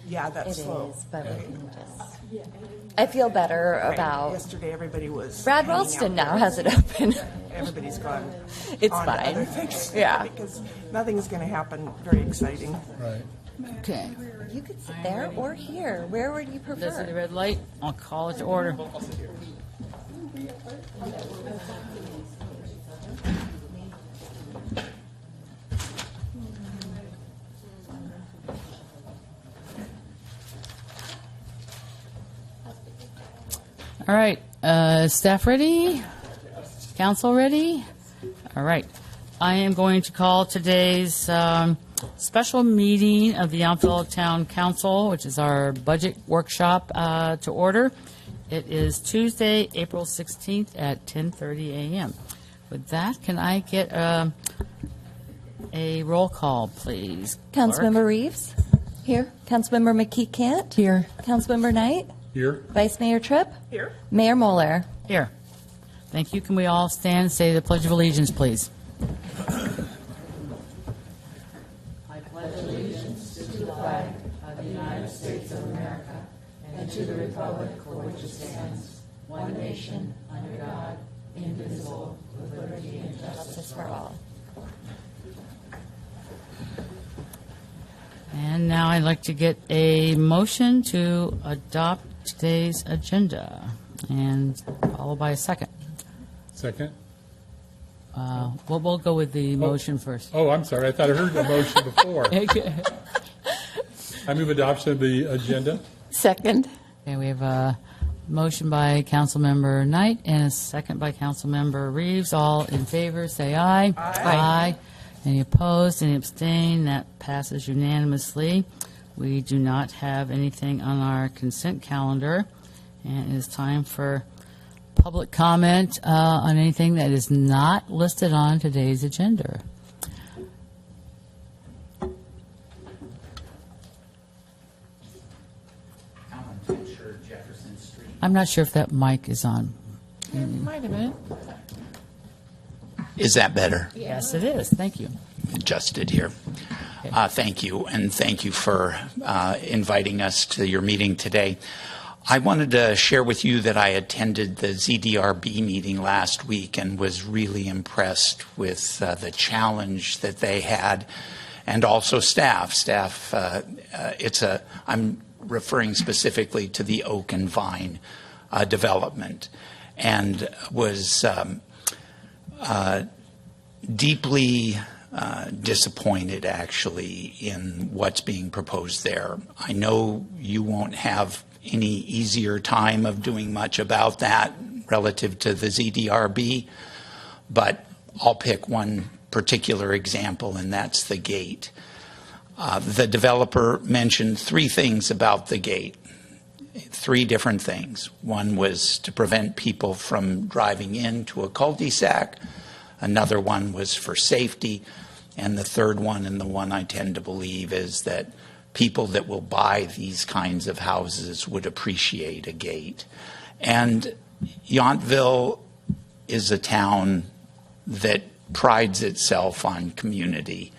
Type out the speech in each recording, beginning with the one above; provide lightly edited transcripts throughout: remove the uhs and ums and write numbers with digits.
Yeah, that's It slow. is, but we can just. I feel better about. Yesterday, everybody was. Brad hanging Ralston out now there. has it open. Everybody's gone. It's on to fine. other things. Yeah. Because nothing's going to happen very exciting. Right. Okay. You could sit there or here. Where would you That's the prefer? red light. I'll call it to order. All right, staff ready? Council ready? All right. I am going to call today's special meeting of the Yountville Town Council, which is our budget workshop, to order. It is Tuesday, April 16th at 10:30 a.m. With that, can I get a roll call, please? Councilmember Reeves? Here. Councilmember McKee Cant? Here. Councilmember Knight? Here? Vice Mayor Tripp? Here? Mayor Moeller? Here. Thank you. Can we all stand and say the Pledge of Allegiance, please? Justice for all. And now I'd like to get a motion to adopt today's agenda, and followed by a second. Second? We'll go with the motion first. Oh, I'm sorry. I thought I heard the motion before. I move adoption of the agenda. Second. Okay, we have a motion by Councilmember Knight and a second by Councilmember Reeves. All in favor, say aye. Aye. Any opposed, any abstain? That passes unanimously. We do not have anything on our consent calendar, and it is time for public comment on anything that is not listed on today's agenda. Jefferson Street. I'm not sure if that mic is on. Might have been. Is that better? Yes, it is. Thank you. Adjusted here. Thank you, and thank you for inviting us to your meeting today. I wanted to share with you that I attended the ZDRB meeting last week and was really impressed with the challenge that they had, and also staff. I'm referring specifically to the Oak and Vine development, and was deeply disappointed, actually, in what's being proposed there. I know you won't have any easier time of doing much about that relative to the ZDRB, but I'll pick one particular example, and that's the gate. The developer mentioned three things about the gate, three different things. One was to prevent people from driving into a cul-de-sac. Another one was for safety. And the third one, and the one I tend to believe, is that people that will buy these kinds of houses would appreciate a gate. And Yountville is a town that prides itself on community.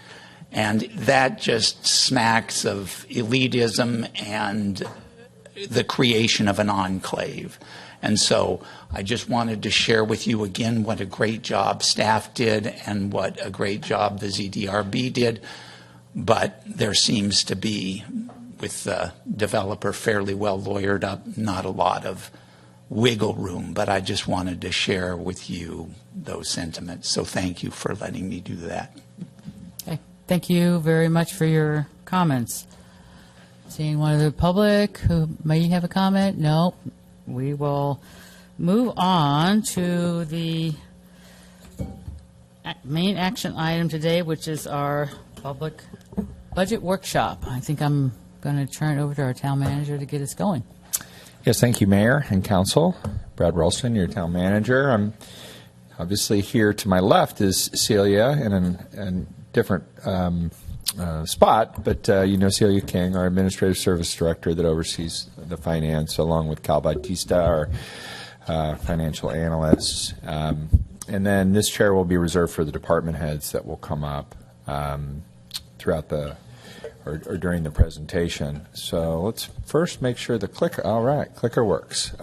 And that just smacks of elitism and the creation of an enclave. And so I just wanted to share with you again what a great job staff did and what a great job the ZDRB did. But there seems to be, with the developer fairly well lawyered up, not a lot of wiggle room. But I just wanted to share with you those sentiments. So thank you for letting me do that. Okay. Thank you very much for your comments. Seeing one of the public who may have a comment? No. We will move on to the main action item today, which is our public budget workshop. I think I'm going to turn it over to our town manager to get us going. Yes, thank you, Mayor and Council. Brad Ralston, your town manager. I'm obviously here to my left is Celia in a different spot, but you know Celia King, our Administrative Service Director that oversees the finance, along with Cal Bautista, our financial analyst. And then this chair will be reserved for the department heads that will come up throughout or during the presentation. So let's first make sure the clicker, all right, clicker works.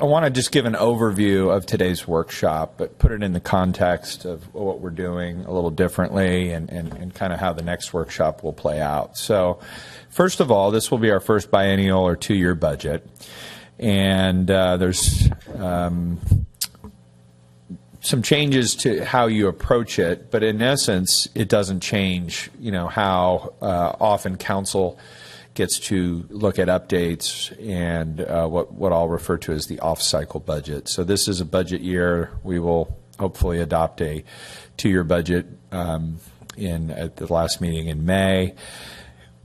I want to just give an overview of today's workshop, but put it in the context of what we're doing a little differently and kind of how the next workshop will play out. So first of all, this will be our first biennial or 2-year budget. And there's some changes to how you approach it, but in essence, it doesn't change, how often council gets to look at updates and what I'll refer to as the off-cycle budget. So this is a budget year. We will hopefully adopt a 2-year budget at the last meeting in May.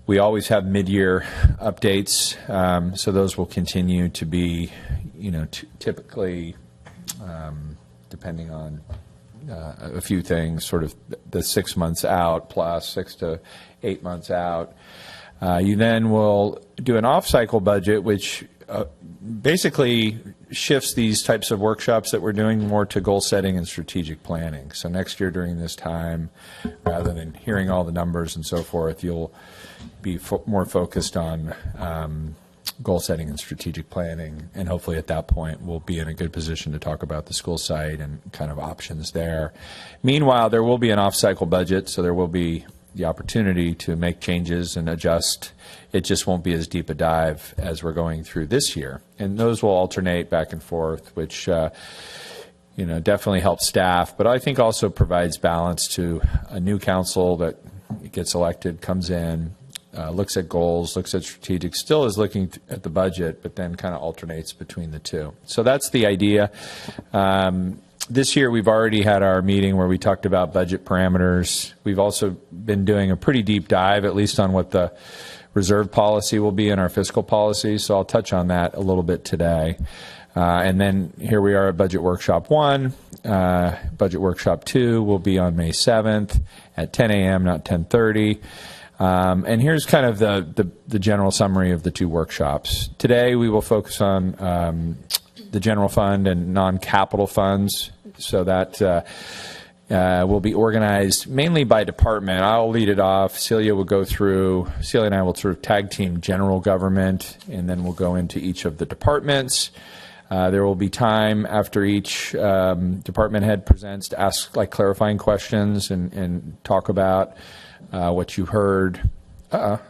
We always have mid-year updates, so those will continue to be, typically, depending on a few things, sort of the 6 months out plus 6 to 8 months out. You then will do an off-cycle budget, which basically shifts these types of workshops that we're doing more to goal setting and strategic planning. So next year during this time, rather than hearing all the numbers and so forth, you'll be more focused on goal setting and strategic planning. And hopefully at that point, we'll be in a good position to talk about the school site and kind of options there. Meanwhile, there will be an off-cycle budget, so there will be the opportunity to make changes and adjust. It just won't be as deep a dive as we're going through this year. And those will alternate back and forth, which definitely helps staff, but I think also provides balance to a new council that gets elected, comes in, looks at goals, looks at strategic, still is looking at the budget, but then kind of alternates between the two. So that's the idea. This year, we've already had our meeting where we talked about budget parameters. We've also been doing a pretty deep dive, at least on what the reserve policy will be in our fiscal policy. So I'll touch on that a little bit today. And then here we are at Budget Workshop 1. Budget Workshop 2 will be on May 7th at 10 a.m., not 10:30. And here's kind of the general summary of the 2 workshops. Today, we will focus on the general fund and non-capital funds. So that will be organized mainly by department. I'll lead it off. Celia will go through. Celia and I will sort of tag team general government, and then we'll go into each of the departments. There will be time after each department head presents to ask clarifying questions and talk about what you heard. I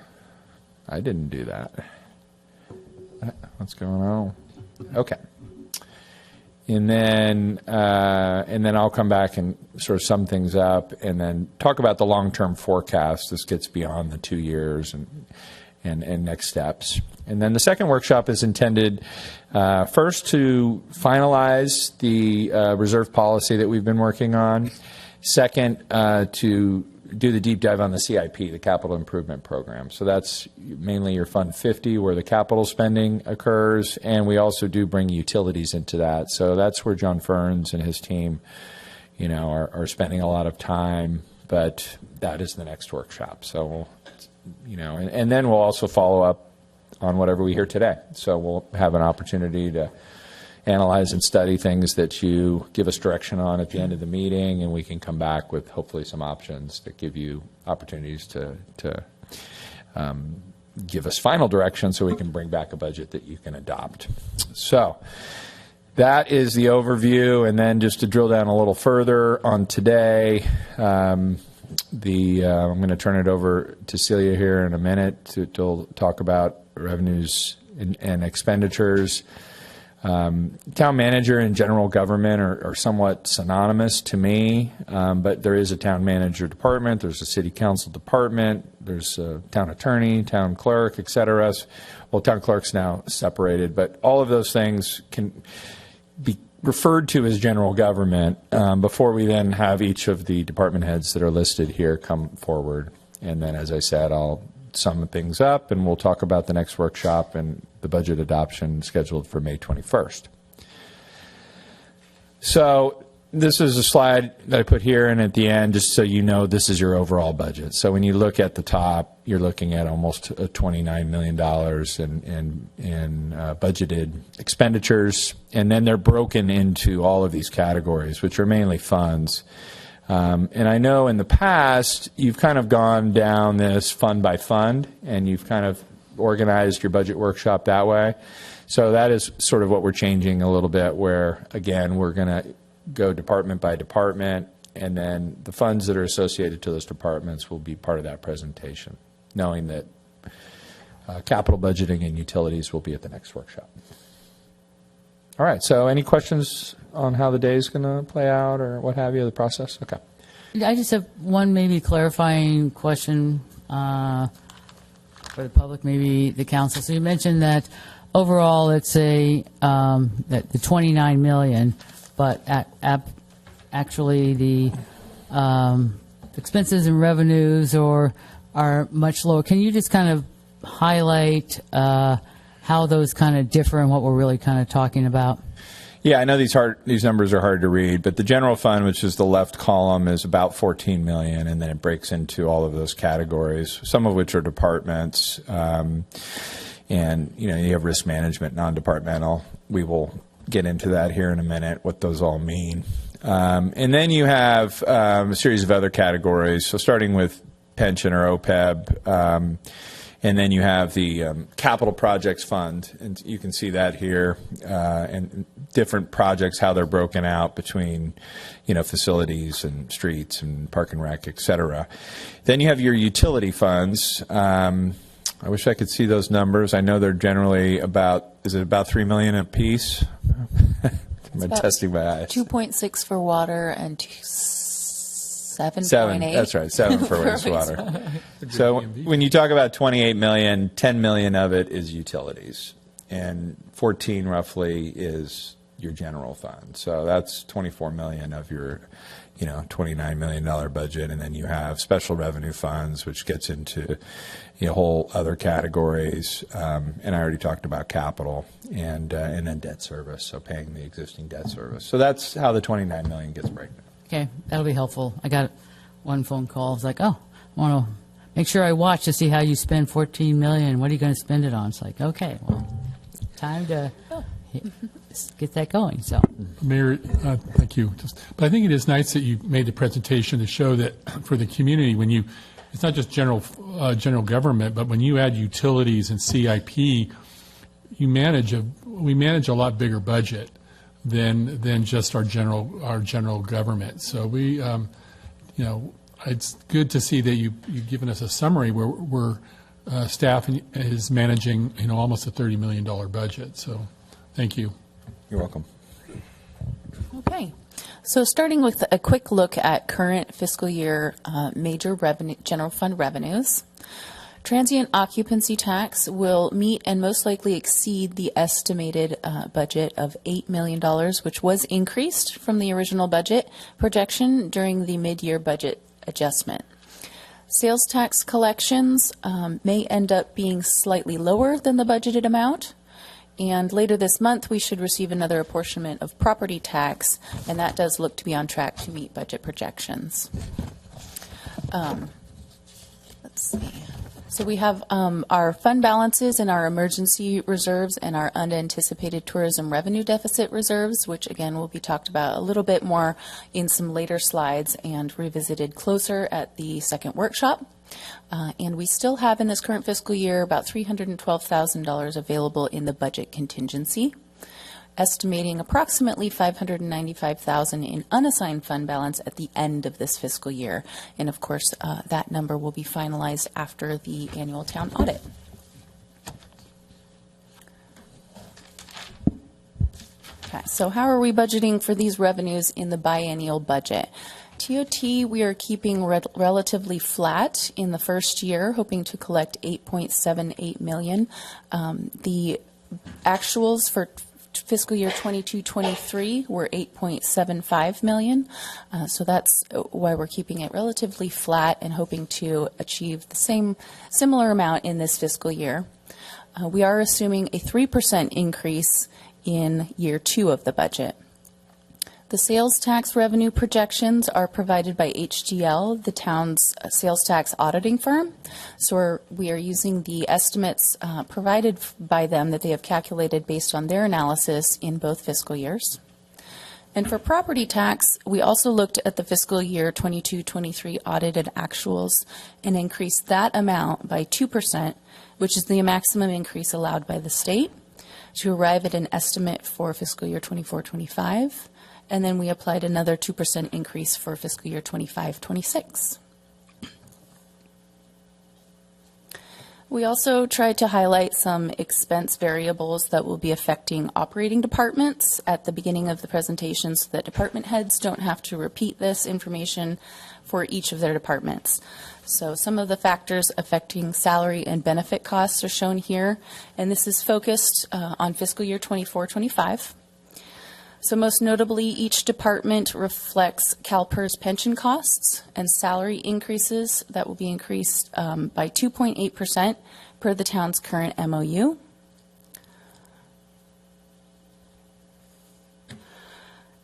didn't do that. What's going on? Okay. And then I'll come back and sort of sum things up, and then talk about the long-term forecast. This gets beyond the 2 years and next steps. And then the second workshop is intended first to finalize the reserve policy that we've been working on. Second, to do the deep dive on the CIP, the Capital Improvement Program. So that's mainly your Fund 50, where the capital spending occurs, and we also do bring utilities into that. So that's where John Ferns and his team, are spending a lot of time. But that is the next workshop. So, and then we'll also follow up on whatever we hear today. So we'll have an opportunity to analyze and study things that you give us direction on at the end of the meeting, and we can come back with hopefully some options that give you opportunities to give us final direction so we can bring back a budget that you can adopt. So that is the overview, and then just to drill down a little further on today, I'm going to turn it over to Celia here in a minute to talk about revenues and expenditures. Town manager and general government are somewhat synonymous to me, but there is a town manager department, there's a city council department, there's a town attorney, town clerk, et cetera. Well, town clerk's now separated, but all of those things can be referred to as general government before we then have each of the department heads that are listed here come forward. And then, as I said, I'll sum things up, and we'll talk about the next workshop and the budget adoption scheduled for May 21st. So this is a slide that I put here and at the end, just so you know this is your overall budget. So when you look at the top, you're looking at almost $29 million in budgeted expenditures, and then they're broken into all of these categories, which are mainly funds. And I know in the past, you've kind of gone down this fund by fund, and you've kind of organized your budget workshop that way. So that is sort of what we're changing a little bit, where, again, we're going to go department by department, and then the funds that are associated to those departments will be part of that presentation, knowing that capital budgeting and utilities will be at the next workshop. All right, so any questions on how the day is going to play out or what have you, the process? Okay. I just have one maybe clarifying question for the public, maybe the council. So you mentioned that overall it's that the 29 million, but actually the expenses and revenues are much lower. Can you just kind of highlight how those kind of differ and what we're really kind of talking about? Yeah, I know these numbers are hard to read, but the general fund, which is the left column, is about 14 million, and then it breaks into all of those categories, some of which are departments, and you have risk management, non-departmental. We will get into that here in a minute, what those all mean. And then you have a series of other categories, so starting with pension or OPEB, and then you have the capital projects fund, and you can see that here, and different projects, how they're broken out between, facilities and streets and park and rec, et cetera. Then you have your utility funds. I wish I could see those numbers. I know they're generally is it about $3 million a piece? I'm testing my eyes. 2.6 for water and 7.8. 7, that's right, 7 for wastewater. So when you talk about 28 million, 10 million of it is utilities, and 14 roughly is your general fund. So that's 24 million of your, $29 million budget, and then you have special revenue funds, which gets into whole other categories. And I already talked about capital, and then debt service, so paying the existing debt service. So that's how the 29 million gets broken. Okay, that'll be helpful. I got one phone call. It's like, I want to make sure I watch to see how you spend 14 million. What are you going to spend it on? It's like, okay, well, time to get that going. So, Mayor, thank you. But I think it is nice that you made the presentation to show that for the community, it's not just general government, but when you add utilities and CIP, we manage a lot bigger budget than just our general government. So we, it's good to see that you've given us a summary where staff is managing almost a $30 million budget. So thank you. You're welcome. Okay. So starting with a quick look at current fiscal year major general fund revenues. Transient occupancy tax will meet and most likely exceed the estimated budget of $8 million, which was increased from the original budget projection during the mid-year budget adjustment. Sales tax collections may end up being slightly lower than the budgeted amount. And later this month, we should receive another apportionment of property tax, and that does look to be on track to meet budget projections. Let's see. So we have our fund balances and our emergency reserves and our unanticipated tourism revenue deficit reserves, which again will be talked about a little bit more in some later slides and revisited closer at the second workshop. And we still have in this current fiscal year about $312,000 available in the budget contingency, estimating approximately $595,000 in unassigned fund balance at the end of this fiscal year. And of course, that number will be finalized after the annual town audit. Okay, so how are we budgeting for these revenues in the biennial budget? TOT, we are keeping relatively flat in the first year, hoping to collect $8.78 million. The actuals for fiscal year 22-23 were $8.75 million. So that's why we're keeping it relatively flat and hoping to achieve the similar amount in this fiscal year. We are assuming a 3% increase in year 2 of the budget. The sales tax revenue projections are provided by HDL, the town's sales tax auditing firm. So we are using the estimates provided by them that they have calculated based on their analysis in both fiscal years. And for property tax, we also looked at the fiscal year 22-23 audited actuals and increased that amount by 2%, which is the maximum increase allowed by the state, to arrive at an estimate for fiscal year 24-25. And then we applied another 2% increase for fiscal year 25-26. We also tried to highlight some expense variables that will be affecting operating departments at the beginning of the presentation so that department heads don't have to repeat this information for each of their departments. So some of the factors affecting salary and benefit costs are shown here, and this is focused on fiscal year 24-25. So most notably, each department reflects CalPERS pension costs and salary increases that will be increased by 2.8% per the town's current MOU.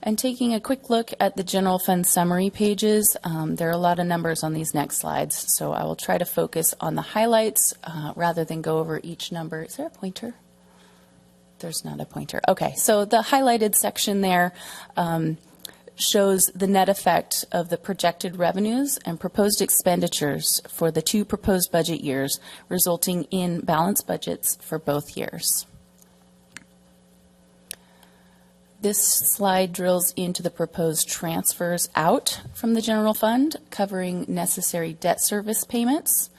And taking a quick look at the general fund summary pages, there are a lot of numbers on these next slides, so I will try to focus on the highlights rather than go over each number. Is there a pointer? There's not a pointer. Okay, so the highlighted section there shows the net effect of the projected revenues and proposed expenditures for the 2 proposed budget years, resulting in balanced budgets for both years. This slide drills into the proposed transfers out from the general fund, covering necessary debt service payments,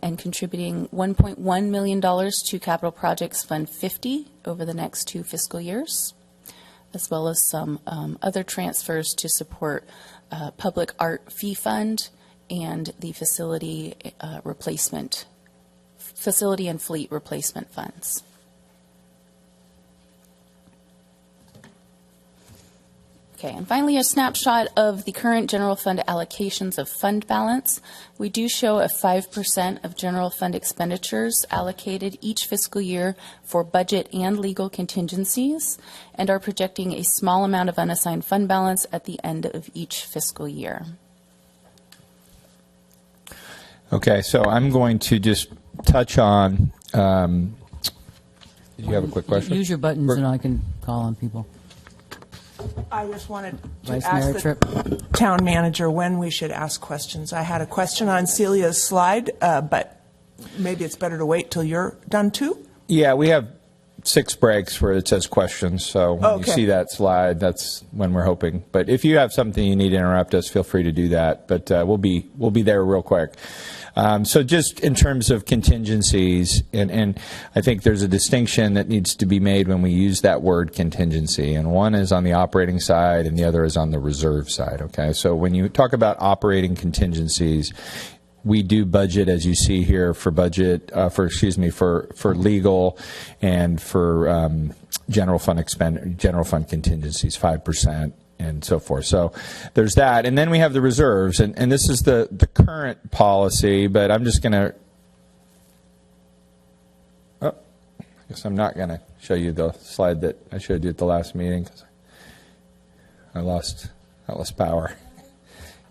and contributing $1.1 million to Capital Projects Fund 50 over the next 2 fiscal years, as well as some other transfers to support Public Art Fee Fund and the facility and fleet replacement funds. Okay, and finally, a snapshot of the current general fund allocations of fund balance. We do show a 5% of general fund expenditures allocated each fiscal year for budget and legal contingencies, and are projecting a small amount of unassigned fund balance at the end of each fiscal year. Okay, so I'm going to just touch on, did you have a quick question? Use your buttons and I can call on people. I just wanted to Vice ask Mayor the Tripp. town manager when we should ask questions. I had a question on Celia's slide, but maybe it's better to wait till you're done too. Yeah, we have 6 breaks where it says questions, so when you Okay. see that slide, that's when we're hoping. But if you have something you need to interrupt us, feel free to do that. But we'll be there real quick. So just in terms of contingencies, and I think there's a distinction that needs to be made when we use that word contingency. And one is on the operating side and the other is on the reserve side, okay? So when you talk about operating contingencies, we do budget, as you see here, for legal and for general fund contingencies, 5%. And so forth. So there's that. And then we have the reserves. And this is the current policy, but I'm just going to, I guess I'm not going to show you the slide that I showed you at the last meeting because I lost power.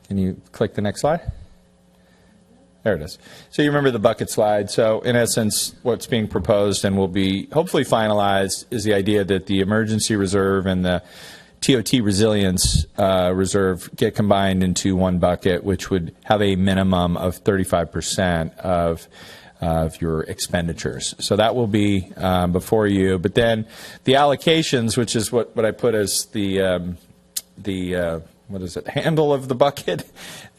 Can you click the next slide? There it is. So you remember the bucket slide. So in essence, what's being proposed and will be hopefully finalized is the idea that the emergency reserve and the TOT resilience reserve get combined into one bucket, which would have a minimum of 35% of your expenditures. So that will be before you. But then the allocations, which is what I put as the handle of the bucket,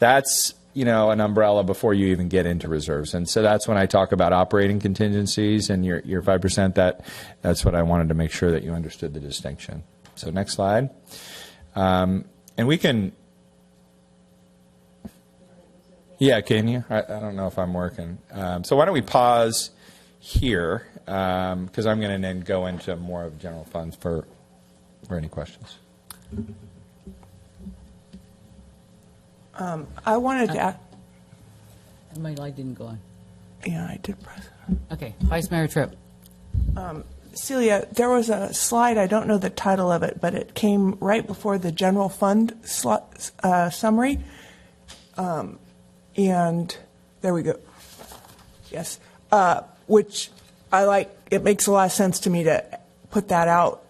that's an umbrella before you even get into reserves. And so that's when I talk about operating contingencies and your 5%. That's what I wanted to make sure that you understood the distinction. So next slide. And we can, can you? I don't know if I'm working. So why don't we pause here, because I'm going to then go into more of general funds for any questions. I wanted to ask. My light didn't go on. Yeah, I did press it. Okay, Vice Mayor Tripp. Celia, there was a slide, I don't know the title of it, but it came right before the general fund summary. And there we go. Yes. Which I like. It makes a lot of sense to me to put that out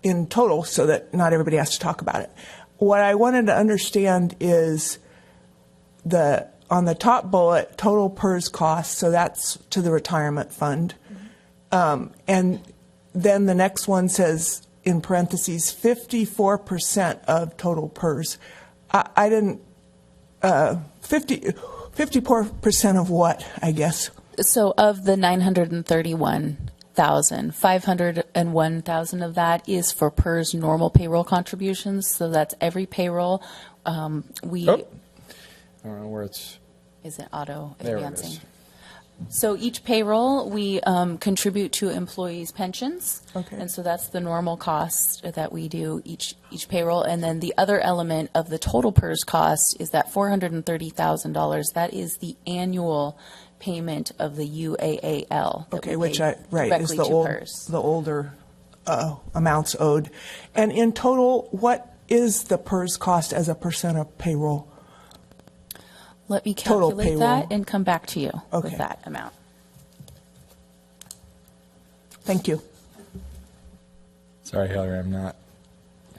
in total so that not everybody has to talk about it. What I wanted to understand is on the top bullet, total PERS cost, so that's to the retirement fund. And then the next one says, in parentheses, 54% of total PERS. I didn't, 54% of what, I guess? So of the 931,000, 501,000 of that is for PERS normal payroll contributions. So that's every payroll. I don't know where it's. Is it auto There it advancing? is. So each payroll, we contribute to employees' pensions. Okay. And so that's the normal cost that we do each payroll. And then the other element of the total PERS cost is that $430,000. That is the annual payment of the UAAL. that Okay, we which pay is directly the to PERS. older amounts owed. And in total, what is the PERS cost as a percent of payroll? Let me Total calculate payroll. that and come back to you Okay. with that amount. Thank you. Sorry, Hillary, I'm not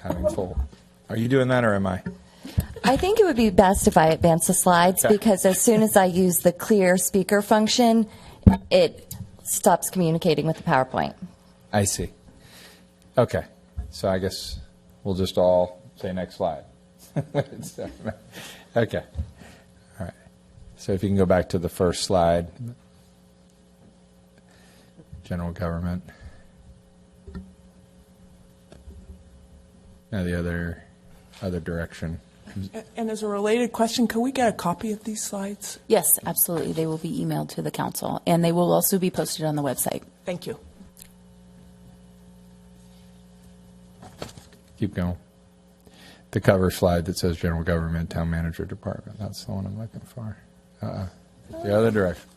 having full. Are you doing that or am I? I think it would be best if I advance the slides Okay. because as soon as I use the clear speaker function, it stops communicating with the PowerPoint. I see. Okay. So I guess we'll just all say next slide. Okay. All right. So if you can go back to the first slide. General government. Now the other direction. And as a related question, can we get a copy of these slides? Yes, absolutely. They will be emailed to the council, and they will also be posted on the website. Thank you. Keep going. The cover slide that says general government, town manager, department. That's the one I'm looking for. The other direction.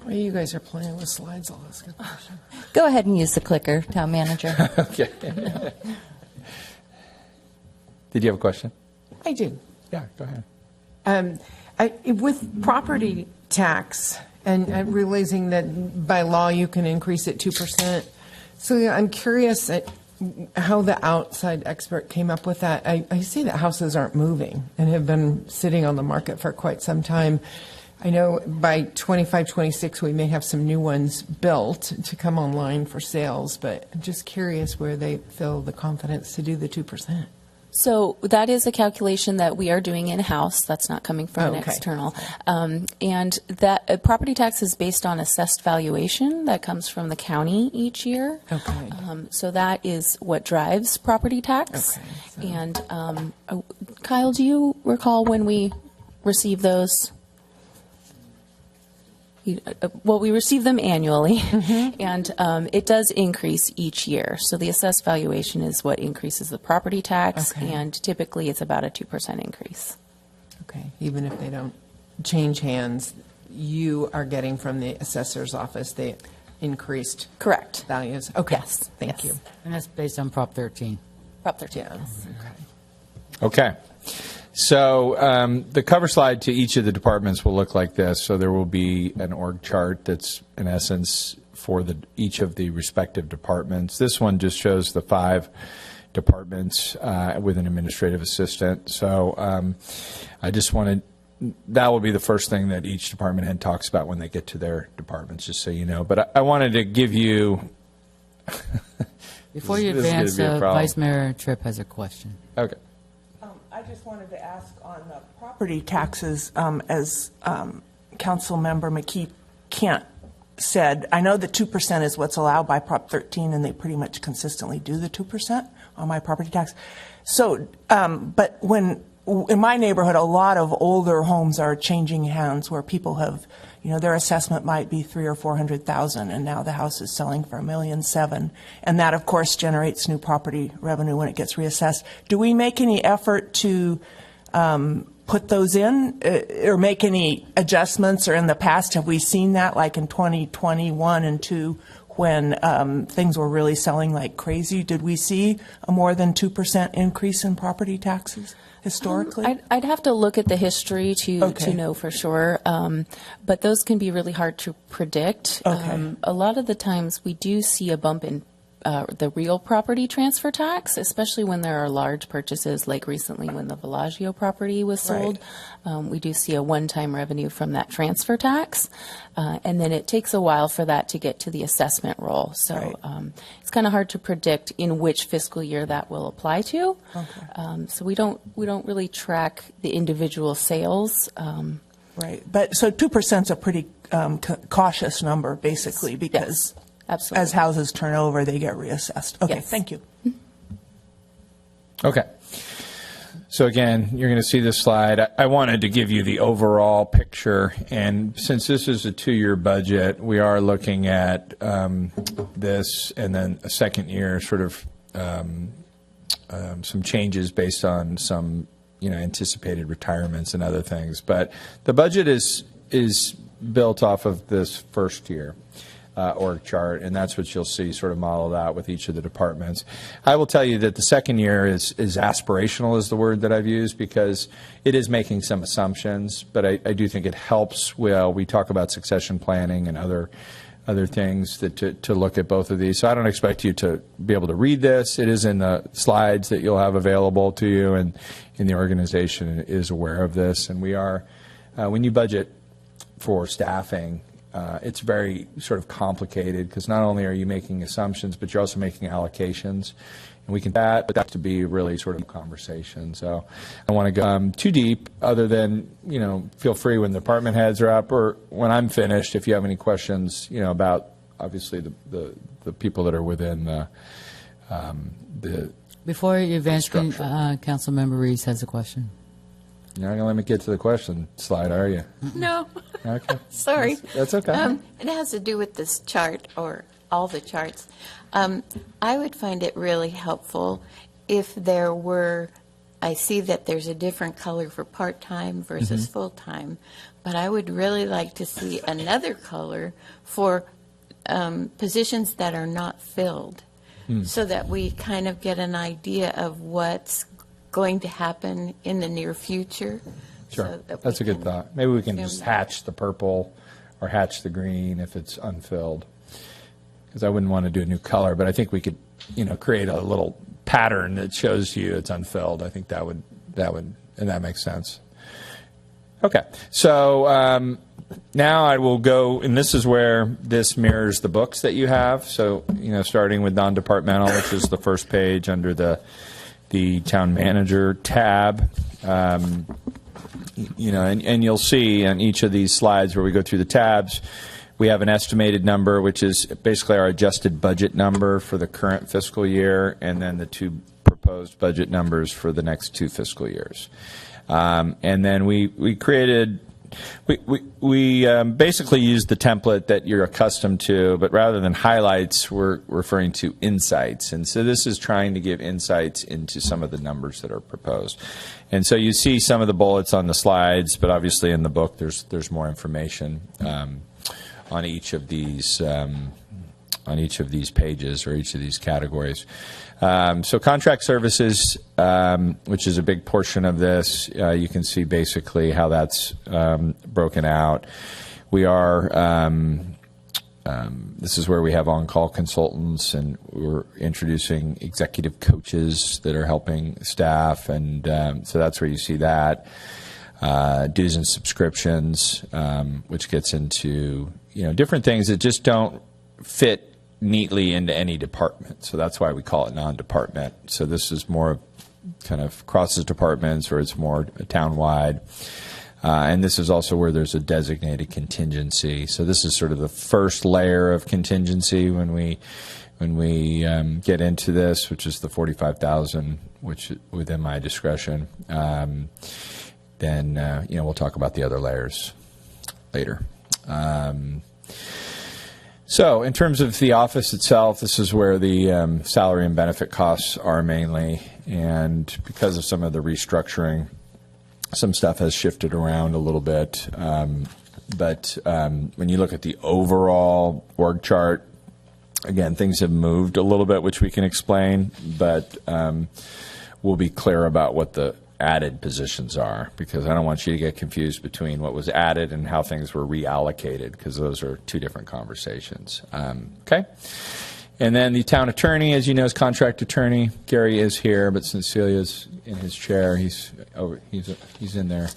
Well, you guys are playing with slides. I'll ask a question. Go ahead and use the clicker, town manager. Okay. Did you have a question? I do. Yeah, go ahead. With property tax and realizing that by law you can increase it 2%. So yeah, I'm curious at how the outside expert came up with that. I see that houses aren't moving and have been sitting on the market for quite some time. I know by 25, 26 we may have some new ones built to come online for sales, but I'm just curious where they feel the confidence to do the 2%. So that is a calculation that we are doing in-house. That's not coming from an Okay. external. And that property tax is based on assessed valuation that comes from the county each year. Okay. So that is what drives property tax. Okay, so- And Kyle, do you recall when we received those? Well, we receive them annually, and it does increase each year. So the assessed valuation is what increases the property tax, Okay. and typically it's about a 2% increase. Okay, even if they don't change hands, you are getting from the assessor's office the increased Correct. values? Okay. Yes, Thank yes. you. And that's based on Prop 13. Prop 13. Yeah. Yes. Okay. So the cover slide to each of the departments will look like this. So there will be an org chart that's, in essence, for each of the respective departments. This one just shows the 5 departments with an administrative assistant. So I just wanted, that will be the first thing that each department head talks about when they get to their departments, just so you know. But I wanted to give you. Before you This is gonna advance, be a problem. Vice Mayor Tripp has a question. Okay. I just wanted to ask on the property taxes, as Council Member McKee Kent said, I know the 2% is what's allowed by Prop 13, and they pretty much consistently do the 2% on my property tax. So, but when, in my neighborhood, a lot of older homes are changing hands where people have, their assessment might be $300,000 or $400,000, and now the house is selling for $1.7 million. And that, of course, generates new property revenue when it gets reassessed. Do we make any effort to put those in or make any adjustments? Or in the past, have we seen that, like in 2021 and 2, when things were really selling like crazy? Did we see a more than 2% increase in property taxes historically? I'd have to look at the history to Okay. know for sure, but those can be really hard to predict. Okay. A lot of the times we do see a bump in the real property transfer tax, especially when there are large purchases, like recently when the Bellagio property was sold. We do see a one-time revenue from that transfer tax, and then it takes a while for that to get to the assessment roll. So it's kind of hard to predict in which fiscal year that will apply to. So we don't really track the individual sales. Right, but so 2% is a pretty cautious number, basically, because absolutely. as houses turn over, they get reassessed. Okay, Yes. thank you. Okay. So again, you're going to see this slide. I wanted to give you the overall picture, and since this is a 2-year budget, we are looking at this and then a second year sort of some changes based on some anticipated retirements and other things. But the budget is built off of this first year org chart, and that's what you'll see sort of modeled out with each of the departments. I will tell you that the second year is aspirational is the word that I've used, because it is making some assumptions, but I do think it helps. Well, we talk about succession planning and other things that to look at both of these. So I don't expect you to be able to read this. It is in the slides that you'll have available to you, and in the organization is aware of this. And we are, when you budget for staffing, it's very sort of complicated, because not only are you making assumptions, but you're also making allocations. And we can but that to be really sort of a conversation. So I don't want to go too deep, other than, feel free when the department heads are up, or when I'm finished, if you have any questions, about obviously the people that are within the. Before you advance, Councilmember Reeves has a question. You're not going to let me get to the question slide, are you? No. Okay. Sorry. That's okay. It has to do with this chart, or all the charts. I would find it really helpful if there were, I see that there's a different color for part-time versus full-time, but I would really like to see another color for positions that are not filled, so that we kind of get an idea of what's going to happen in the near future. Sure, so that that's a we good can thought. Maybe we can assume just that. hatch the purple or hatch the green if it's unfilled, because I wouldn't want to do a new color, but I think we could, create a little pattern that shows you it's unfilled. I think that would, and that makes sense. Okay, so now I will go, and this is where this mirrors the books that you have. So, starting with non-departmental, which is the first page under the town manager tab. And you'll see on each of these slides where we go through the tabs, we have an estimated number, which is basically our adjusted budget number for the current fiscal year, and then the 2 proposed budget numbers for the next 2 fiscal years. And then we created, we basically used the template that you're accustomed to, but rather than highlights, we're referring to insights. And so this is trying to give insights into some of the numbers that are proposed. And so you see some of the bullets on the slides, but obviously in the book there's more information on each of these pages, or each of these categories. So contract services, which is a big portion of this, you can see basically how that's broken out. We are, this is where we have on-call consultants, and we're introducing executive coaches that are helping staff, and so that's where you see that. Dues and subscriptions, which gets into different things that just don't fit neatly into any department. So that's why we call it non-department. So this is more kind of crosses departments, or it's more town-wide. And this is also where there's a designated contingency. So this is sort of the first layer of contingency when we get into this, which is the $45,000, which within my discretion. Then we'll talk about the other layers later. So in terms of the office itself, this is where the salary and benefit costs are mainly, and because of some of the restructuring, some stuff has shifted around a little bit. But when you look at the overall org chart, again, things have moved a little bit, which we can explain, but we'll be clear about what the added positions are, because I don't want you to get confused between what was added and how things were reallocated, because those are 2 different conversations. Okay? And then the town attorney, as you know, is contract attorney. Gary is here, but since Celia's in his chair, he's in there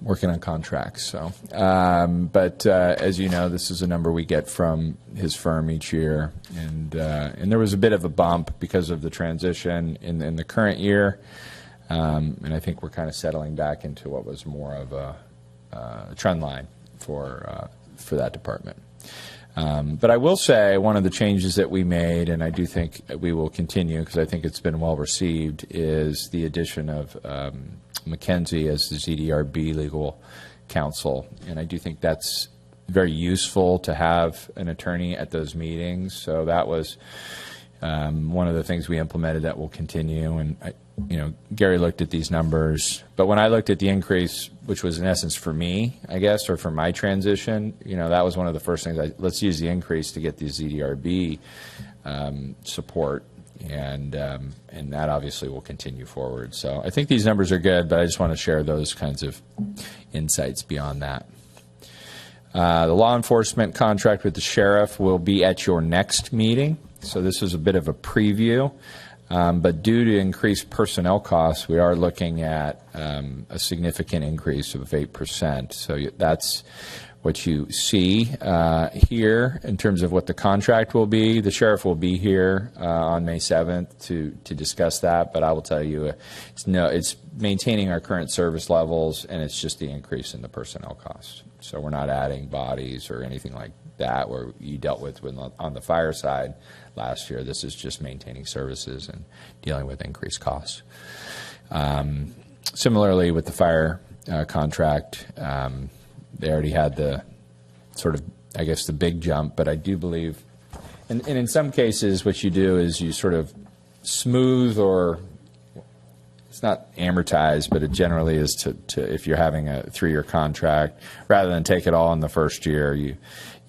working on contracts. So, but as you know, this is a number we get from his firm each year, and there was a bit of a bump because of the transition in the current year, and I think we're kind of settling back into what was more of a trend line for that department. But I will say one of the changes that we made, and I do think we will continue because I think it's been well received, is the addition of Mackenzie as the ZDRB legal counsel. And I do think that's very useful to have an attorney at those meetings. So that was one of the things we implemented that will continue. And Gary looked at these numbers, but when I looked at the increase, which was in essence for me, I guess, or for my transition, that was one of the first things. Let's use the increase to get the ZDRB support, and that obviously will continue forward. So I think these numbers are good, but I just want to share those kinds of insights beyond that. The law enforcement contract with the sheriff will be at your next meeting. So this is a bit of a preview. But due to increased personnel costs, we are looking at a significant increase of 8%. So that's what you see here in terms of what the contract will be. The sheriff will be here on May 7th to discuss that, but I will tell you it's maintaining our current service levels, and it's just the increase in the personnel costs. So we're not adding bodies or anything like that where you dealt with on the fire side last year. This is just maintaining services and dealing with increased costs. Similarly with the fire contract, they already had the sort of, I guess, the big jump, but I do believe, and in some cases what you do is you sort of smooth, or it's not amortized, but it generally is to if you're having a 3-year contract, rather than take it all in the first year,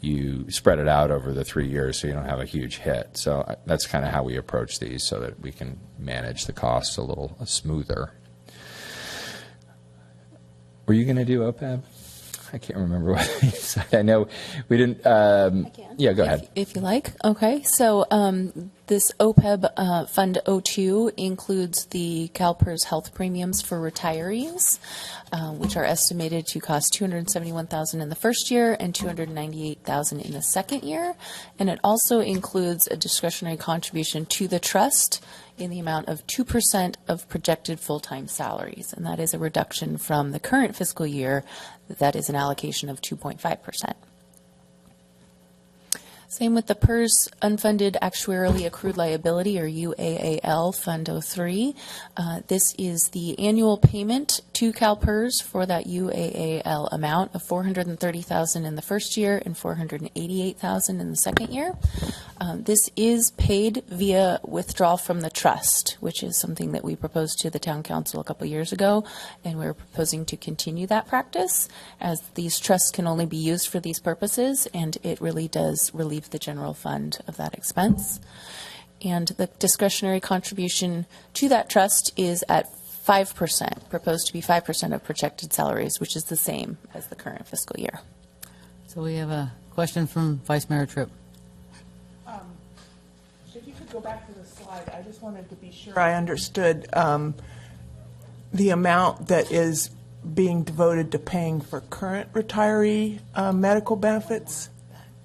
you spread it out over the 3 years so you don't have a huge hit. So that's kind of how we approach these so that we can manage the costs a little smoother. Were you going to do OPEB? I can't remember what you said. I know we didn't. I can. Yeah, go ahead. If you like. Okay. So this OPEB Fund 02 includes the CalPERS health premiums for retirees, which are estimated to cost $271,000 in the first year and $298,000 in the second year. And it also includes a discretionary contribution to the trust in the amount of 2% of projected full-time salaries. And that is a reduction from the current fiscal year. That is an allocation of 2.5%. Same with the PERS Unfunded Actuarially Accrued Liability, or UAAL, Fund 03. This is the annual payment to CalPERS for that UAAL amount of $430,000 in the first year and $488,000 in the second year. This is paid via withdrawal from the trust, which is something that we proposed to the Town Council a couple years ago, and we're proposing to continue that practice, as these trusts can only be used for these purposes, and it really does relieve the general fund of that expense. And the discretionary contribution to that trust is at 5%, proposed to be 5% of projected salaries, which is the same as the current fiscal year. So we have a question from Vice Mayor Tripp. If you could go back to the slide, I just wanted to be sure I understood the amount that is being devoted to paying for current retiree medical benefits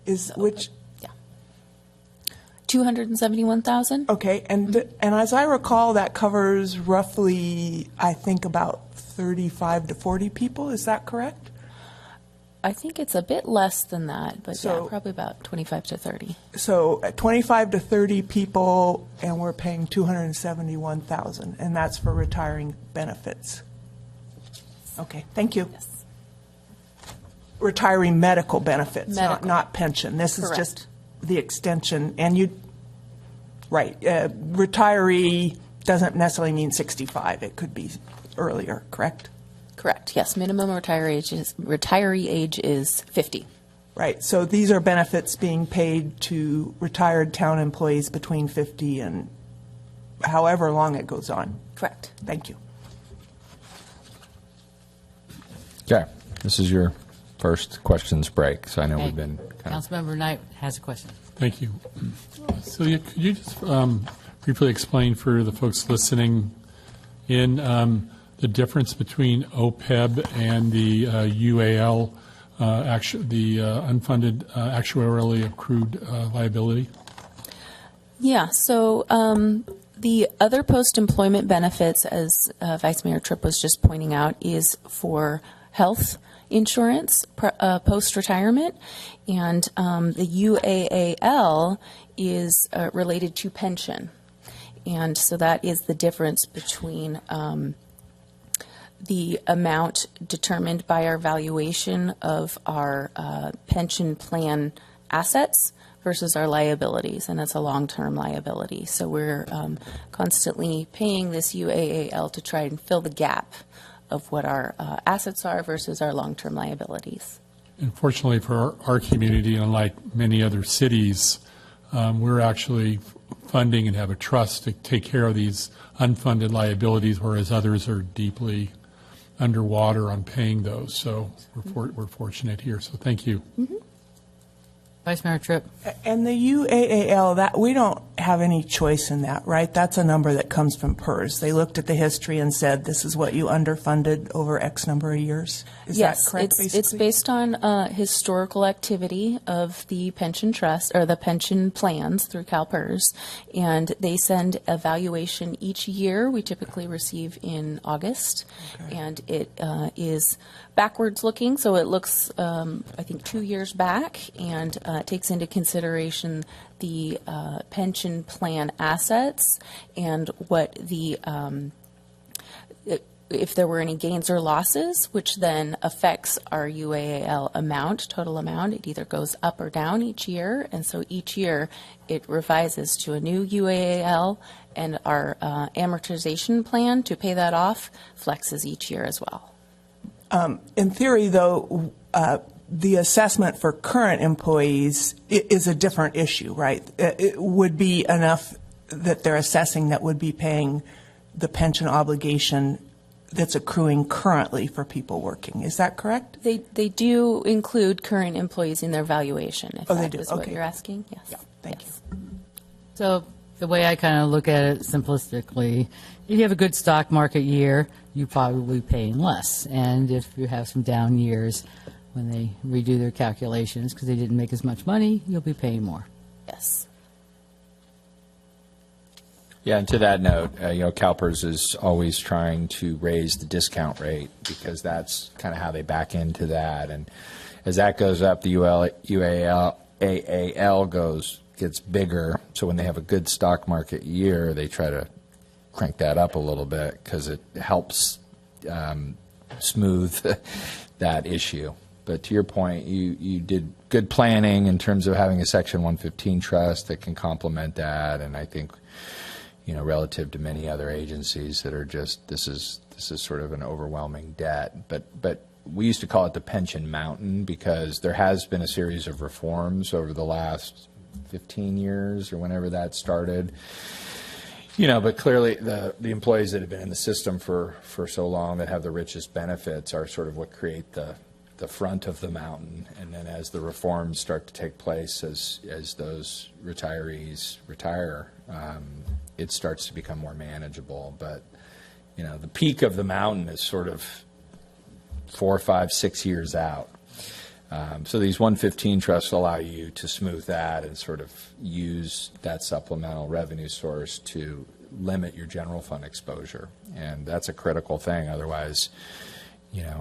is which? Yeah. $271,000. Okay, and as I recall, that covers roughly, I think, about 35 to 40 people. Is that correct? I think it's a bit less than that, but So- yeah, probably about 25 to 30. So 25 to 30 people, and we're paying $271,000, and that's for retiring benefits. Okay, thank you. Yes. Retiring medical benefits, Medical. not pension. This is Correct. just the extension, and right, retiree doesn't necessarily mean 65. It could be earlier, correct? Correct. Yes, minimum retiree age is 50. Right, so these are benefits being paid to retired town employees between 50 and however long it goes on. Correct. Thank you. Okay, this is your first questions break. So I know Okay. we've been kind of. Councilmember Knight has a question. Thank you. Celia, could you just briefly explain for the folks listening in the difference between OPEB and the UAL, the unfunded actuarially accrued liability? Yeah, so the other post-employment benefits, as Vice Mayor Tripp was just pointing out, is for health insurance post-retirement, and the UAAL is related to pension. And so that is the difference between the amount determined by our valuation of our pension plan assets versus our liabilities, and that's a long-term liability. So we're constantly paying this UAAL to try and fill the gap of what our assets are versus our long-term liabilities. Unfortunately for our community, unlike many other cities, we're actually funding and have a trust to take care of these unfunded liabilities, whereas others are deeply underwater on paying those. So we're fortunate here. So thank you. Mm-hmm. Vice Mayor Tripp. And the UAAL, that we don't have any choice in that, right? That's a number that comes from PERS. They looked at the history and said, this is what you underfunded over X number of years. Is Yes, that correct, it's based on historical activity of the pension trust or the pension plans through CalPERS, and they send evaluation each year. We typically receive in August, and it is backwards looking, so it looks, I think, 2 years back, and takes into consideration the pension plan assets and what the if there were any gains or losses, which then affects our UAAL amount, total amount. It either goes up or down each year, and so each year it revises to a new UAAL, and our amortization plan to pay that off flexes each year as well. In theory, though, the assessment for current employees is a different issue, right? It would be enough that they're assessing that would be paying the pension obligation that's accruing currently for people working. Is that correct? They do include current employees in their valuation, if Oh, they that do. is what Okay. you're asking. Yes. Yeah, thank you. So the way I kind of look at it simplistically, if you have a good stock market year, you're probably paying less. And if you have some down years, when they redo their calculations because they didn't make as much money, you'll be paying more. Yes. Yeah, and to that note, CalPERS is always trying to raise the discount rate because that's kind of how they back into that. And as that goes up, the UAAL gets bigger. So when they have a good stock market year, they try to crank that up a little bit because it helps smooth that issue. But to your point, you did good planning in terms of having a Section 115 trust that can complement that, and I think, relative to many other agencies that are just this is sort of an overwhelming debt. But we used to call it the pension mountain because there has been a series of reforms over the last 15 years or whenever that started. But clearly the employees that have been in the system for so long that have the richest benefits are sort of what create the front of the mountain. And then as the reforms start to take place, as those retirees retire, it starts to become more manageable. But, the peak of the mountain is sort of 4, 5, 6 years out. So these 115 trusts allow you to smooth that and sort of use that supplemental revenue source to limit your general fund exposure. And that's a critical thing. Otherwise,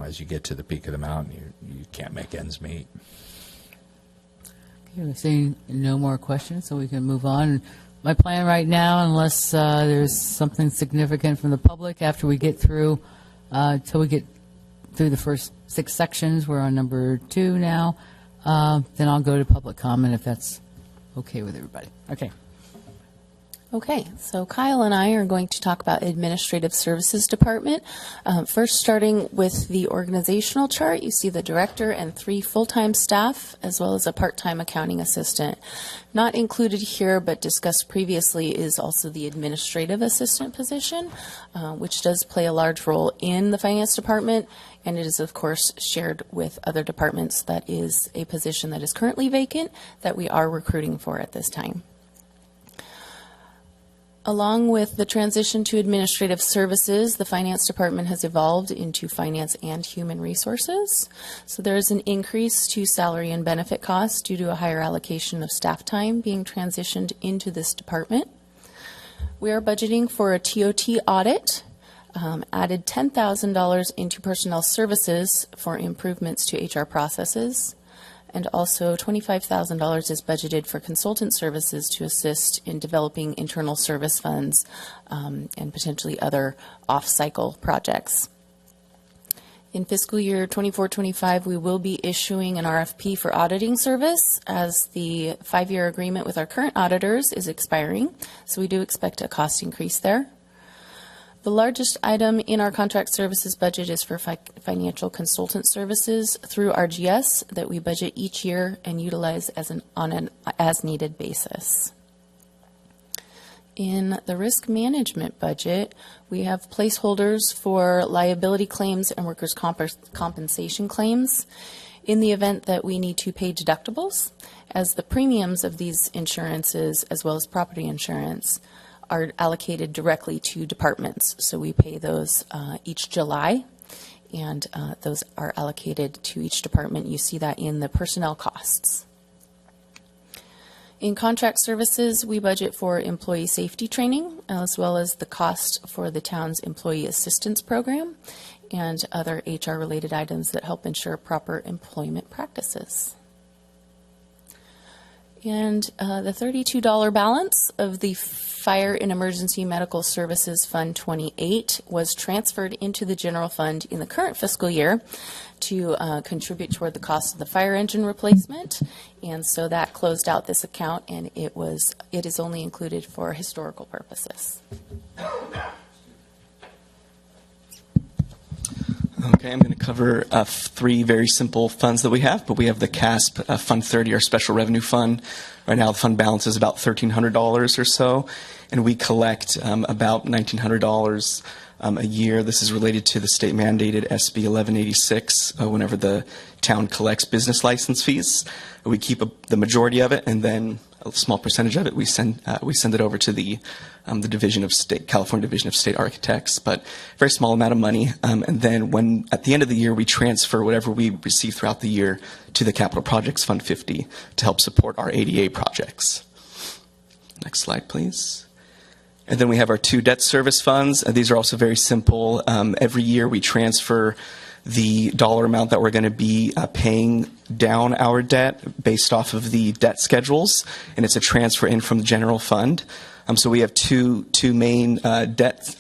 as you get to the peak of the mountain, you can't make ends meet. Okay, we're seeing no more questions, so we can move on. My plan right now, unless there's something significant from the public after we get through, till we get through the first 6 sections, we're on number 2 now, then I'll go to public comment if that's okay with everybody. Okay. Okay, so Kyle and I are going to talk about Administrative Services Department. First, starting with the organizational chart, you see the director and 3 full-time staff, as well as a part-time accounting assistant. Not included here, but discussed previously, is also the administrative assistant position, which does play a large role in the finance department. and it is, of course, shared with other departments. That is a position that is currently vacant that we are recruiting for at this time. Along with the transition to administrative services, the finance department has evolved into finance and human resources. So there is an increase to salary and benefit costs due to a higher allocation of staff time being transitioned into this department. We are budgeting for a TOT audit, added $10,000 into personnel services for improvements to HR processes. And also $25,000 is budgeted for consultant services to assist in developing internal service funds and potentially other off-cycle projects. In fiscal year 24-25, we will be issuing an RFP for auditing service as the 5-year agreement with our current auditors is expiring, so we do expect a cost increase there. The largest item in our contract services budget is for financial consultant services through RGS that we budget each year and utilize on an as-needed basis. In the risk management budget, we have placeholders for liability claims and workers' compensation claims in the event that we need to pay deductibles, as the premiums of these insurances, as well as property insurance, are allocated directly to departments. So we pay those each July, and those are allocated to each department. You see that in the personnel costs. In contract services, we budget for employee safety training, as well as the cost for the town's employee assistance program and other HR-related items that help ensure proper employment practices. And the $32 balance of the Fire and Emergency Medical Services Fund 28 was transferred into the general fund in the current fiscal year to contribute toward the cost of the fire engine replacement. And so that closed out this account, and it is only included for historical purposes. Okay, I'm going to cover 3 very simple funds that we have, but we have the CASP Fund 30, our special revenue fund. Right now, the fund balance is about $1,300 or so, and we collect about $1,900 a year. This is related to the state-mandated SB 1186 whenever the town collects business license fees. We keep the majority of it, and then a small percentage of it we send it over to the Division of State, California Division of State Architects, but very small amount of money. And then when at the end of the year we transfer whatever we receive throughout the year to the Capital Projects Fund 50 to help support our ADA projects. Next slide, please. And then we have our 2 debt service funds. These are also very simple. Every year we transfer the dollar amount that we're going to be paying down our debt based off of the debt schedules, and it's a transfer in from the general fund. So we have two main debt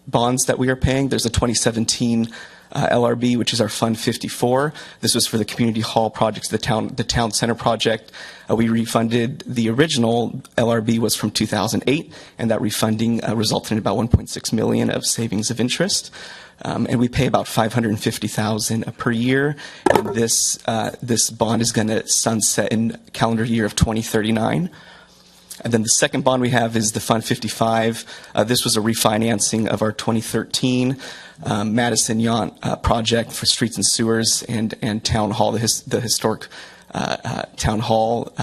bonds that we are paying. There's a 2017 LRB, which is our Fund 54. This was for the community hall projects, the town center project. We refunded the original LRB was from 2008, and that refunding resulted in about $1.6 million of savings of interest. And we pay about $550,000 per year. And this bond is going to sunset in calendar year of 2039. And then the second bond we have is the Fund 55. This was a refinancing of our 2013 Madison Yount project for streets and sewers and town hall, the historic town hall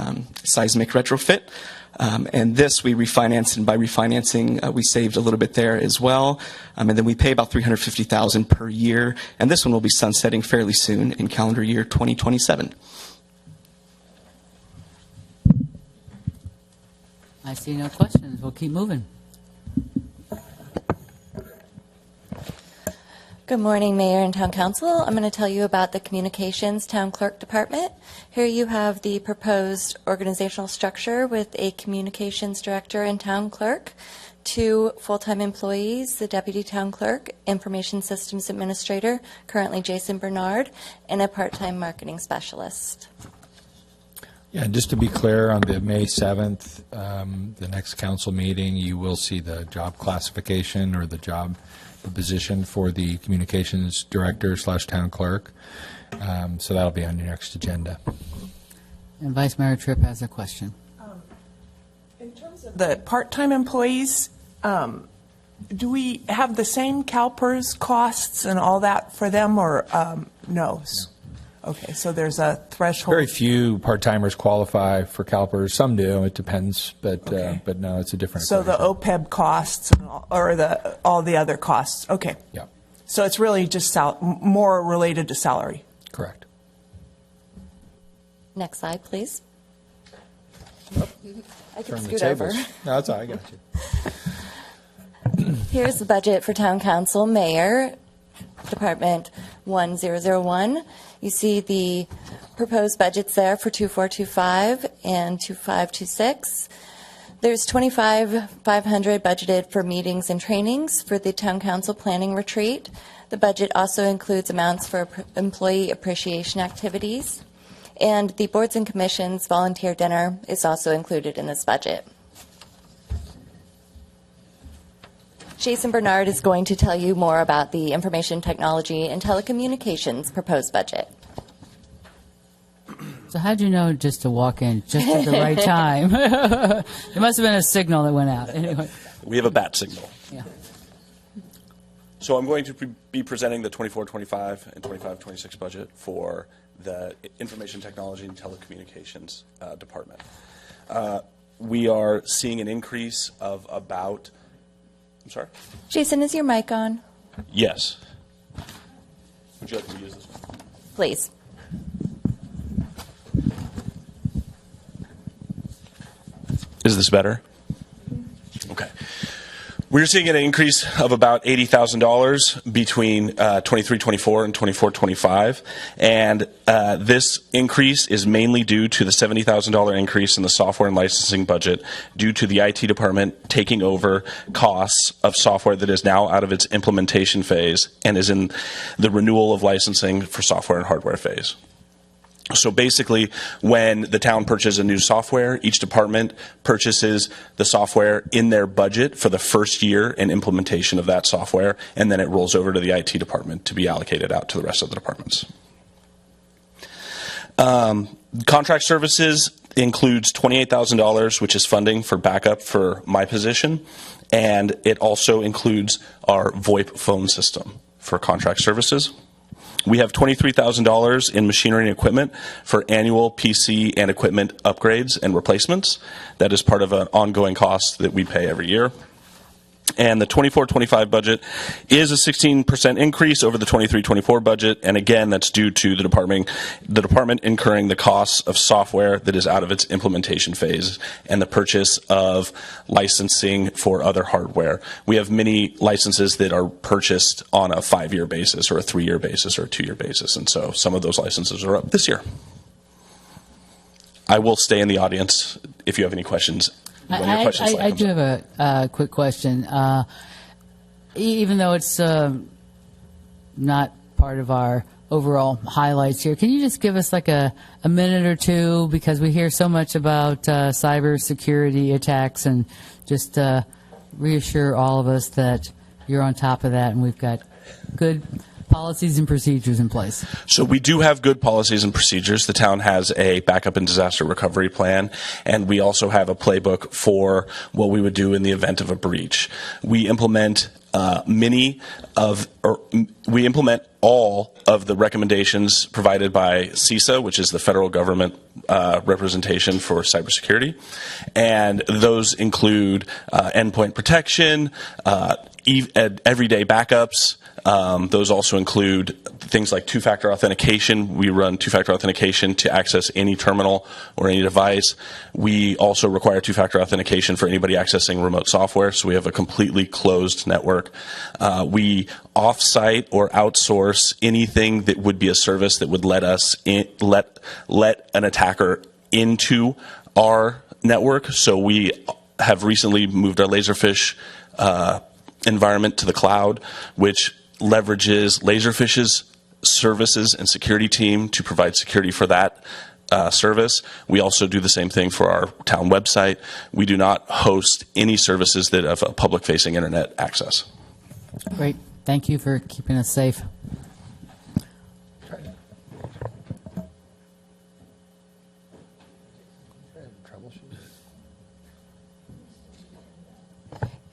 seismic retrofit. And this we refinanced, and by refinancing, we saved a little bit there as well. And then we pay about $350,000 per year. And this one will be sunsetting fairly soon in calendar year 2027. I see no questions. We'll keep moving. Good morning, Mayor and Town Council. I'm going to tell you about the Communications Town Clerk Department. Here you have the proposed organizational structure with a Communications Director and Town Clerk, 2 full-time employees, the Deputy Town Clerk, Information Systems Administrator, currently Jason Bernard, and a part-time Marketing Specialist. Yeah, just to be clear, on the May 7th, the next council meeting, you will see the job classification or the position for the communications director / town clerk. So that'll be on your next agenda. And Vice Mayor Tripp has a question. In terms of the part-time employees, Do we have the same CalPERS costs and all that for them, or no? Okay, so there's a threshold. Very few part-timers qualify for CalPERS. Some do. It depends, but no, it's a different. So the equation. OPEB costs, and all the other costs. Okay. Yeah, So it's really just more related to salary. correct. Next slide, please. I can Turn the scoot tables. over. No, that's all right. I got you. Here's the budget for Town Council, Mayor, Department 1001. You see the proposed budgets there for 2425 and 2526. There's $25,500 budgeted for meetings and trainings for the Town Council Planning Retreat. The budget also includes amounts for employee appreciation activities. And the Boards and Commissions volunteer dinner is also included in this budget. Jason Bernard is going to tell you more about the information technology and telecommunications proposed budget. So how'd you know just to walk in just at the right time? It must have been a signal that went out. Anyway. We have a bat signal. Yeah. So I'm going to be presenting the 24-25 and 25-26 budget for the Information Technology and Telecommunications Department. We are seeing an increase of about, I'm sorry? Jason, is your mic on? Yes. Would you like me to use this one? Please. Is this better? Okay. We're seeing an increase of about $80,000 between 23-24 and 24-25, and this increase is mainly due to the $70,000 increase in the software and licensing budget due to the IT department taking over costs of software that is now out of its implementation phase and is in the renewal of licensing for software and hardware phase. So basically, when the town purchases a new software, each department purchases the software in their budget for the first year and implementation of that software, and then it rolls over to the IT department to be allocated out to the rest of the departments. Contract services includes $28,000, which is funding for backup for my position, and it also includes our VoIP phone system for contract services. We have $23,000 in machinery and equipment for annual PC and equipment upgrades and replacements. That is part of an ongoing cost that we pay every year. And the 24-25 budget is a 16% increase over the 23-24 budget, and again, that's due to the department incurring the costs of software that is out of its implementation phase and the purchase of licensing for other hardware. We have many licenses that are purchased on a 5-year basis or a 3-year basis or a 2-year basis, and so some of those licenses are up this year. I will stay in the audience if you have any questions. I do have a quick question. Even though it's not part of our overall highlights here, can you just give us like a minute or two, because we hear so much about cybersecurity attacks, and just reassure all of us that you're on top of that and we've got good policies and procedures in place? So we do have good policies and procedures. The town has a backup and disaster recovery plan, and we also have a playbook for what we would do in the event of a breach. We implement we implement all of the recommendations provided by CISA, which is the federal government representation for cybersecurity, and those include endpoint protection, everyday backups. Those also include things like two-factor authentication. We run two-factor authentication to access any terminal or any device. We also require two-factor authentication for anybody accessing remote software, so we have a completely closed network. We off-site or outsource anything that would be a service that would let us let an attacker into our network. So we have recently moved our Laserfish environment to the cloud, which leverages Laserfish's services and security team to provide security for that service. We also do the same thing for our town website. We do not host any services that have a public-facing internet access. Great. Thank you for keeping us safe.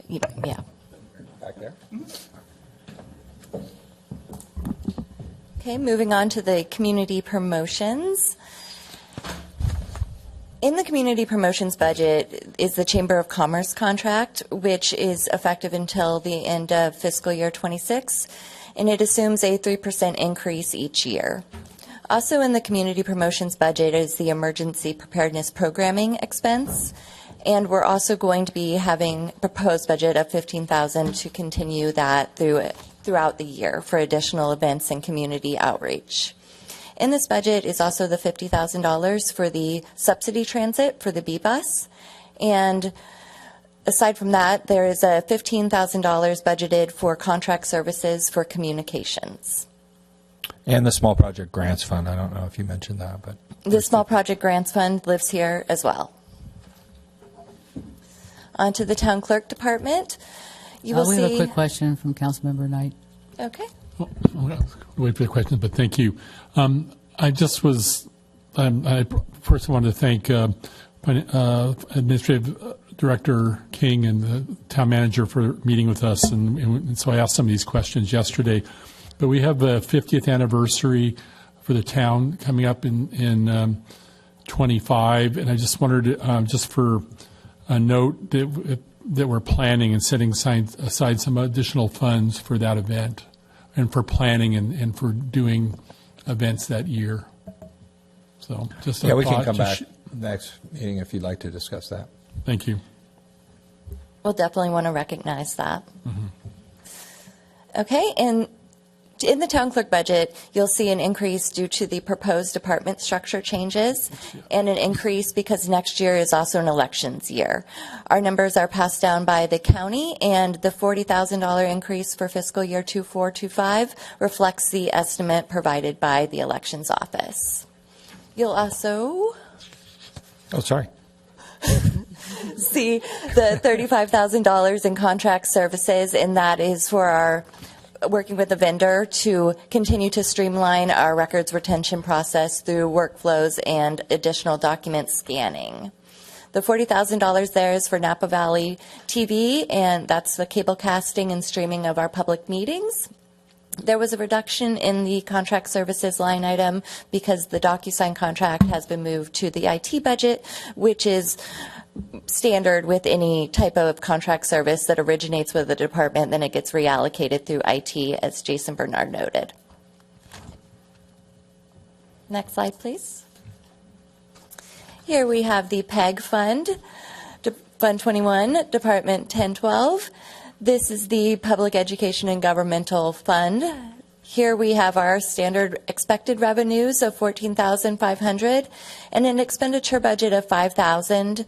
Yeah. Okay, moving on to the community promotions. In the community promotions budget is the Chamber of Commerce contract, which is effective until the end of fiscal year 26, and it assumes a 3% increase each year. Also in the community promotions budget is the emergency preparedness programming expense, and we're also going to be having a proposed budget of $15,000 to continue that throughout the year for additional events and community outreach. In this budget is also the $50,000 for the subsidy transit for the B-Bus. And aside from that, there is a $15,000 budgeted for contract services for communications. And the Small Project Grants Fund. I don't know if you mentioned that, but The Small Project Grants Fund lives here as well. On to the Town Clerk Department. You will we see. have a quick question from Councilmember Knight. Okay. Wait for the question, but thank you. I just was, I first wanted to thank Administrative Director King and the Town Manager for meeting with us, and so I asked some of these questions yesterday. But we have the 50th anniversary for the town coming up in 25, and I just wondered, just for a note, that we're planning and setting aside some additional funds for that event and for planning and for doing events that year. So just a yeah, we can thought come to back next meeting if you'd like to discuss that. Thank you. We'll definitely want to recognize that. Okay, and in the town clerk budget, you'll see an increase due to the proposed department structure changes and an increase because next year is also an elections year. Our numbers are passed down by the county, and the $40,000 increase for fiscal year 24-25 reflects the estimate provided by the elections office. You'll also Oh, sorry. see the $35,000 in contract services, and that is for our working with the vendor to continue to streamline our records retention process through workflows and additional document scanning. The $40,000 there is for Napa Valley TV, and that's the cable casting and streaming of our public meetings. There was a reduction in the contract services line item because the DocuSign contract has been moved to the IT budget, which is standard with any type of contract service that originates with the department, then it gets reallocated through IT, as Jason Bernard noted. Next slide, please. Here we have the PEG Fund, Fund 21, Department 1012. This is the Public Education and Governmental Fund. Here we have our standard expected revenues of $14,500 and an expenditure budget of $5,000.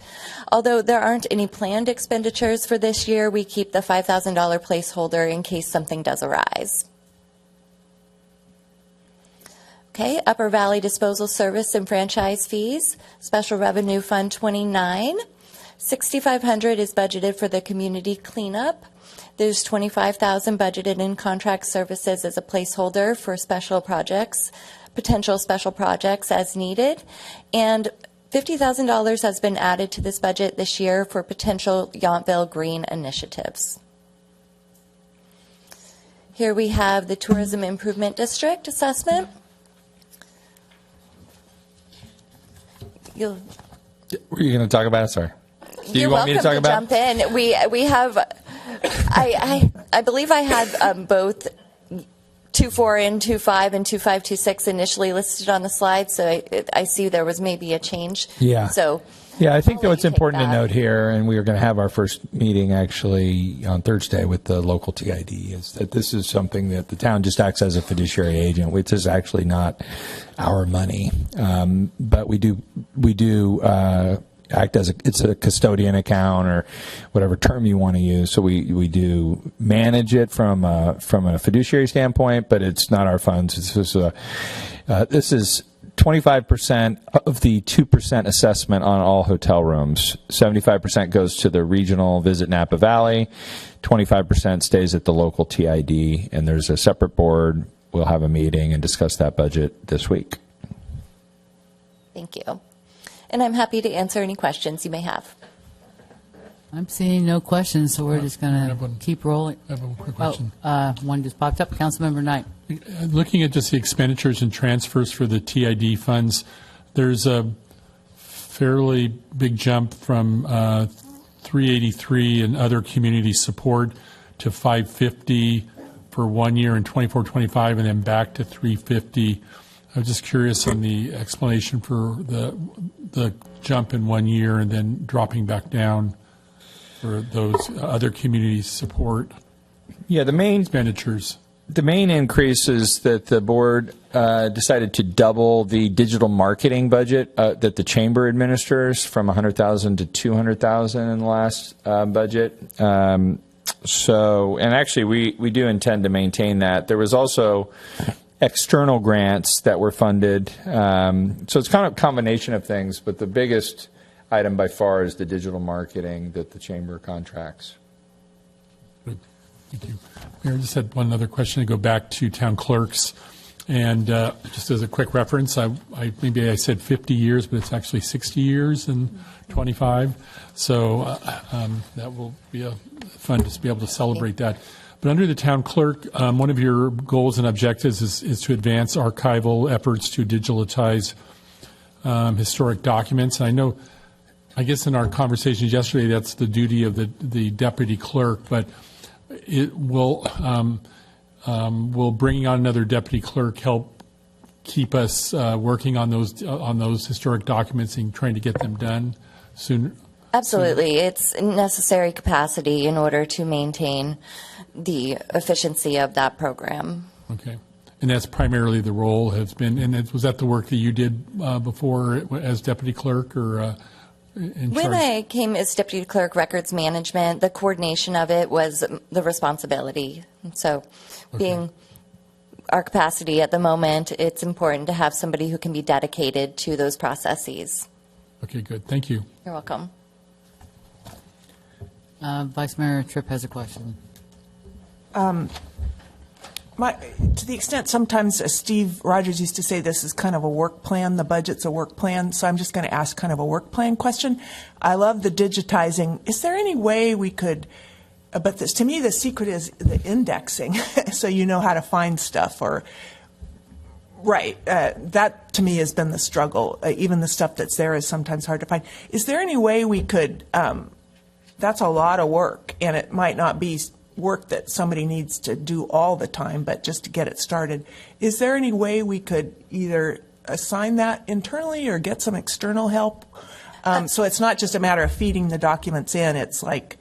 Although there aren't any planned expenditures for this year, we keep the $5,000 placeholder in case something does arise. Okay, Upper Valley Disposal Service and Franchise Fees, Special Revenue Fund 29. $6,500 is budgeted for the community cleanup. There's $25,000 budgeted in contract services as a placeholder for special projects, potential special projects as needed. And $50,000 has been added to this budget this year for potential Yountville Green initiatives. Here we have the Tourism Improvement District assessment. Were you going to talk about it? Sorry. Do you You're want me to welcome talk about jump in. We have, I believe I had both 2.4 and 2.5 and 2.5, 2.6 initially listed on the slide, so I see there was maybe a change. Yeah. So Yeah, I think I'll that let what's you take important to that. note here, and we are going to have our first meeting actually on Thursday with the local TID, is that this is something that the town just acts as a fiduciary agent, which is actually not our money, but we do act as it's a custodian account or whatever term you want to use. So we do manage it from a fiduciary standpoint, but it's not our funds. It's just this is 25% of the 2% assessment on all hotel rooms. 75% goes to the regional Visit Napa Valley. 25% stays at the local TID, and there's a separate board. We'll have a meeting and discuss that budget this week. Thank you. And I'm happy to answer any questions you may have. I'm seeing no questions, so we're just going I have one. to keep rolling. I have a quick question. One just popped up. Councilmember Knight. Looking at just the expenditures and transfers for the TID funds, there's a fairly big jump from 383 and other community support to 550 for 1 year in 24-25, and then back to 350. I was just curious on the explanation for the jump in 1 year and then dropping back down for those other community support Yeah, the main expenditures. increase is that the board decided to double the digital marketing budget that the chamber administers from $100,000 to $200,000 in the last budget. So, and actually, we do intend to maintain that. There was also external grants that were funded. So it's kind of a combination of things, but the biggest item by far is the digital marketing that the chamber contracts. Good. Thank you. Mayor, I just had one other question to go back to town clerks. And just as a quick reference, maybe I said 50 years, but it's actually 60 years and 25. So that will be fun to be able to celebrate that. But under the town clerk, one of your goals and objectives is to advance archival efforts to digitize historic documents. And I know, I guess in our conversations yesterday, that's the duty of the deputy clerk, but it will bringing on another deputy clerk help keep us working on those historic documents and trying to get them done sooner? Absolutely. It's necessary capacity in order to maintain the efficiency of that program. Okay. And that's primarily the role has been, and was that the work that you did before as deputy clerk or in charge? When I came as deputy clerk records management, the coordination of it was the responsibility. So being our capacity at the moment, it's important to have somebody who can be dedicated to those processes. Okay, good. Thank you. You're welcome. Vice Mayor Tripp has a question. To the extent sometimes Steve Rogers used to say this is kind of a work plan, the budget's a work plan, so I'm just going to ask kind of a work plan question. I love the digitizing. Is there any way we could, but this, to me the secret is the indexing, so you know how to find stuff or, right, that to me has been the struggle. Even the stuff that's there is sometimes hard to find. Is there any way we could, that's a lot of work, and it might not be work that somebody needs to do all the time, but just to get it started. Is there any way we could either assign that internally or get some external help? So it's not just a matter of feeding the documents in, it's like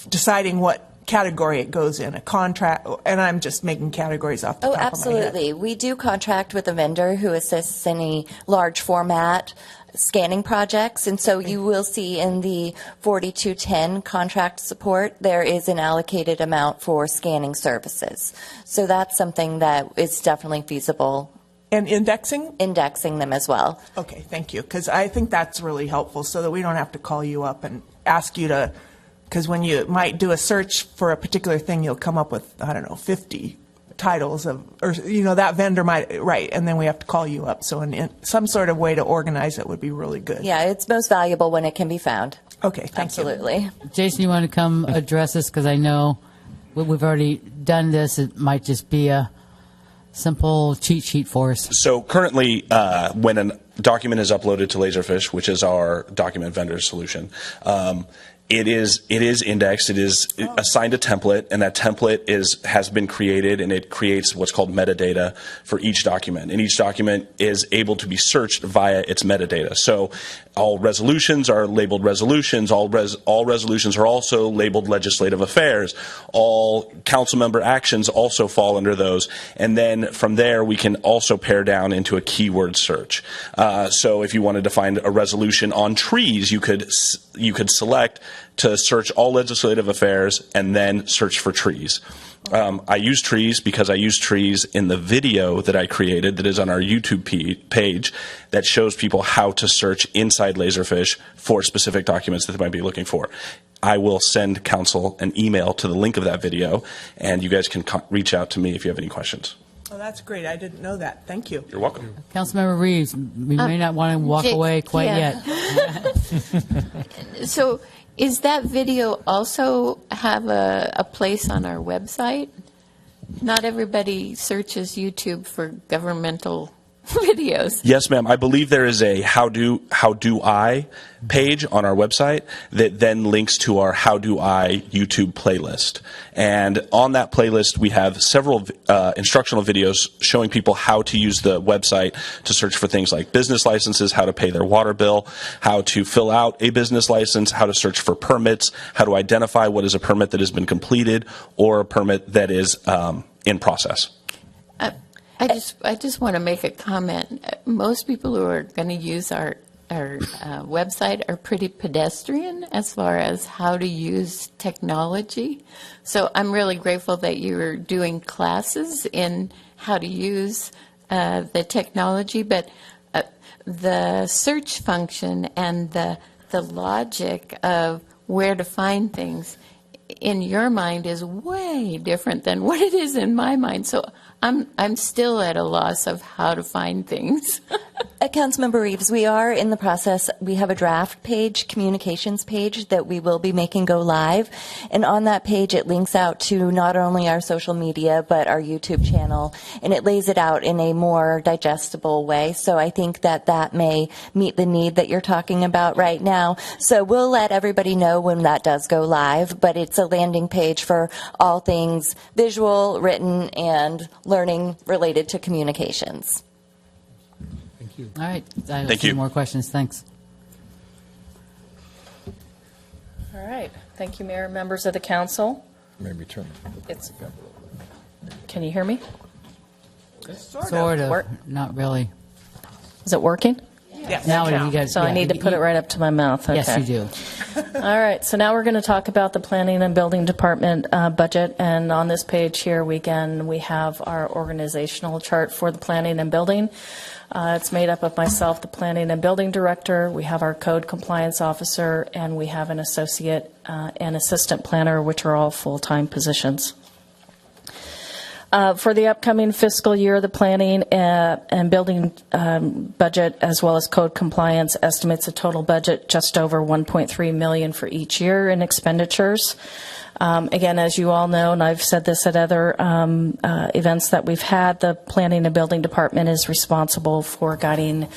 deciding what category it goes in, a contract, and I'm just making categories off the top of my head. Absolutely. We do contract with a vendor who assists in a large format scanning projects, and so you will see in the 4210 contract support, there is an allocated amount for scanning services. So that's something that is definitely feasible. And indexing? Indexing them as well. Okay, thank you, because I think that's really helpful so that we don't have to call you up and ask you to, because when you might do a search for a particular thing, you'll come up with, I don't know, 50 titles of, or, you know, that vendor might, right, and then we have to call you up. So in some sort of way to organize it would be really good. Yeah, it's most valuable when it can be found. Okay, thank you. Absolutely. Jason, you want to come address this? Because I know we've already done this. It might just be a simple cheat sheet for us. So currently, when a document is uploaded to Laserfish, which is our document vendor solution, it is indexed. It is assigned a template, and that template has been created, and it creates what's called metadata for each document. And each document is able to be searched via its metadata. So all resolutions are labeled resolutions. All resolutions are also labeled legislative affairs. All council member actions also fall under those. And then from there, we can also pare down into a keyword search. So if you wanted to find a resolution on trees, you could select to search all legislative affairs and then search for trees. I use trees because I use trees in the video that I created that is on our YouTube page that shows people how to search inside Laserfish for specific documents that they might be looking for. I will send council an email to the link of that video, and you guys can reach out to me if you have any questions. Oh, that's great. I didn't know that. Thank you. You're welcome. Councilmember Reeves, we may not want to walk away quite yet. So Is that video also have a place on our website? Not everybody searches YouTube for governmental videos. Yes, ma'am. I believe there is a How Do I page on our website that then links to our How Do I YouTube playlist. And on that playlist, we have several instructional videos showing people how to use the website to search for things like business licenses, how to pay their water bill, how to fill out a business license, how to search for permits, how to identify what is a permit that has been completed or a permit that is in process. I just want to make a comment. Most people who are going to use our website are pretty pedestrian as far as how to use technology. So I'm really grateful that you're doing classes in how to use the technology, but the search function and the logic of where to find things in your mind is way different than what it is in my mind. So I'm still at a loss of how to find things. Councilmember Reeves, we are in the process. We have a draft page, communications page, that we will be making go live. And on that page, it links out to not only our social media, but our YouTube channel. And it lays it out in a more digestible way. So I think that may meet the need that you're talking about right now. So we'll let everybody know when that does go live. But it's a landing page for all things visual, written, and learning related to communications. Thank you. All right. I don't Thank see you. more questions. Thanks. All right. Thank you, Mayor and members of the council. Maybe turn It's, can you hear me? Sort of. Work. Not really. Is it working? Yes. Now you guys. So I yeah, need to put it right up to my mouth. Yes, Okay. you do. All right, so now we're going to talk about the Planning and Building Department budget. And on this page here, we have our organizational chart for the Planning and Building. It's made up of myself, the Planning and Building Director. We have our Code Compliance Officer, and we have an Associate and Assistant Planner, which are all full-time positions. For the upcoming fiscal year, the planning and building budget, as well as code compliance, estimates a total budget just over $1.3 million for each year in expenditures. Again, as you all know, and I've said this at other events that we've had, the Planning and Building Department is responsible for guiding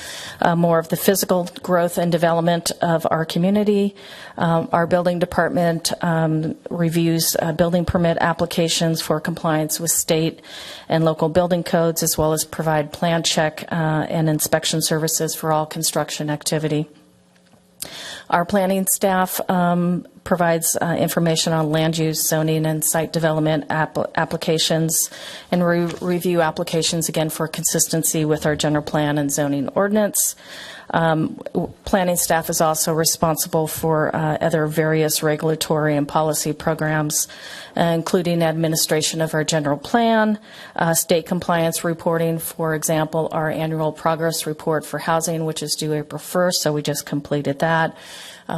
more of the physical growth and development of our community. Our building department reviews building permit applications for compliance with state and local building codes, as well as provide plan check and inspection services for all construction activity. Our planning staff provides information on land use, zoning, and site development applications, and review applications, again, for consistency with our general plan and zoning ordinance. Planning staff is also responsible for other various regulatory and policy programs, including administration of our general plan, state compliance reporting, for example, our annual progress report for housing, which is due April 1st, so we just completed that.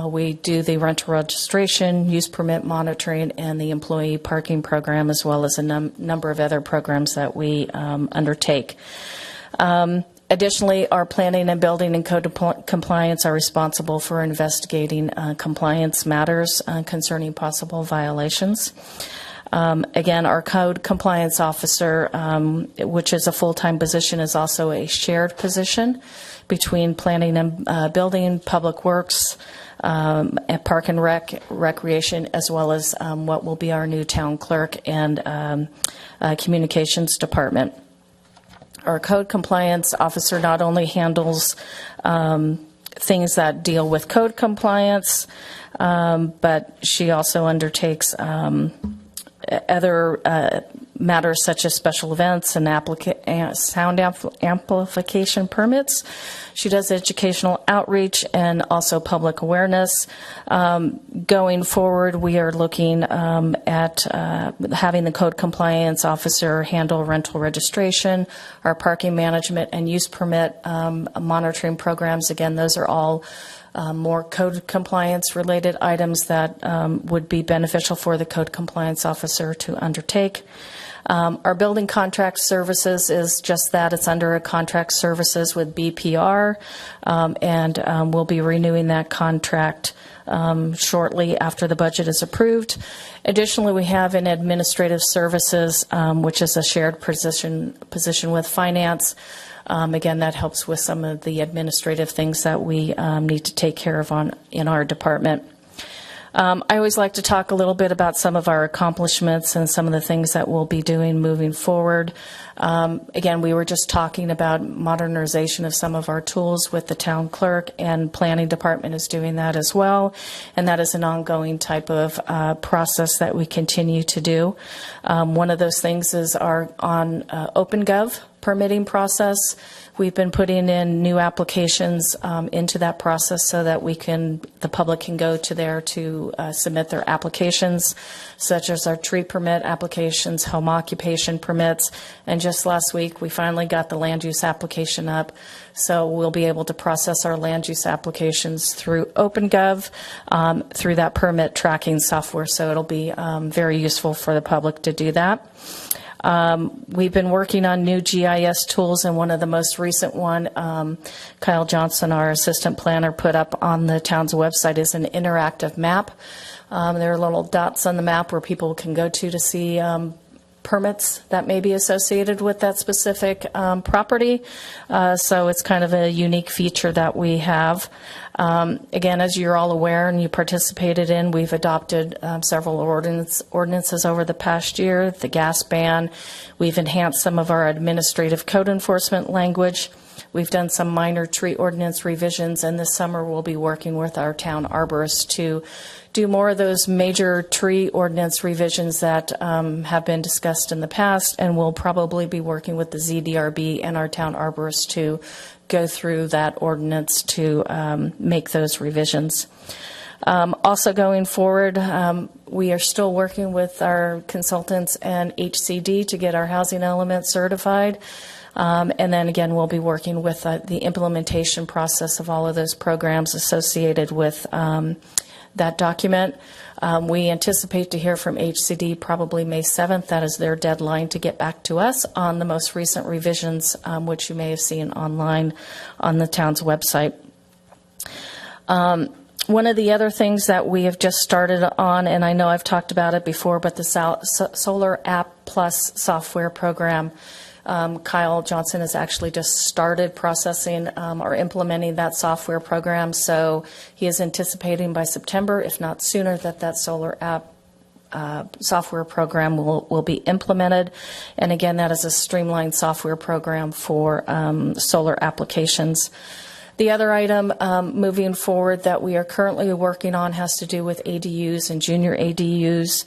We do the rental registration, use permit monitoring, and the employee parking program, as well as a number of other programs that we undertake. Additionally, our planning and building and code compliance are responsible for investigating compliance matters concerning possible violations. Again, our code compliance officer, which is a full-time position, is also a shared position between planning and building, public works, and park and recreation, as well as what will be our new town clerk and communications department. Our code compliance officer not only handles things that deal with code compliance, but she also undertakes other matters such as special events and sound amplification permits. She does educational outreach and also public awareness. Going forward, we are looking at having the code compliance officer handle rental registration, our parking management and use permit monitoring programs. Again, those are all more code compliance related items that would be beneficial for the code compliance officer to undertake. Our building contract services is just that. It's under a contract services with BPR, and we'll be renewing that contract shortly after the budget is approved. Additionally, we have in administrative services, which is a shared position with finance. Again, that helps with some of the administrative things that we need to take care of in our department. I always like to talk a little bit about some of our accomplishments and some of the things that we'll be doing moving forward. Again, we were just talking about modernization of some of our tools with the town clerk, and planning department is doing that as well. And that is an ongoing type of process that we continue to do. One of those things is our OpenGov permitting process. We've been putting in new applications into that process so that the public can go to there to submit their applications, such as our tree permit applications, home occupation permits, and just last week we finally got the land use application up. So we'll be able to process our land use applications through OpenGov, through that permit tracking software. So it'll be very useful for the public to do that. We've been working on new GIS tools, and one of the most recent one, Kyle Johnson, our assistant planner, put up on the town's website is an interactive map. There are little dots on the map where people can go to see permits that may be associated with that specific property. So it's kind of a unique feature that we have. Again, as you're all aware and you participated in, we've adopted several ordinances over the past year. The gas ban, we've enhanced some of our administrative code enforcement language. We've done some minor tree ordinance revisions, and this summer we'll be working with our town arborist to do more of those major tree ordinance revisions that have been discussed in the past, and we'll probably be working with the ZDRB and our town arborist to go through that ordinance to make those revisions. Also going forward, we are still working with our consultants and HCD to get our housing element certified. And then again, we'll be working with the implementation process of all of those programs associated with that document. We anticipate to hear from HCD probably May 7th. That is their deadline to get back to us on the most recent revisions, which you may have seen online on the town's website. One of the other things that we have just started on, and I know I've talked about it before, but the Solar App Plus software program. Kyle Johnson has actually just started processing or implementing that software program, so he is anticipating by September, if not sooner, that solar app software program will be implemented. And again, that is a streamlined software program for solar applications. The other item moving forward that we are currently working on has to do with ADUs and junior ADUs.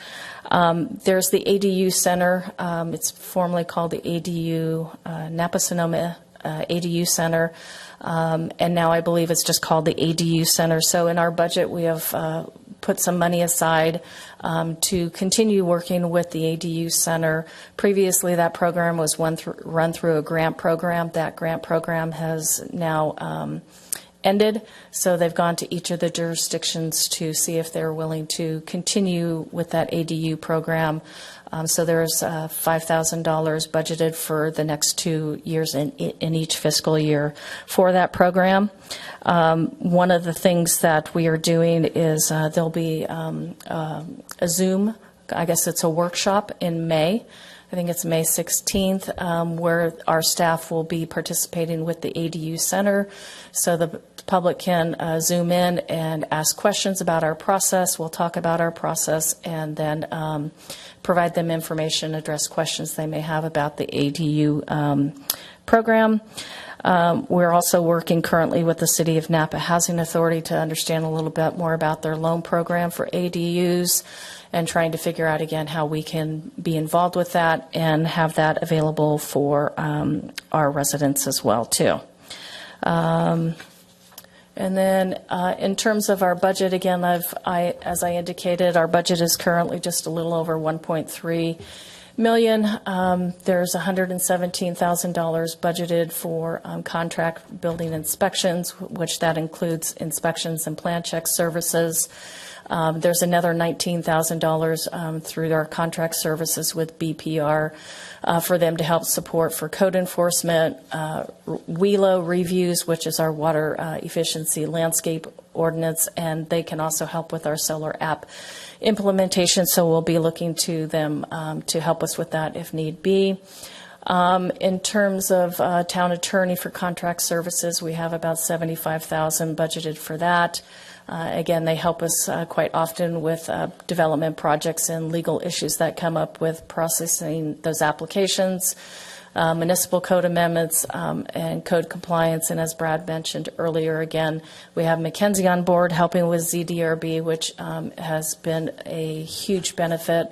There's the ADU Center. It's formerly called the ADU Napa Sonoma ADU Center, and now I believe it's just called the ADU Center. So in our budget, we have put some money aside to continue working with the ADU Center. Previously, that program was run through a grant program. That grant program has now ended, so they've gone to each of the jurisdictions to see if they're willing to continue with that ADU program. So there's $5,000 budgeted for the next 2 years in each fiscal year for that program. One of the things that we are doing is there'll be a Zoom, I guess it's a workshop in May. I think it's May 16th, where our staff will be participating with the ADU Center, so the public can Zoom in and ask questions about our process. We'll talk about our process and then provide them information, address questions they may have about the ADU program. We're also working currently with the City of Napa Housing Authority to understand a little bit more about their loan program for ADUs, and trying to figure out again how we can be involved with that and have that available for our residents as well too. And then in terms of our budget, again, as I indicated, our budget is currently just a little over $1.3 million. There's $117,000 budgeted for contract building inspections, which that includes inspections and plan check services. There's another $19,000 through our contract services with BPR for them to help support for code enforcement, WELO reviews, which is our water efficiency landscape ordinance, and they can also help with our solar app implementation, so we'll be looking to them to help us with that if need be. In terms of town attorney for contract services, we have about $75,000 budgeted for that. Again, they help us quite often with development projects and legal issues that come up with processing those applications, municipal code amendments, and code compliance. And as Brad mentioned earlier, again, we have Mackenzie on board helping with ZDRB, which has been a huge benefit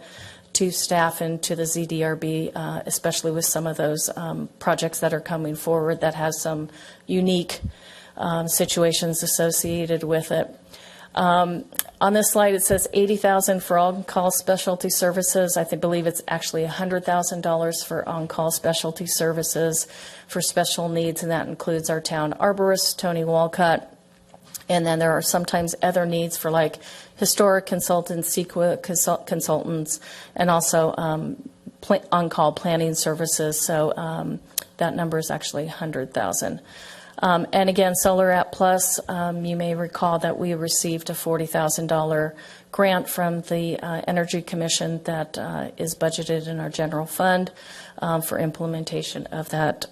to staff and to the ZDRB, especially with some of those projects that are coming forward that has some unique situations associated with it. On this slide, it says $80,000 for on-call specialty services. I believe it's actually $100,000 for on-call specialty services for special needs, and that includes our town arborist, Tony Walcott. And then there are sometimes other needs for like historic consultants, CEQA consultants, and also on-call planning services. So that number is actually $100,000. And again, Solar App Plus, you may recall that we received a $40,000 grant from the Energy Commission that is budgeted in our general fund for implementation of that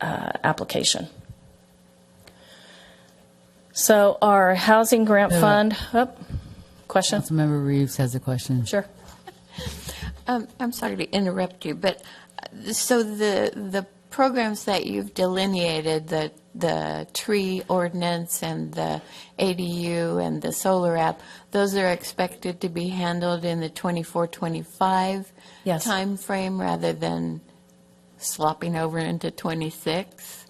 application. So our housing grant fund, question? Councilmember Reeves has a question. Sure. I'm sorry to interrupt you, but so the programs that you've delineated, the tree ordinance and the ADU and the solar app, those are expected to be handled in the 24-25 Yes. time frame rather than slopping over into 26?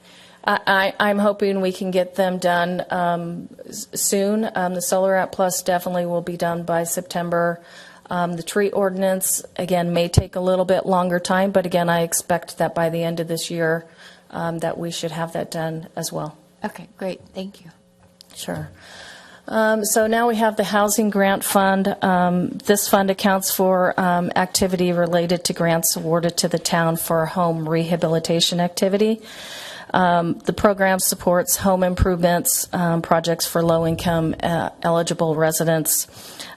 I'm hoping we can get them done soon. The Solar App Plus definitely will be done by September. The tree ordinance, again, may take a little bit longer time, but again, I expect that by the end of this year that we should have that done as well. Okay, great. Thank you. Sure. So now we have the Housing Grant Fund. This fund accounts for activity related to grants awarded to the town for home rehabilitation activity. The program supports home improvements, projects for low-income eligible residents,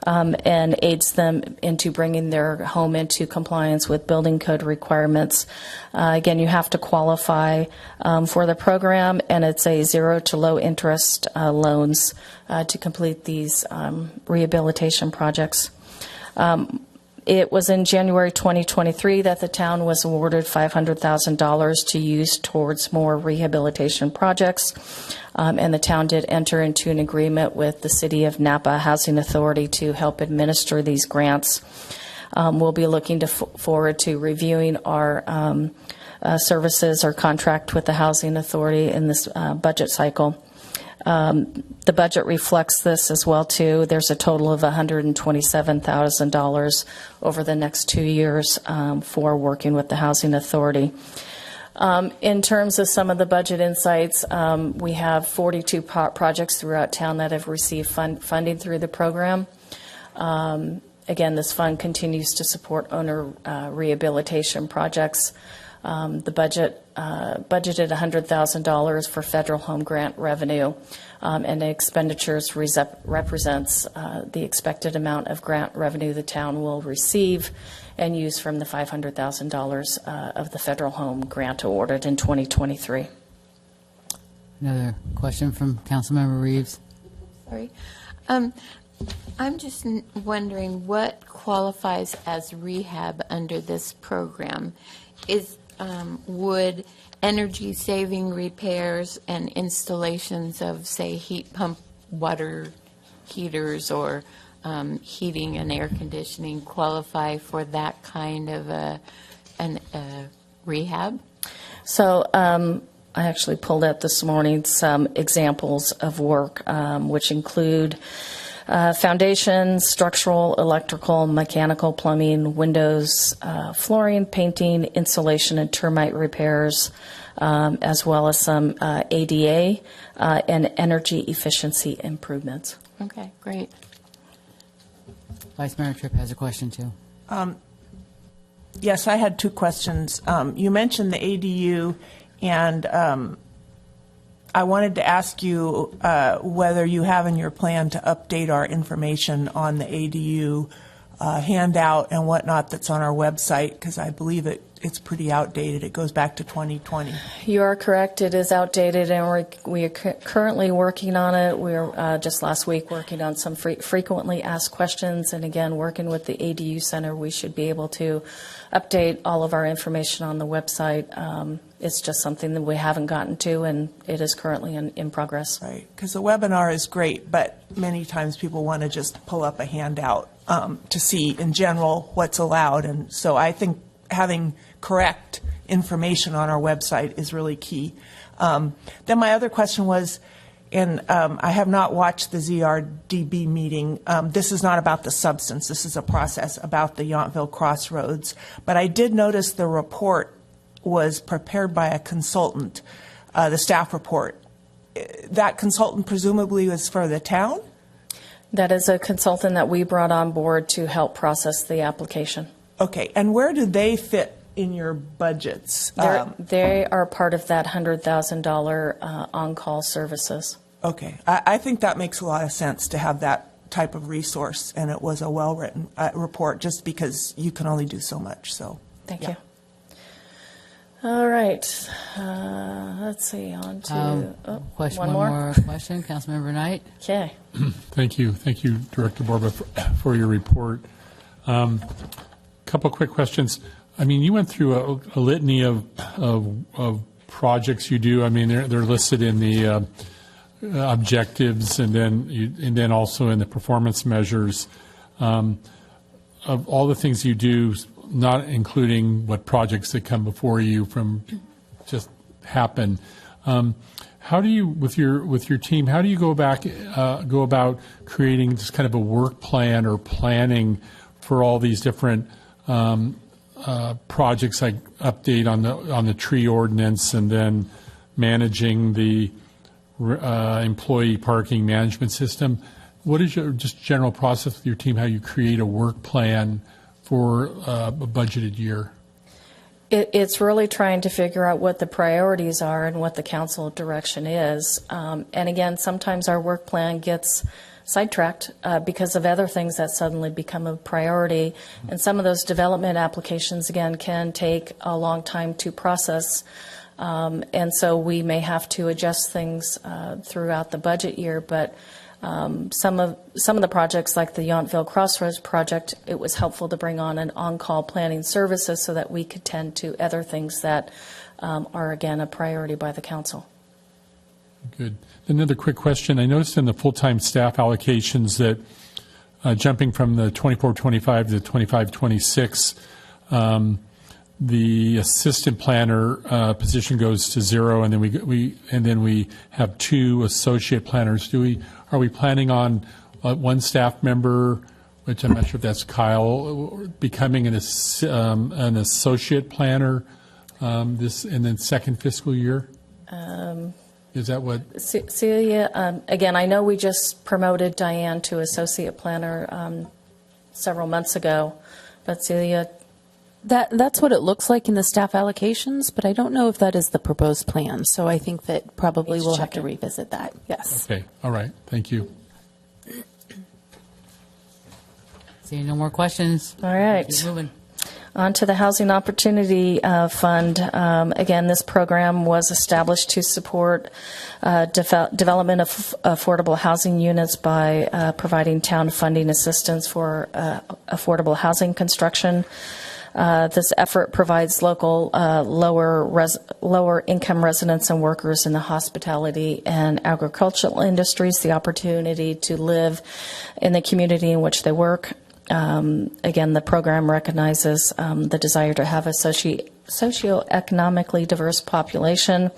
and aids them into bringing their home into compliance with building code requirements. Again, you have to qualify for the program, and it's a zero to low interest loans to complete these rehabilitation projects. It was in January 2023 that the town was awarded $500,000 to use towards more rehabilitation projects, and the town did enter into an agreement with the City of Napa Housing Authority to help administer these grants. We'll be looking forward to reviewing our services or contract with the Housing Authority in this budget cycle. The budget reflects this as well, too. There's a total of $127,000 over the next 2 years for working with the Housing Authority. In terms of some of the budget insights, we have 42 projects throughout town that have received funding through the program. Again, this fund continues to support owner rehabilitation projects. The budget budgeted $100,000 for federal home grant revenue, and the expenditures represents the expected amount of grant revenue the town will receive and use from the $500,000 of the federal home grant awarded in 2023. Another question from Councilmember Reeves. Sorry. I'm just wondering what qualifies as rehab under this program. Would energy-saving repairs and installations of, say, heat pump water heaters or heating and air conditioning qualify for that kind of a rehab? So I actually pulled out this morning some examples of work, which include foundations, structural, electrical, mechanical, plumbing, windows, flooring, painting, insulation, and termite repairs, as well as some ADA and energy efficiency improvements. Okay, great. Vice Mayor Tripp has a question, too. Yes, I had two questions. You mentioned the ADU, and I wanted to ask you whether you have in your plan to update our information on the ADU handout and whatnot that's on our website, because I believe it's pretty outdated. It goes back to 2020. You are correct. It is outdated, and we are currently working on it. We were just last week working on some frequently asked questions, and again, working with the ADU Center, we should be able to update all of our information on the website. It's just something that we haven't gotten to, and it is currently in progress. Right, because the webinar is great, but many times people want to just pull up a handout to see in general what's allowed, and so I think having correct information on our website is really key. Then my other question was, and I have not watched the ZRDB meeting. This is not about the substance. This is a process about the Yountville Crossroads. But I did notice the report was prepared by a consultant, the staff report. That consultant presumably was for the town? That is a consultant that we brought on board to help process the application. Okay, and where do they fit in your budgets? They are part of that $100,000 on-call services. Okay, I think that makes a lot of sense to have that type of resource, and it was a well-written report just because you can only do so much. So Thank you. All right. Let's see, on to One more question, Councilmember Knight. Okay. Thank you, Director Borba, for your report. Couple quick questions. I mean, you went through a litany of projects you do. I mean, they're listed in the objectives, and then also in the performance measures. Of all the things you do, not including what projects that come before you from just happen. How do you, with your team, how do you go about creating just kind of a work plan or planning for all these different projects, like update on the tree ordinance, and then managing the employee parking management system? What is your just general process with your team? How you create a work plan for a budgeted year? It's really trying to figure out what the priorities are and what the council direction is. And again, sometimes our work plan gets sidetracked because of other things that suddenly become a priority. And some of those development applications, again, can take a long time to process. And so we may have to adjust things throughout the budget year. But some of the projects, like the Yountville Crossroads project, it was helpful to bring on an on-call planning services so that we could tend to other things that are, again, a priority by the council. Good. Another quick question. I noticed in the full-time staff allocations that jumping from the 24-25 to the 25-26, the assistant planner position goes to 0, and then we have 2 associate planners. Are we planning on one staff member, which I'm not sure if that's Kyle, becoming an associate planner this and then second fiscal year? Is that what? Celia, again, I know we just promoted Diane to associate planner several months ago, but Celia. That's what it looks like in the staff allocations, but I don't know if that is the proposed plan. So I think that probably we'll have to revisit that. Yes. Okay. All right. Thank you. Seeing no more questions. All right. Keep moving. On to the Housing Opportunity Fund. Again, this program was established to support development of affordable housing units by providing town funding assistance for affordable housing construction. This effort provides local lower income residents and workers in the hospitality and agricultural industries the opportunity to live in the community in which they work. Again, the program recognizes the desire to have a socioeconomically diverse population.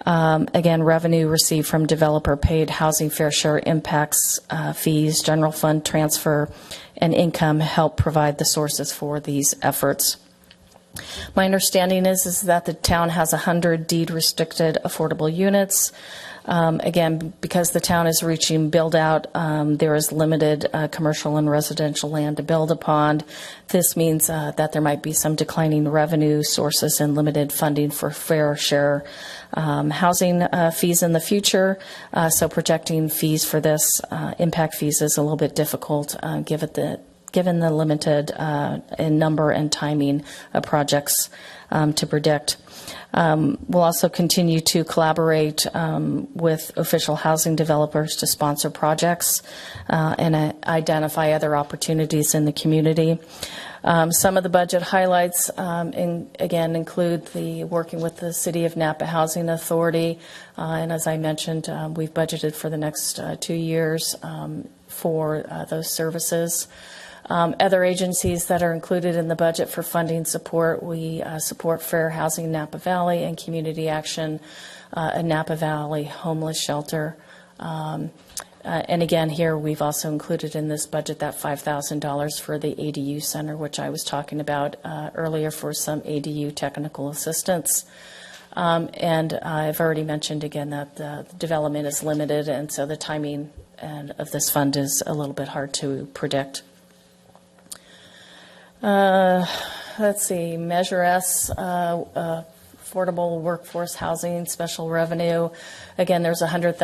Again, revenue received from developer-paid housing fair share impacts, fees, general fund transfer, and income help provide the sources for these efforts. My understanding is that the town has 100 deed-restricted affordable units. Again, because the town is reaching build-out, there is limited commercial and residential land to build upon. This means that there might be some declining revenue sources and limited funding for fair share housing fees in the future. So projecting fees for this, impact fees, is a little bit difficult given the limited in number and timing of projects to predict. We'll also continue to collaborate with official housing developers to sponsor projects and identify other opportunities in the community. Some of the budget highlights, again, include the working with the City of Napa Housing Authority. And as I mentioned, we've budgeted for the next 2 years for those services. Other agencies that are included in the budget for funding support, we support Fair Housing Napa Valley and Community Action and Napa Valley Homeless Shelter. And again, here we've also included in this budget that $5,000 for the ADU Center, which I was talking about earlier, for some ADU technical assistance. And I've already mentioned again that the development is limited, and so the timing of this fund is a little bit hard to predict. Let's see, Measure S, affordable workforce housing, special revenue. Again, there's $100,000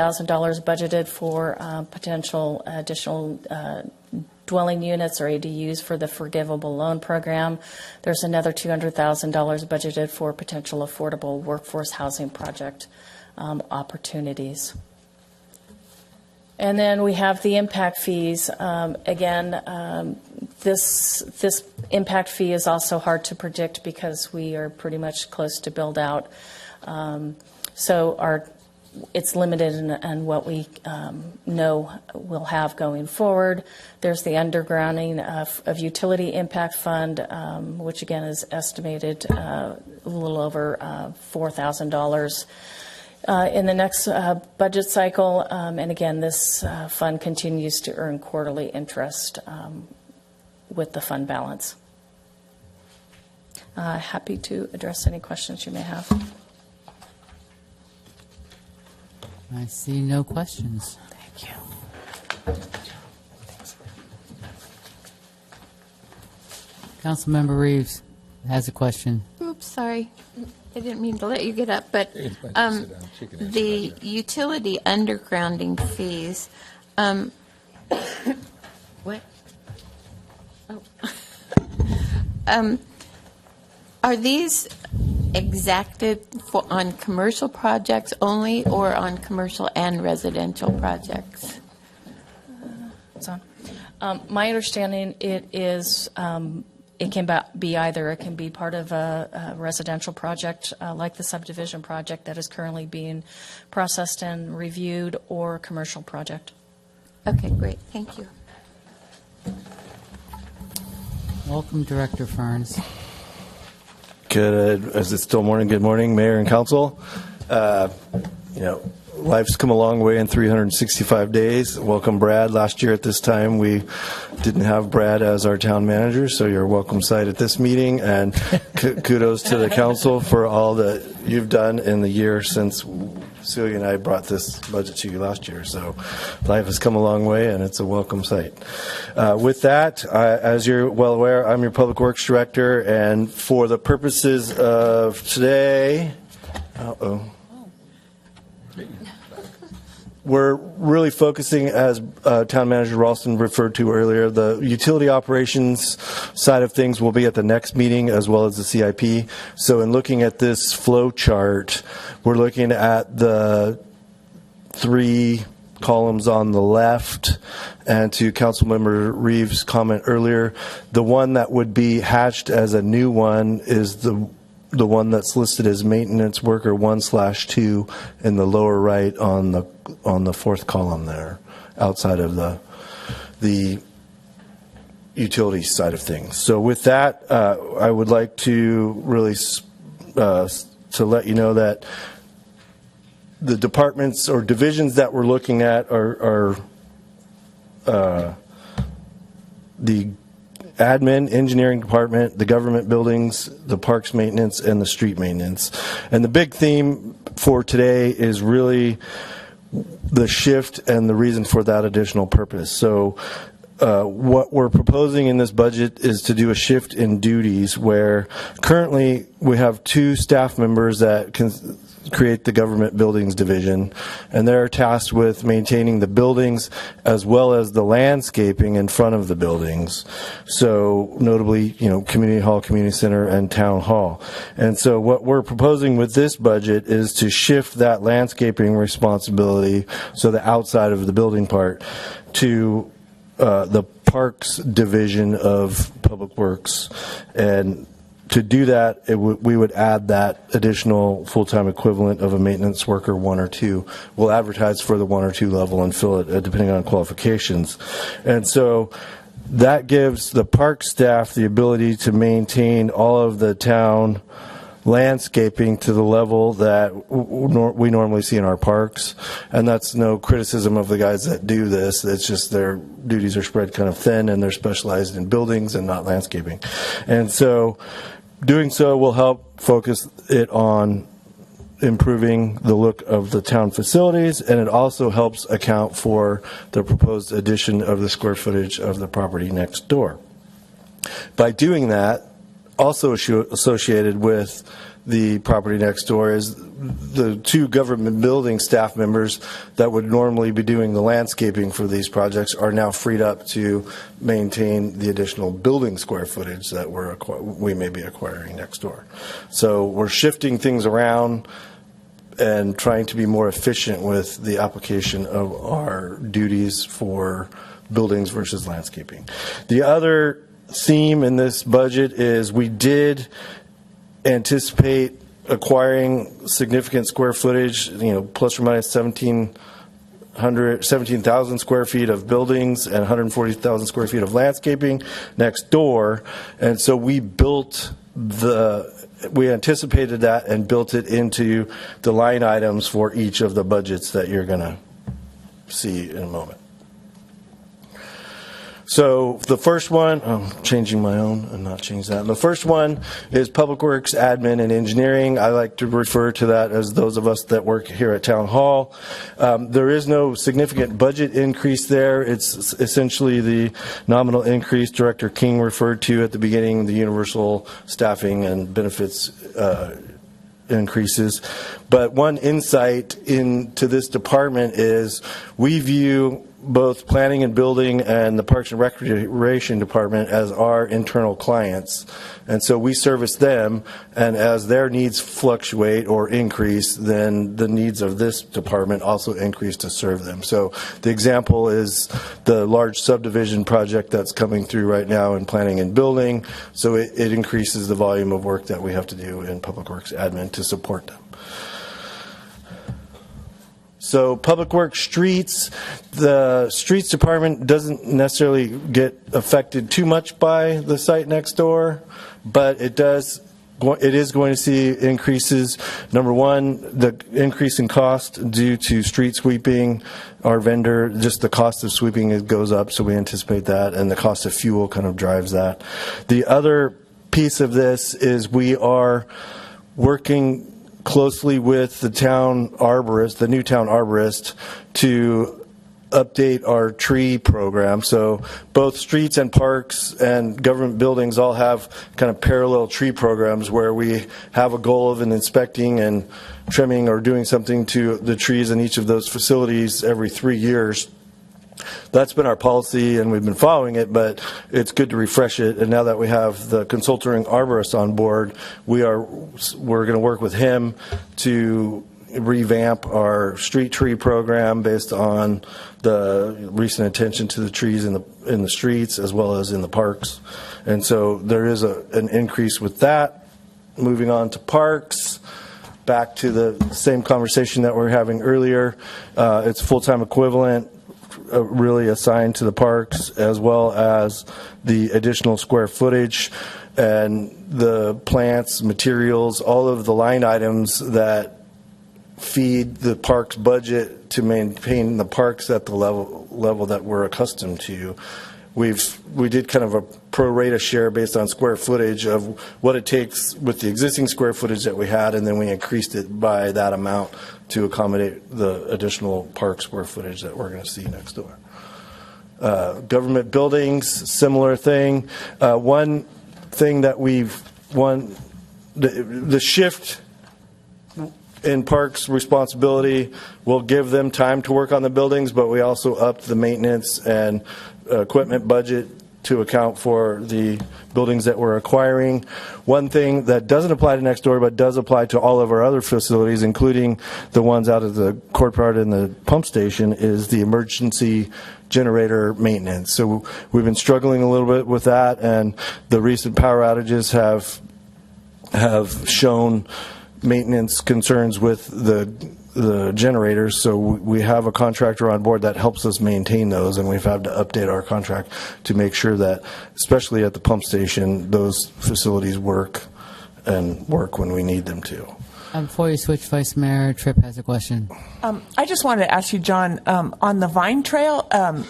budgeted for potential additional dwelling units or ADUs for the forgivable loan program. There's another $200,000 budgeted for potential affordable workforce housing project opportunities. And then we have the impact fees. This impact fee is also hard to predict because we are pretty much close to build out. So it's limited in what we know we'll have going forward. There's the undergrounding of utility impact fund, which again is estimated a little over $4,000. In the next budget cycle, and again, this fund continues to earn quarterly interest with the fund balance. Happy to address any questions you may have. I see no questions. Thank you. Councilmember Reeves has a question. Oops, sorry. I didn't mean to let you get up, but the utility undergrounding fees, what? Oh. Are these exacted on commercial projects only, or on commercial and residential projects? My understanding, it is. It can be either. It can be part of a residential project like the subdivision project that is currently being processed and reviewed, or a commercial project. Okay, great. Thank you. Welcome, Director Ferns. Good. As it's still morning, good morning, Mayor and Council. Life's come a long way in 365 days. Welcome, Brad. Last year at this time, we didn't have Brad as our town manager, so you're welcome site at this meeting. And kudos to the council for all that you've done in the year since Celia and I brought this budget to you last year. So life has come a long way, and it's a welcome sight. With that, as you're well aware, I'm your Public Works Director, and for the purposes of today, we're really focusing, as Town Manager Ralston referred to earlier, the utility operations side of things will be at the next meeting, as well as the CIP. So in looking at this flow chart, we're looking at the 3 columns on the left, and to Councilmember Reeves' comment earlier, the one that would be hatched as a new one is the one that's listed as maintenance worker 1/2 in the lower right on the 4th column there, outside of the utility side of things. So with that, I would like to really to let you know that the departments or divisions that we're looking at are the admin, engineering department, the government buildings, the parks maintenance, and the street maintenance. And the big theme for today is really the shift and the reason for that additional purpose. So what we're proposing in this budget is to do a shift in duties where currently we have 2 staff members that can create the government buildings division, and they're tasked with maintaining the buildings as well as the landscaping in front of the buildings. So notably, community hall, community center, and town hall. And so what we're proposing with this budget is to shift that landscaping responsibility, so the outside of the building part, to the Parks Division of Public Works. And to do that, we would add that additional full-time equivalent of a maintenance worker 1 or 2. We'll advertise for the 1 or 2 level and fill it depending on qualifications. And so that gives the park staff the ability to maintain all of the town landscaping to the level that we normally see in our parks. And that's no criticism of the guys that do this. It's just their duties are spread kind of thin, and they're specialized in buildings and not landscaping. And so doing so will help focus it on improving the look of the town facilities, and it also helps account for the proposed addition of the square footage of the property next door. By doing that, also associated with the property next door is the 2 government building staff members that would normally be doing the landscaping for these projects are now freed up to maintain the additional building square footage that we may be acquiring next door. So we're shifting things around and trying to be more efficient with the application of our duties for buildings versus landscaping. The other theme in this budget is we did anticipate acquiring significant square footage, plus or minus 17,000 square feet of buildings and 140,000 square feet of landscaping next door. And so we anticipated that and built it into the line items for each of the budgets that you're going to see in a moment. So the first one, I'm changing my own and not change that. The first one is Public Works, Admin, and Engineering. I like to refer to that as those of us that work here at Town Hall. There is no significant budget increase there. It's essentially the nominal increase Director King referred to at the beginning, the universal staffing and benefits increases. But one insight into this department is we view both planning and building and the Parks and Recreation Department as our internal clients. And so we service them, and as their needs fluctuate or increase, then the needs of this department also increase to serve them. So the example is the large subdivision project that's coming through right now in planning and building. So it increases the volume of work that we have to do in Public Works Admin to support them. So Public Works Streets, the Streets Department doesn't necessarily get affected too much by the site next door, but it is going to see increases. Number one, the increase in cost due to street sweeping. Our vendor, just the cost of sweeping, it goes up, so we anticipate that, and the cost of fuel kind of drives that. The other piece of this is we are working closely with the town arborist, the new town arborist, to update our tree program. So both streets and parks and government buildings all have kind of parallel tree programs where we have a goal of inspecting and trimming or doing something to the trees in each of those facilities every 3 years. That's been our policy, and we've been following it, but it's good to refresh it. And now that we have the consulting arborist on board, we're going to work with him to revamp our street tree program based on the recent attention to the trees in the streets as well as in the parks. And so there is an increase with that. Moving on to parks. Back to the same conversation that we were having earlier. It's full-time equivalent, really assigned to the parks, as well as the additional square footage and the plants, materials, all of the line items that feed the parks budget to maintain the parks at the level that we're accustomed to. we did kind of a pro rata share based on square footage of what it takes with the existing square footage that we had, and then we increased it by that amount to accommodate the additional park square footage that we're going to see next door. Government buildings, similar thing. One thing that the shift in parks responsibility will give them time to work on the buildings, but we also upped the maintenance and equipment budget to account for the buildings that we're acquiring. One thing that doesn't apply to next door but does apply to all of our other facilities, including the ones out of the courtyard and the pump station, is the emergency generator maintenance. So we've been struggling a little bit with that, and the recent power outages have shown maintenance concerns with the generators, so we have a contractor on board that helps us maintain those, and we've had to update our contract to make sure that, especially at the pump station, those facilities work when we need them to. Before you switch, Vice Mayor Tripp has a question. I just wanted to ask you, John, on the Vine Trail, and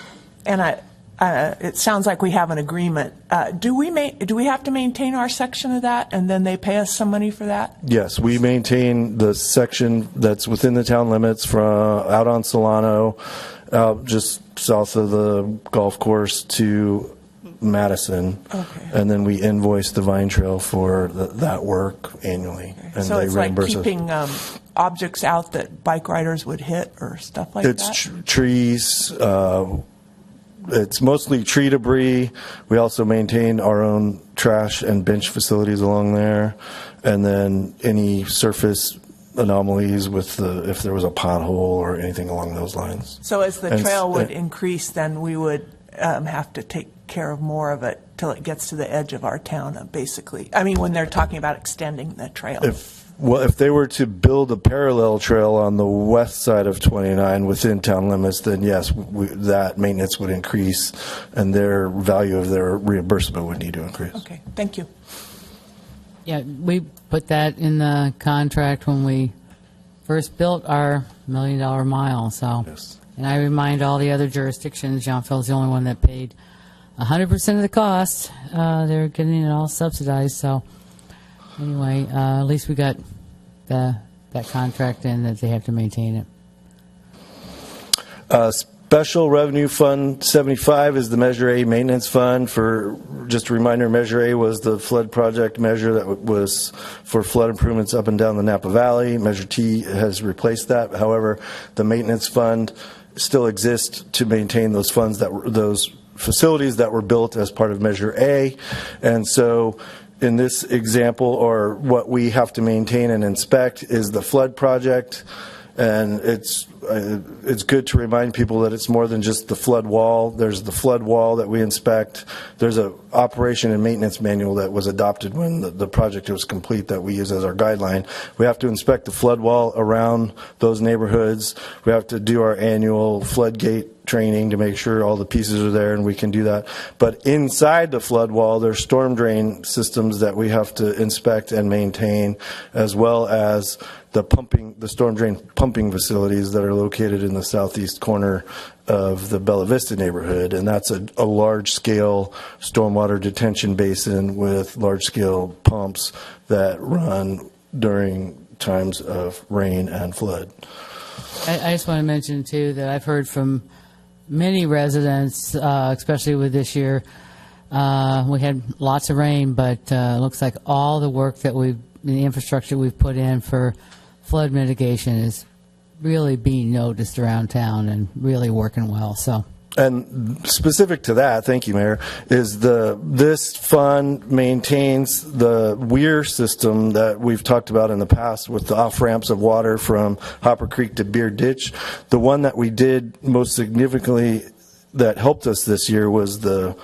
it sounds like we have an agreement. Do we have to maintain our section of that, and then they pay us some money for that? Yes, we maintain the section that's within the town limits from out on Solano, out just south of the golf course to Madison. Okay. And then we invoice the Vine Trail for that work annually. Okay. And So they it's like reimburse us. keeping objects out that bike riders would hit or stuff like It's that? trees. It's mostly tree debris. We also maintain our own trash and bench facilities along there. And then any surface anomalies with if there was a pothole or anything along those lines. So as the And- trail would increase, then we would have to take care of more of it till it gets to the edge of our town, basically. I mean, when they're talking about extending the trail. If they were to build a parallel trail on the west side of 29 within town limits, then yes, that maintenance would increase, and their value of their reimbursement would need to increase. Okay, thank you. Yeah, we put that in the contract when we first built our $1 million mile. So, Yes. And I remind all the other jurisdictions, Johnville's the only one that paid 100% of the cost. They're getting it all subsidized. So, anyway, at least we got that contract in that they have to maintain it. Special Revenue Fund 75 is the Measure A maintenance fund. For just a reminder, Measure A was the flood project measure that was for flood improvements up and down the Napa Valley. Measure T has replaced that. However, the maintenance fund still exists to maintain those funds those facilities that were built as part of Measure A. And so in this example, or what we have to maintain and inspect, is the flood project. And it's good to remind people that it's more than just the flood wall. There's the flood wall that we inspect. There's a operation and maintenance manual that was adopted when the project was complete that we use as our guideline. We have to inspect the flood wall around those neighborhoods. We have to do our annual flood gate training to make sure all the pieces are there, and we can do that. But inside the flood wall, there's storm drain systems that we have to inspect and maintain, as well as the storm drain pumping facilities that are located in the southeast corner of the Bella Vista neighborhood. And that's a large-scale stormwater detention basin with large-scale pumps that run during times of rain and flood. I just want to mention, too, that I've heard from many residents, especially with this year, we had lots of rain, but it looks like all the work that the infrastructure we've put in for flood mitigation is really being noticed around town and really working well. So. And specific to that, thank you, Mayor, is this fund maintains the weir system that we've talked about in the past with the off-ramps of water from Hopper Creek to Beer Ditch. The one that we did most significantly that helped us this year was the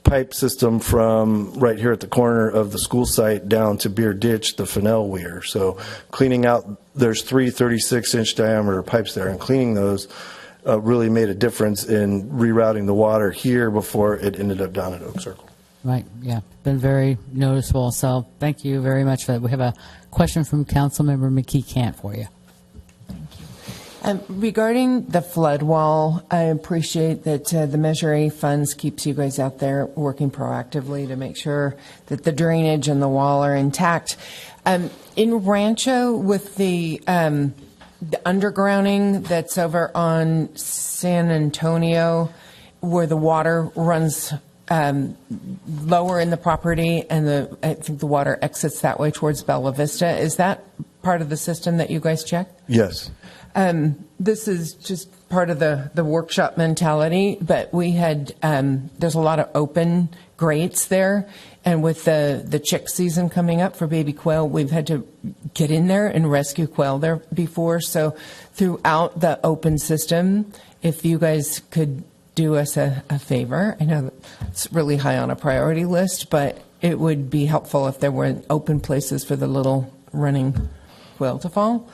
pipe system from right here at the corner of the school site down to Beer Ditch, the Fennell Weir. So cleaning out, there's 3 36-inch diameter pipes there, and cleaning those really made a difference in rerouting the water here before it ended up down at Oak Circle. Right, yeah, been very noticeable. So thank you very much for that. We have a question from Councilmember McKee Cant for you. Regarding the flood wall, I appreciate that the Measure A funds keeps you guys out there working proactively to make sure that the drainage and the wall are intact. In Rancho, with the undergrounding that's over on San Antonio, where the water runs lower in the property and I think the water exits that way towards Bella Vista, is that part of the system that you guys check? Yes. This is just part of the workshop mentality, but we had, there's a lot of open grates there, and with the chick season coming up for baby quail, we've had to get in there and rescue quail there before. So throughout the open system, if you guys could do us a favor, I know it's really high on a priority list, but it would be helpful if there were open places for the little running quail to fall.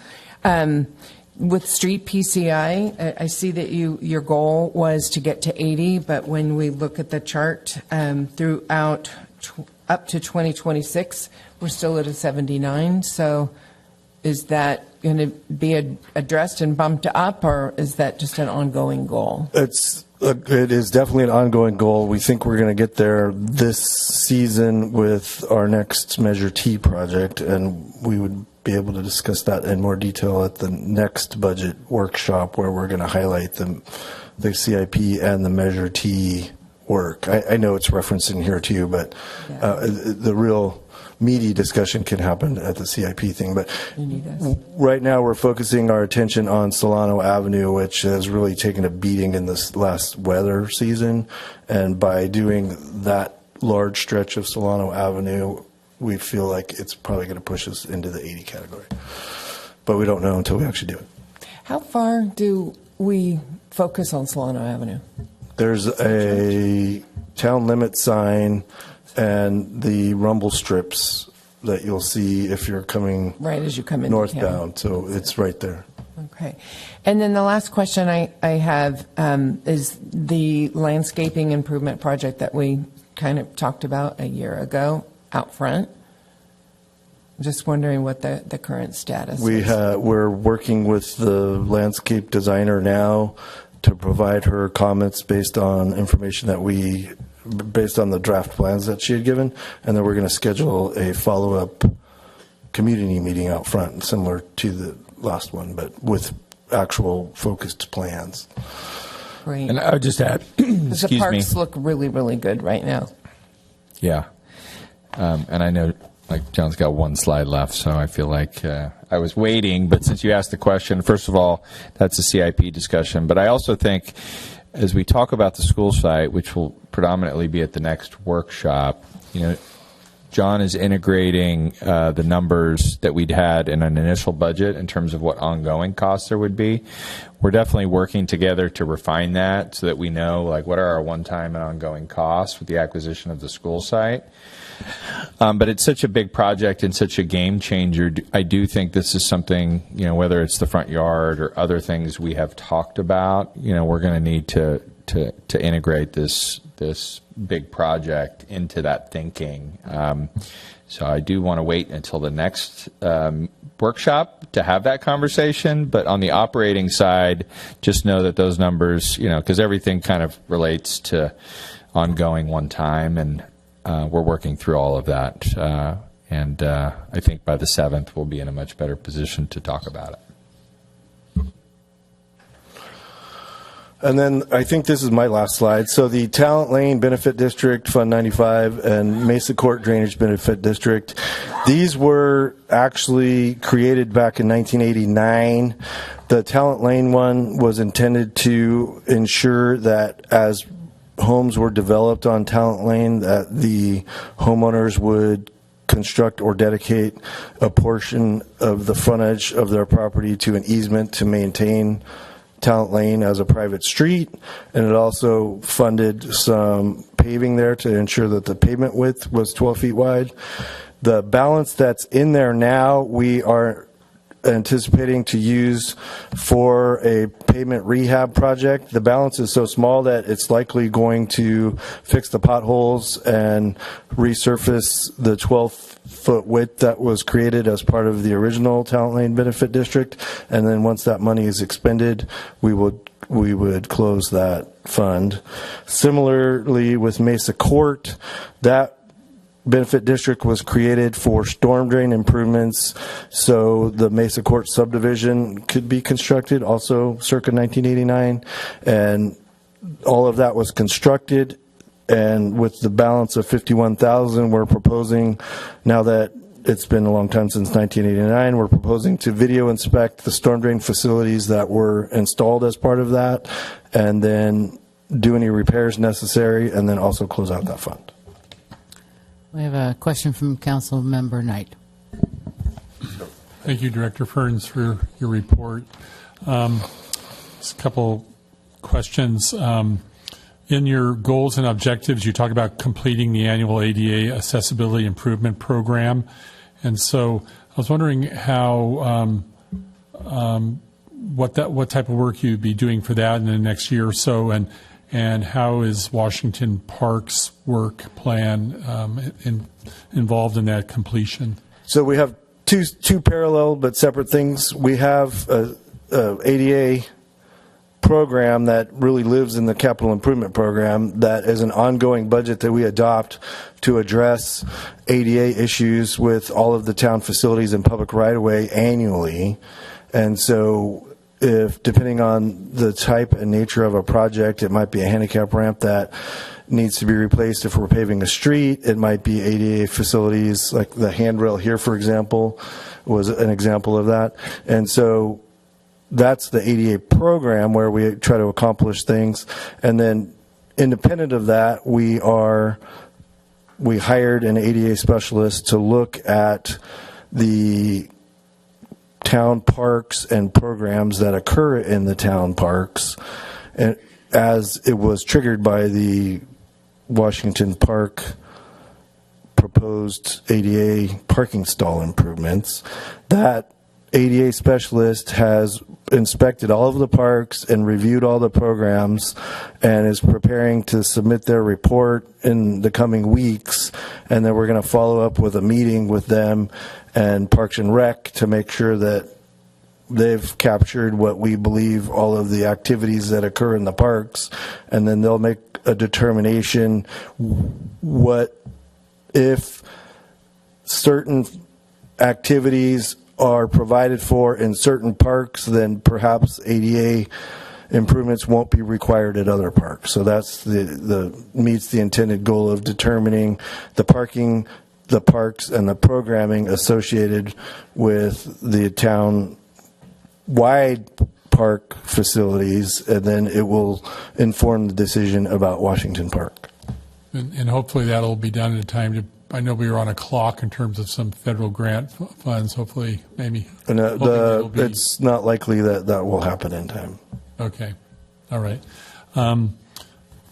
With street PCI, I see that your goal was to get to 80, but when we look at the chart throughout up to 2026, we're still at a 79. So is that going to be addressed and bumped up, or is that just an ongoing goal? It is definitely an ongoing goal. We think we're going to get there this season with our next Measure T project, and we would be able to discuss that in more detail at the next budget workshop, where we're going to highlight the CIP and the Measure T work. I know it's referenced in here too, but the real meaty discussion can happen at the CIP thing. But right now we're focusing our attention on Solano Avenue, which has really taken a beating in this last weather season. And by doing that large stretch of Solano Avenue, we feel like it's probably going to push us into the 80 category. But we don't know until we actually do it. How far do we focus on Solano Avenue? There's a town limit sign and the rumble strips that you'll see if you're coming right as you come in northbound. So it's right there. Okay. And then the last question I have is the landscaping improvement project that we kind of talked about a year ago out front. I'm just wondering what the current status is. We're working with the landscape designer now to provide her comments based on information based on the draft plans that she had given, and then we're going to schedule a follow-up community meeting out front, similar to the last one, but with actual focused plans. Great. And I would just add, the parks look really, really good right now. Yeah. And I know, like, John's got one slide left, so I feel like I was waiting. But since you asked the question, first of all, that's a CIP discussion. But I also think, as we talk about the school site, which will predominantly be at the next workshop, John is integrating the numbers that we'd had in an initial budget in terms of what ongoing costs there would be. We're definitely working together to refine that so that we know, like, what are our one-time and ongoing costs with the acquisition of the school site. But it's such a big project and such a game changer. I do think this is something, whether it's the front yard or other things we have talked about, we're going to need to integrate this big project into that thinking. So I do want to wait until the next workshop to have that conversation. But on the operating side, just know that those numbers, because everything kind of relates to ongoing one time, and we're working through all of that. And I think by the 7th, we'll be in a much better position to talk about it. And then I think this is my last slide. So the Talent Lane Benefit District, Fund 95, and Mesa Court Drainage Benefit District, these were actually created back in 1989. The Talent Lane one was intended to ensure that as homes were developed on Talent Lane, that the homeowners would construct or dedicate a portion of the frontage of their property to an easement to maintain Talent Lane as a private street, and it also funded some paving there to ensure that the pavement width was 12 feet wide. The balance that's in there now, we are anticipating to use for a pavement rehab project. The balance is so small that it's likely going to fix the potholes and resurface the 12-foot width that was created as part of the original Talent Lane Benefit District. And then once that money is expended, we would close that fund. Similarly, with Mesa Court, that benefit district was created for storm drain improvements, so the Mesa Court subdivision could be constructed, also circa 1989, and all of that was constructed. And with the balance of $51,000, we're proposing, now that it's been a long time since 1989, we're proposing to video inspect the storm drain facilities that were installed as part of that, and then do any repairs necessary, and then also close out that fund. We have a question from Council Member Knight. Thank you, Director Ferns, for your report. Just a couple questions. In your goals and objectives, you talk about completing the annual ADA Accessibility Improvement Program. And so I was wondering how, what type of work you'd be doing for that in the next year or so, and how is Washington Park's work plan involved in that completion? So we have two parallel but separate things. We have a ADA program that really lives in the capital improvement program that is an ongoing budget that we adopt to address ADA issues with all of the town facilities and public right-of-way annually. And so if, depending on the type and nature of a project, it might be a handicap ramp that needs to be replaced. If we're paving a street, it might be ADA facilities, like the handrail here, for example, was an example of that. And so that's the ADA program where we try to accomplish things. And then independent of that, we hired an ADA specialist to look at the town parks and programs that occur in the town parks, and as it was triggered by the Washington Park proposed ADA parking stall improvements. That ADA specialist has inspected all of the parks and reviewed all the programs and is preparing to submit their report in the coming weeks. And then we're going to follow up with a meeting with them and Parks and Rec to make sure that they've captured what we believe all of the activities that occur in the parks. And then they'll make a determination what if certain activities are provided for in certain parks, then perhaps ADA improvements won't be required at other parks. So that's the meets the intended goal of determining the parking, the parks, and the programming associated with the town-wide park facilities, and then it will inform the decision about Washington Park. And hopefully that'll be done at a time to, I know we were on a clock in terms of some federal grant funds, hopefully, maybe. And it's not likely that that will happen in time. Okay. All right.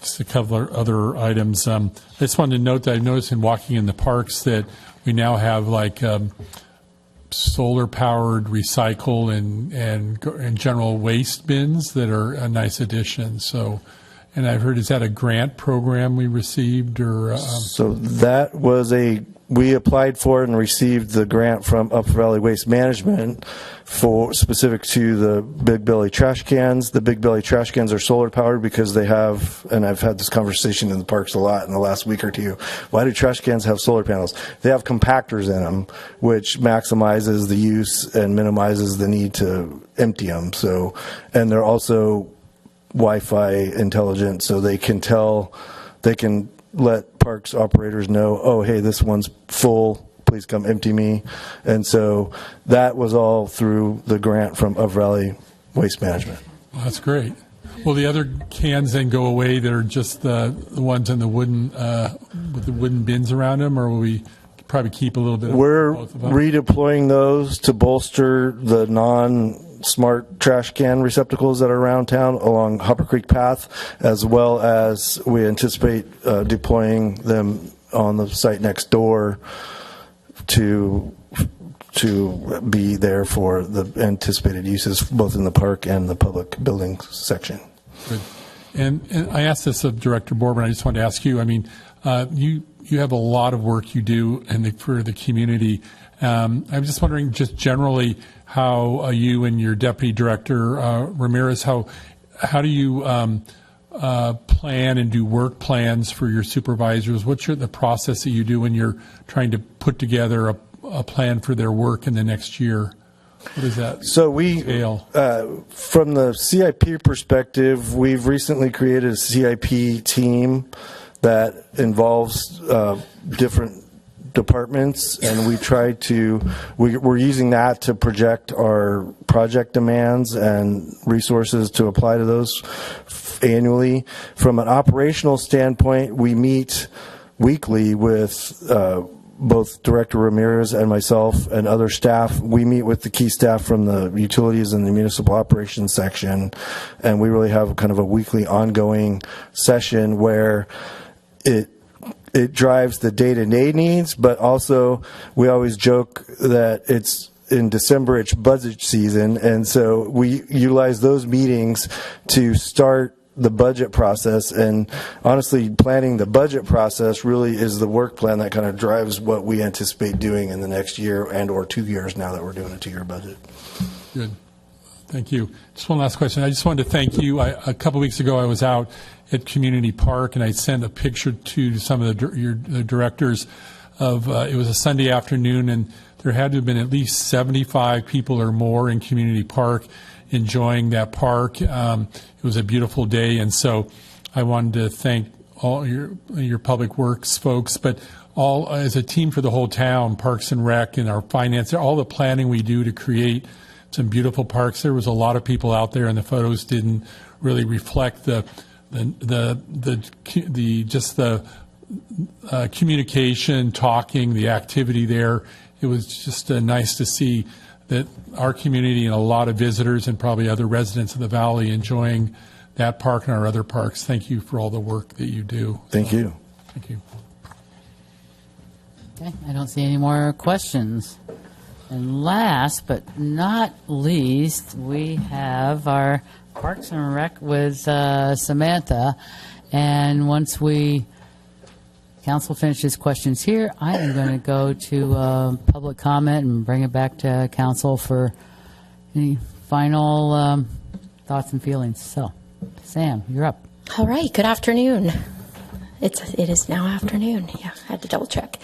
Just a couple of other items. I just wanted to note that I've noticed in walking in the parks that we now have like solar-powered recycle and general waste bins that are a nice addition. So, and I've heard, is that a grant program we received or? So that was we applied for and received the grant from Upper Valley Waste Management for specific to the Big Belly trash cans. The Big Belly trash cans are solar powered because they have, and I've had this conversation in the parks a lot in the last week or two. Why do trash cans have solar panels? They have compactors in them, which maximizes the use and minimizes the need to empty them. So, and they're also Wi-Fi intelligent, so they can let parks operators know, oh, hey, this one's full, please come empty me. And so that was all through the grant from Upper Valley Waste Management. Well, that's great. Will the other cans then go away that are just the ones in the wooden, with the wooden bins around them, or will we probably keep a little bit of both of them? We're redeploying those to bolster the non-smart trash can receptacles that are around town along Hopper Creek Path, as well as we anticipate deploying them on the site next door to to be there for the anticipated uses, both in the park and the public building section. Good. And I asked this of Director Boardman. I just wanted to ask you. I mean, you have a lot of work you do for the community. I'm just wondering, just generally, how you and your Deputy Director Ramirez, how do you plan and do work plans for your supervisors? What's the process that you do when you're trying to put together a plan for their work in the next year? What does that So we, from the CIP perspective, we've recently created a CIP team that involves different departments, and we try to, we're using that to project our project demands and resources to apply to those annually. From an operational standpoint, we meet weekly with both Director Ramirez and myself and other staff. We meet with the key staff from the utilities and the municipal operations section, and we really have kind of a weekly ongoing session where it drives the day-to-day needs, but also we always joke that it's in December, it's budget season, and so we utilize those meetings to start the budget process. And honestly, planning the budget process really is the work plan that kind of drives what we anticipate doing in the next year and or 2 years now that we're doing a 2-year budget. Good. Thank you. Just one last question. I just wanted to thank you. A couple weeks ago, I was out at Community Park, and I sent a picture to some of the directors of, it was a Sunday afternoon, and there had to have been at least 75 people or more in Community Park enjoying that park. It was a beautiful day, and so I wanted to thank all your public works folks, but all as a team for the whole town, Parks and Rec and our finance, all the planning we do to create some beautiful parks. There was a lot of people out there, and the photos didn't really reflect the communication, talking, the activity there. It was just nice to see that our community and a lot of visitors and probably other residents of the valley enjoying that park and our other parks. Thank you for all the work that you do. Thank you. Thank you. Okay, I don't see any more questions. And last but not least, we have our Parks and Rec with Samantha. And once council finishes questions here, I am going to go to public comment and bring it back to council for any final thoughts and feelings. So, Sam, you're up. All right. Good afternoon. It is now afternoon. Yeah, I had to double check.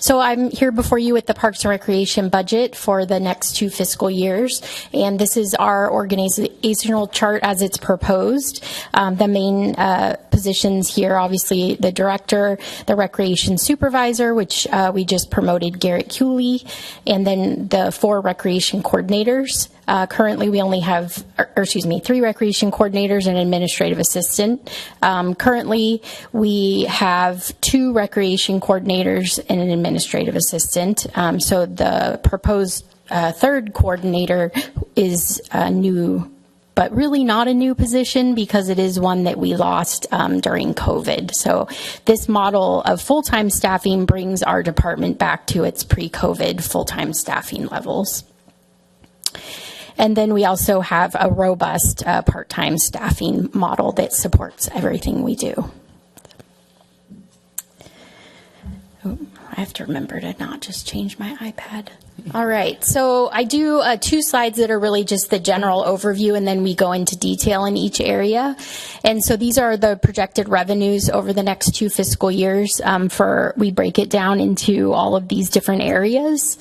So I'm here before you with the Parks and Recreation budget for the next 2 fiscal years, and this is our organizational chart as it's proposed. The main positions here, obviously, the director, the recreation supervisor, which we just promoted Garrett Cooley, and then the 4 recreation coordinators. Currently, we only have, 3 recreation coordinators and administrative assistant. Currently, we have 2 recreation coordinators and an administrative assistant. So the proposed 3rd coordinator is new, but really not a new position because it is one that we lost during COVID. So this model of full-time staffing brings our department back to its pre-COVID full-time staffing levels. And then we also have a robust part-time staffing model that supports everything we do. Oh, I have to remember to not just change my iPad. All right, so I do 2 slides that are really just the general overview, and then we go into detail in each area. And so these are the projected revenues over the next 2 fiscal years. We break it down into all of these different areas.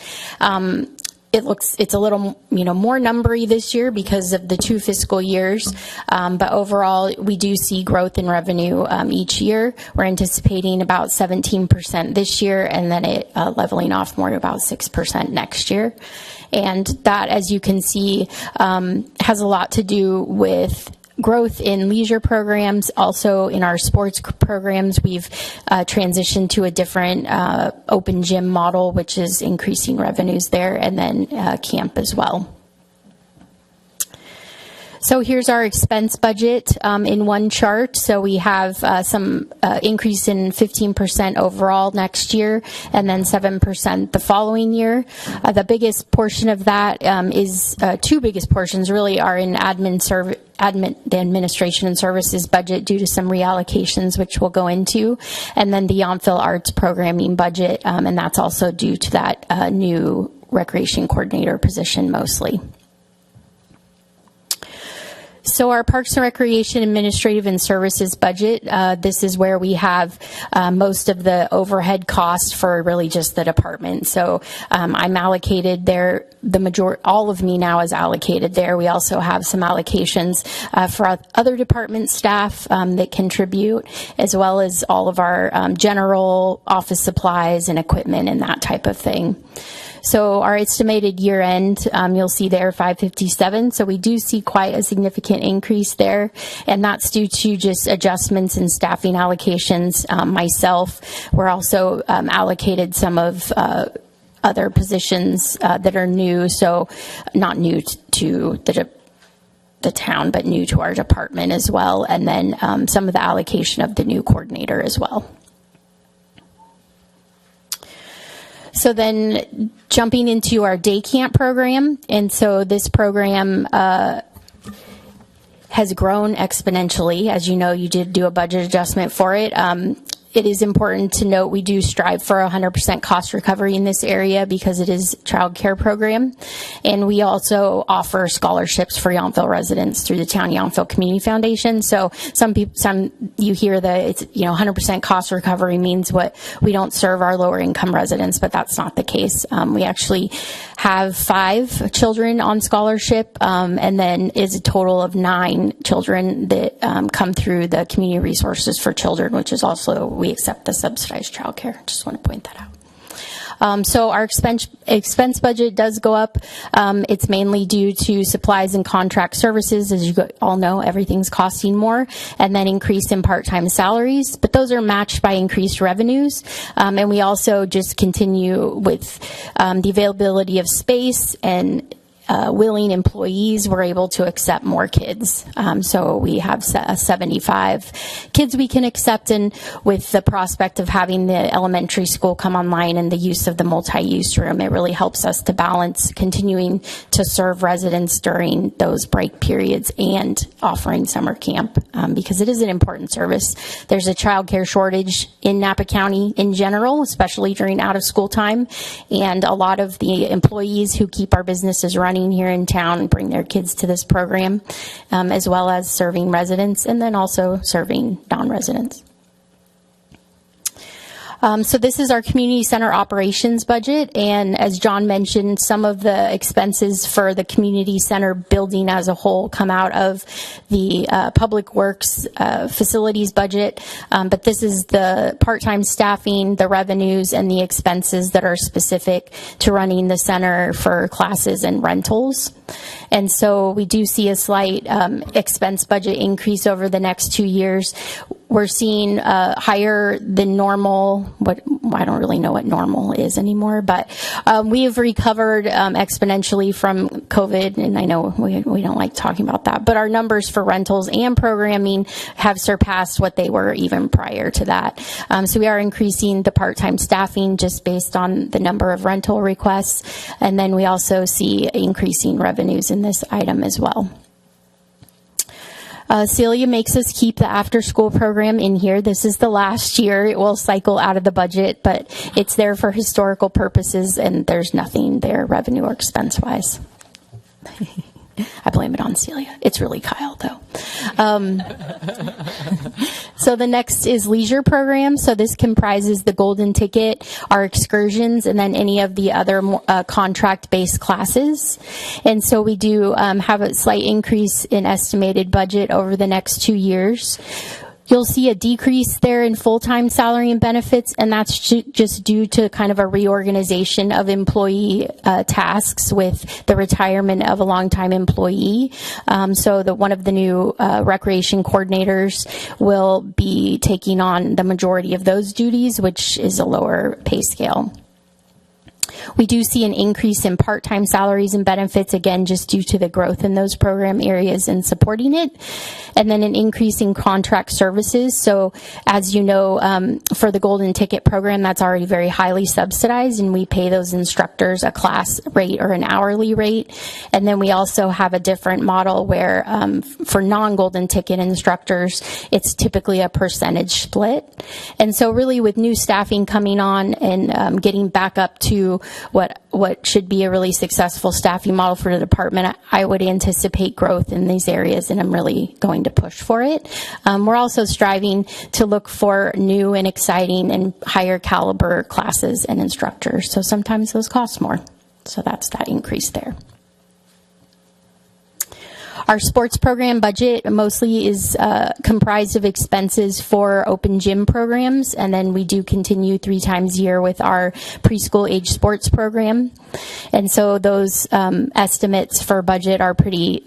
It's a little, more numbery this year because of the 2 fiscal years. But overall, we do see growth in revenue each year. We're anticipating about 17% this year, and then it leveling off more to about 6% next year. And that, as you can see, has a lot to do with growth in leisure programs. Also in our sports programs, we've transitioned to a different open gym model, which is increasing revenues there, and then camp as well. So here's our expense budget in one chart. So we have some increase in 15% overall next year, and then 7% the following year. The biggest portion of that is two biggest portions really are in the administration and services budget due to some reallocations, which we'll go into, and then the Yountville Arts programming budget, and that's also due to that new recreation coordinator position mostly. So our Parks and Recreation Administrative and Services budget, this is where we have most of the overhead costs for really just the department. So I'm allocated there, all of me now is allocated there. We also have some allocations for other department staff that contribute, as well as all of our general office supplies and equipment and that type of thing. So our estimated year end, you'll see there 557. So we do see quite a significant increase there, and that's due to just adjustments in staffing allocations. Myself, we're also allocated some of other positions that are new, so not new to the town, but new to our department as well, and then some of the allocation of the new coordinator as well. So then jumping into our day camp program, and so this program has grown exponentially. As you know, you did do a budget adjustment for it. It is important to note we do strive for 100% cost recovery in this area because it is a child care program. And we also offer scholarships for Yountville residents through the Town Yountville Community Foundation. So some you hear that it's 100% cost recovery means we don't serve our lower income residents, but that's not the case. We actually have 5 children on scholarship, and then is a total of 9 children that come through the Community Resources for Children, which is also, we accept the subsidized childcare. Just want to point that out. So our expense budget does go up. It's mainly due to supplies and contract services. As you all know, everything's costing more, and then increase in part-time salaries. But those are matched by increased revenues. And we also just continue with the availability of space and willing employees. We're able to accept more kids. So we have 75 kids we can accept, and with the prospect of having the elementary school come online and the use of the multi-use room, it really helps us to balance continuing to serve residents during those break periods and offering summer camp, because it is an important service. There's a child care shortage in Napa County in general, especially during out of school time, and a lot of the employees who keep our businesses running here in town and bring their kids to this program, as well as serving residents and then also serving non-residents. So this is our community center operations budget, and as John mentioned, some of the expenses for the community center building as a whole come out of the public works facilities budget, but this is the part-time staffing, the revenues, and the expenses that are specific to running the center for classes and rentals. And so we do see a slight expense budget increase over the next 2 years. We're seeing higher than normal, I don't really know what normal is anymore, but we have recovered exponentially from COVID, and I know we don't like talking about that, but our numbers for rentals and programming have surpassed what they were even prior to that. So we are increasing the part-time staffing just based on the number of rental requests, and then we also see increasing revenues in this item as well. Celia makes us keep the after-school program in here. This is the last year. It will cycle out of the budget, but it's there for historical purposes, and there's nothing there revenue or expense-wise. I blame it on Celia. It's really Kyle, though. So the next is leisure program. So this comprises the golden ticket, our excursions, and then any of the other contract-based classes. And so we do have a slight increase in estimated budget over the next 2 years. You'll see a decrease there in full-time salary and benefits, and that's just due to kind of a reorganization of employee tasks with the retirement of a longtime employee. So one of the new recreation coordinators will be taking on the majority of those duties, which is a lower pay scale. We do see an increase in part-time salaries and benefits, again, just due to the growth in those program areas and supporting it. And then an increase in contract services. So as you know, for the Golden Ticket program, that's already very highly subsidized, and we pay those instructors a class rate or an hourly rate. And then we also have a different model where for non-Golden Ticket instructors, it's typically a percentage split. And so really with new staffing coming on and getting back up to what should be a really successful staffing model for the department, I would anticipate growth in these areas, and I'm really going to push for it. We're also striving to look for new and exciting and higher caliber classes and instructors. So sometimes those cost more. So that's that increase there. Our sports program budget mostly is comprised of expenses for open gym programs, and then we do continue 3 times a year with our preschool age sports program. And so those estimates for budget are pretty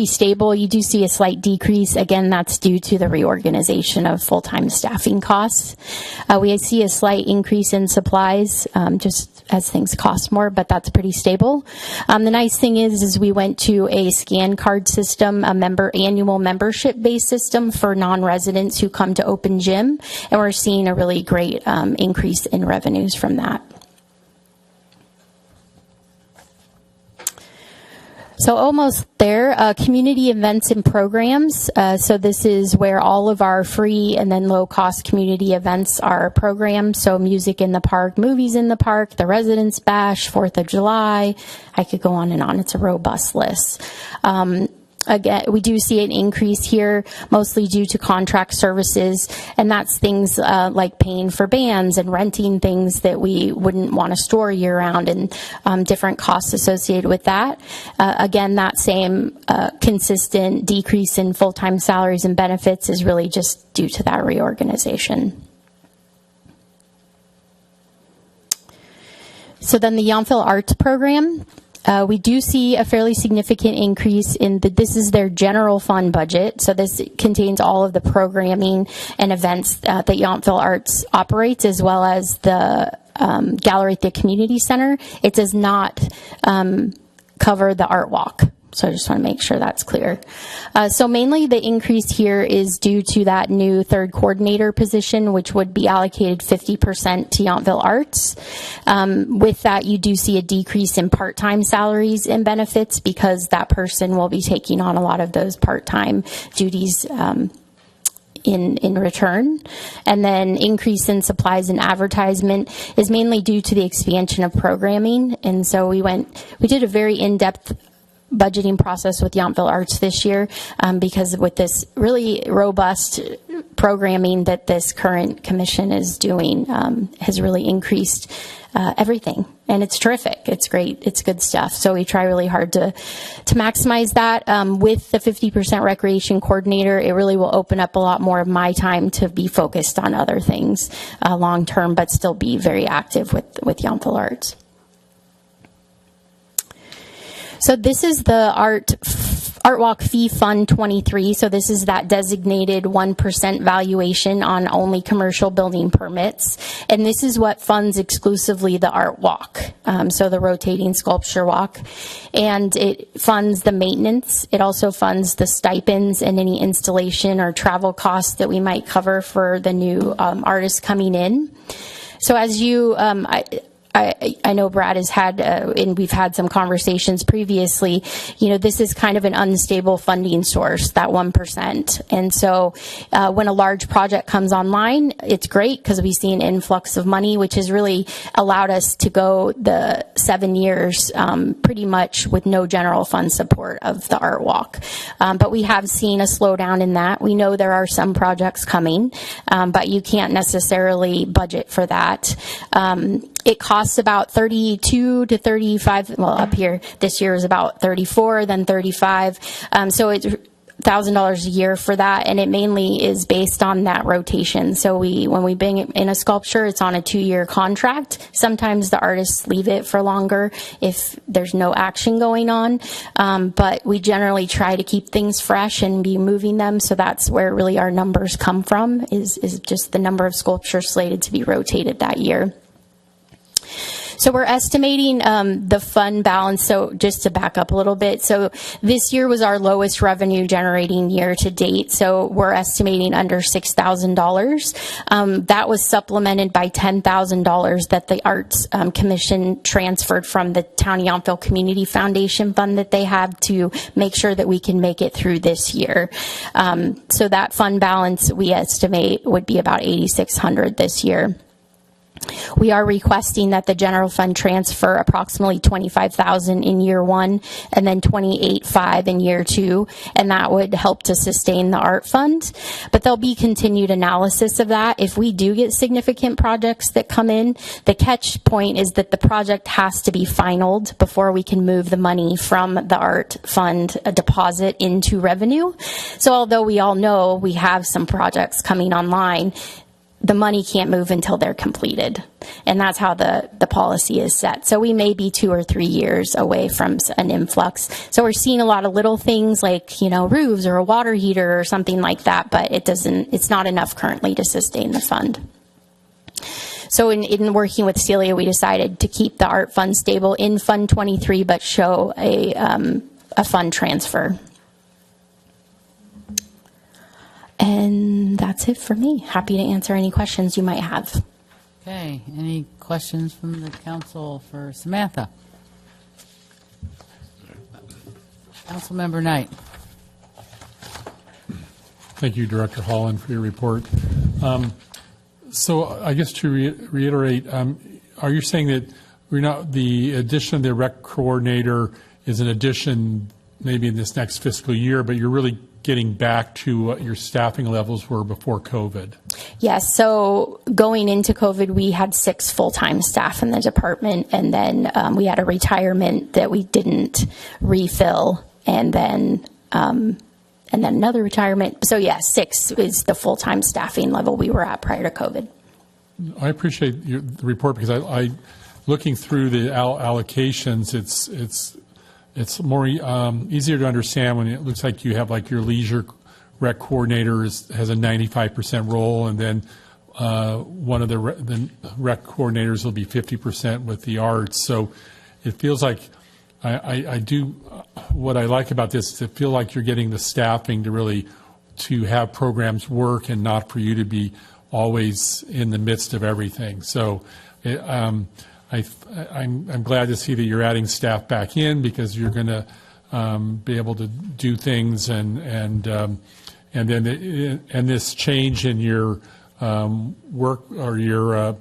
stable. You do see a slight decrease. Again, that's due to the reorganization of full-time staffing costs. We see a slight increase in supplies, just as things cost more, but that's pretty stable. The nice thing is we went to a scan card system, annual membership-based system for non-residents who come to open gym, and we're seeing a really great increase in revenues from that. So almost there, community events and programs. So this is where all of our free and then low-cost community events are programmed. So music in the park, movies in the park, the Residents Bash, 4th of July. I could go on and on. It's a robust list. Again, we do see an increase here, mostly due to contract services, and that's things like paying for bands and renting things that we wouldn't want to store year-round, and different costs associated with that. Again, that same consistent decrease in full-time salaries and benefits is really just due to that reorganization. So then the Yountville Arts Program. We do see a fairly significant increase in this is their general fund budget. So this contains all of the programming and events that Yountville Arts operates, as well as the gallery at the community center. It does not cover the art walk. So I just want to make sure that's clear. So mainly the increase here is due to that new third coordinator position, which would be allocated 50% to Yountville Arts. With that, you do see a decrease in part-time salaries and benefits because that person will be taking on a lot of those part-time duties in return. And then increase in supplies and advertisement is mainly due to the expansion of programming. And so we did a very in-depth budgeting process with Yountville Arts this year because with this really robust programming that this current commission is doing has really increased everything, and it's terrific. It's great. It's good stuff. So we try really hard to maximize that. With the 50% recreation coordinator, it really will open up a lot more of my time to be focused on other things long term, but still be very active with Yountville Arts. So this is the Art Walk Fee Fund 23. So this is that designated 1% valuation on only commercial building permits. And this is what funds exclusively the Art Walk, so the rotating sculpture walk. And it funds the maintenance. It also funds the stipends and any installation or travel costs that we might cover for the new artists coming in. So as you, I know Brad has had, and we've had some conversations previously, this is kind of an unstable funding source, that 1%. And so when a large project comes online, it's great because we see an influx of money, which has really allowed us to go the 7 years pretty much with no general fund support of the Art Walk. But we have seen a slowdown in that. We know there are some projects coming, but you can't necessarily budget for that. It costs about 32 to 35. Well, up here this year is about 34, then 35. So it's $1,000 a year for that, and it mainly is based on that rotation. So when we bring in a sculpture, it's on a 2-year contract. Sometimes the artists leave it for longer if there's no action going on, but we generally try to keep things fresh and be moving them. So that's where really our numbers come from, is just the number of sculptures slated to be rotated that year. So we're estimating the fund balance. So just to back up a little bit. So this year was our lowest revenue generating year to date. So we're estimating under $6,000. That was supplemented by $10,000 that the Arts Commission transferred from the Town of Yountville Community Foundation Fund that they have to make sure that we can make it through this year. So that fund balance we estimate would be about $8,600 this year. We are requesting that the general fund transfer approximately $25,000 in year one and then $28,500 in year two, and that would help to sustain the art fund. But there'll be continued analysis of that. If we do get significant projects that come in, the catch point is that the project has to be finalized before we can move the money from the art fund deposit into revenue. So although we all know we have some projects coming online, the money can't move until they're completed. And that's how the policy is set. So we may be 2 or 3 years away from an influx. So we're seeing a lot of little things like, you know, roofs or a water heater or something like that, but it's not enough currently to sustain the fund. So in working with Celia, we decided to keep the art fund stable in Fund 23, but show a fund transfer. And that's it for me. Happy to answer any questions you might have. Okay, any questions from the council for Samantha? Councilmember Knight. Thank you, Director Holland, for your report. So I guess to reiterate, are you saying that the addition of the rec coordinator is an addition maybe in this next fiscal year, but you're really getting back to what your staffing levels were before COVID? Yes. So going into COVID, we had 6 full-time staff in the department, and then we had a retirement that we didn't refill, and then another retirement. So yes, 6 is the full-time staffing level we were at prior to COVID. I appreciate the report because I looking through the allocations, it's more easier to understand when it looks like you have like your leisure rec coordinator has a 95% role, and then one of the rec coordinators will be 50% with the arts. So it feels like I do what I like about this is it feels like you're getting the staffing to have programs work and not for you to be always in the midst of everything. So I'm glad to see that you're adding staff back in because you're going to be able to do things, and this change in your work or your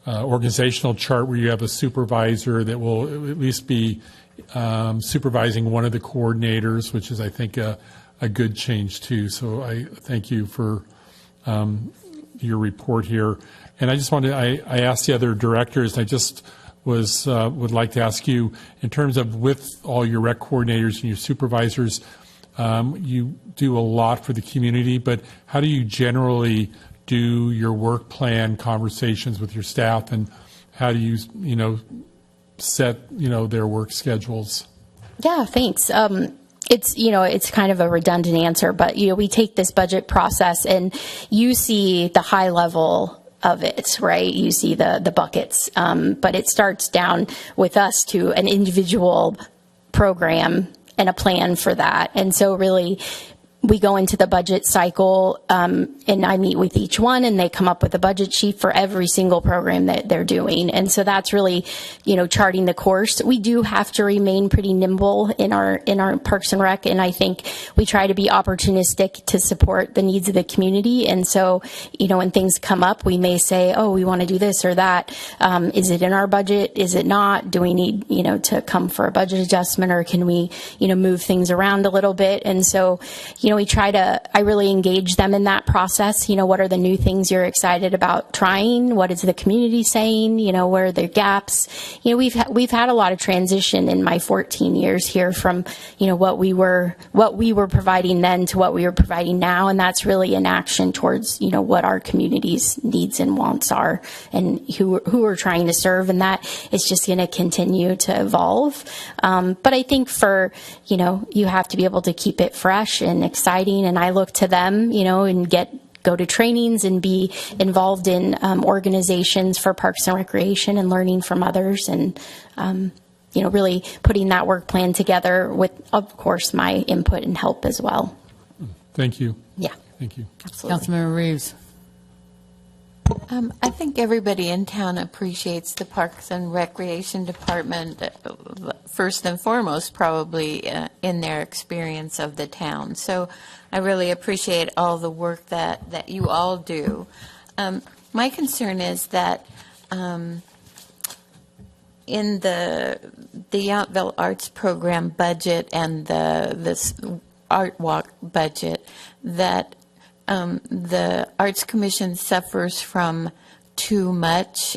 organizational chart where you have a supervisor that will at least be supervising one of the coordinators, which is I think a good change too. So I thank you for your report here. And I just wanted, I asked the other directors, I just would like to ask you, in terms of with all your rec coordinators and your supervisors, you do a lot for the community, but how do you generally do your work plan conversations with your staff, and how do you, set, their work schedules? Yeah, thanks. It's kind of a redundant answer, but, we take this budget process and you see the high level of it, right? You see the buckets, but it starts down with us to an individual program and a plan for that. And so really we go into the budget cycle, and I meet with each one, and they come up with a budget sheet for every single program that they're doing. And so that's really, charting the course. We do have to remain pretty nimble in our Parks and Rec, and I think we try to be opportunistic to support the needs of the community. And so, when things come up, we may say, oh, we want to do this or that. Is it in our budget? Is it not? Do we need, to come for a budget adjustment, or can we, move things around a little bit? And so, I really engage them in that process. What are the new things you're excited about trying? What is the community saying? Where are their gaps? We've had a lot of transition in my 14 years here from, what we were providing then to what we are providing now. And that's really an action towards, what our community's needs and wants are and who we're trying to serve. And that is just going to continue to evolve. But I think for, you have to be able to keep it fresh and exciting, and I look to them, and get go to trainings and be involved in organizations for Parks and Recreation and learning from others, and really putting that work plan together with, of course, my input and help as well. Thank you. Yeah. Thank you. Absolutely. Councilmember Reeves. I think everybody in town appreciates the Parks and Recreation Department, first and foremost, probably in their experience of the town. So I really appreciate all the work that you all do. My concern is that in the Yountville Arts Program budget and this Art Walk budget, that the Arts Commission suffers from too much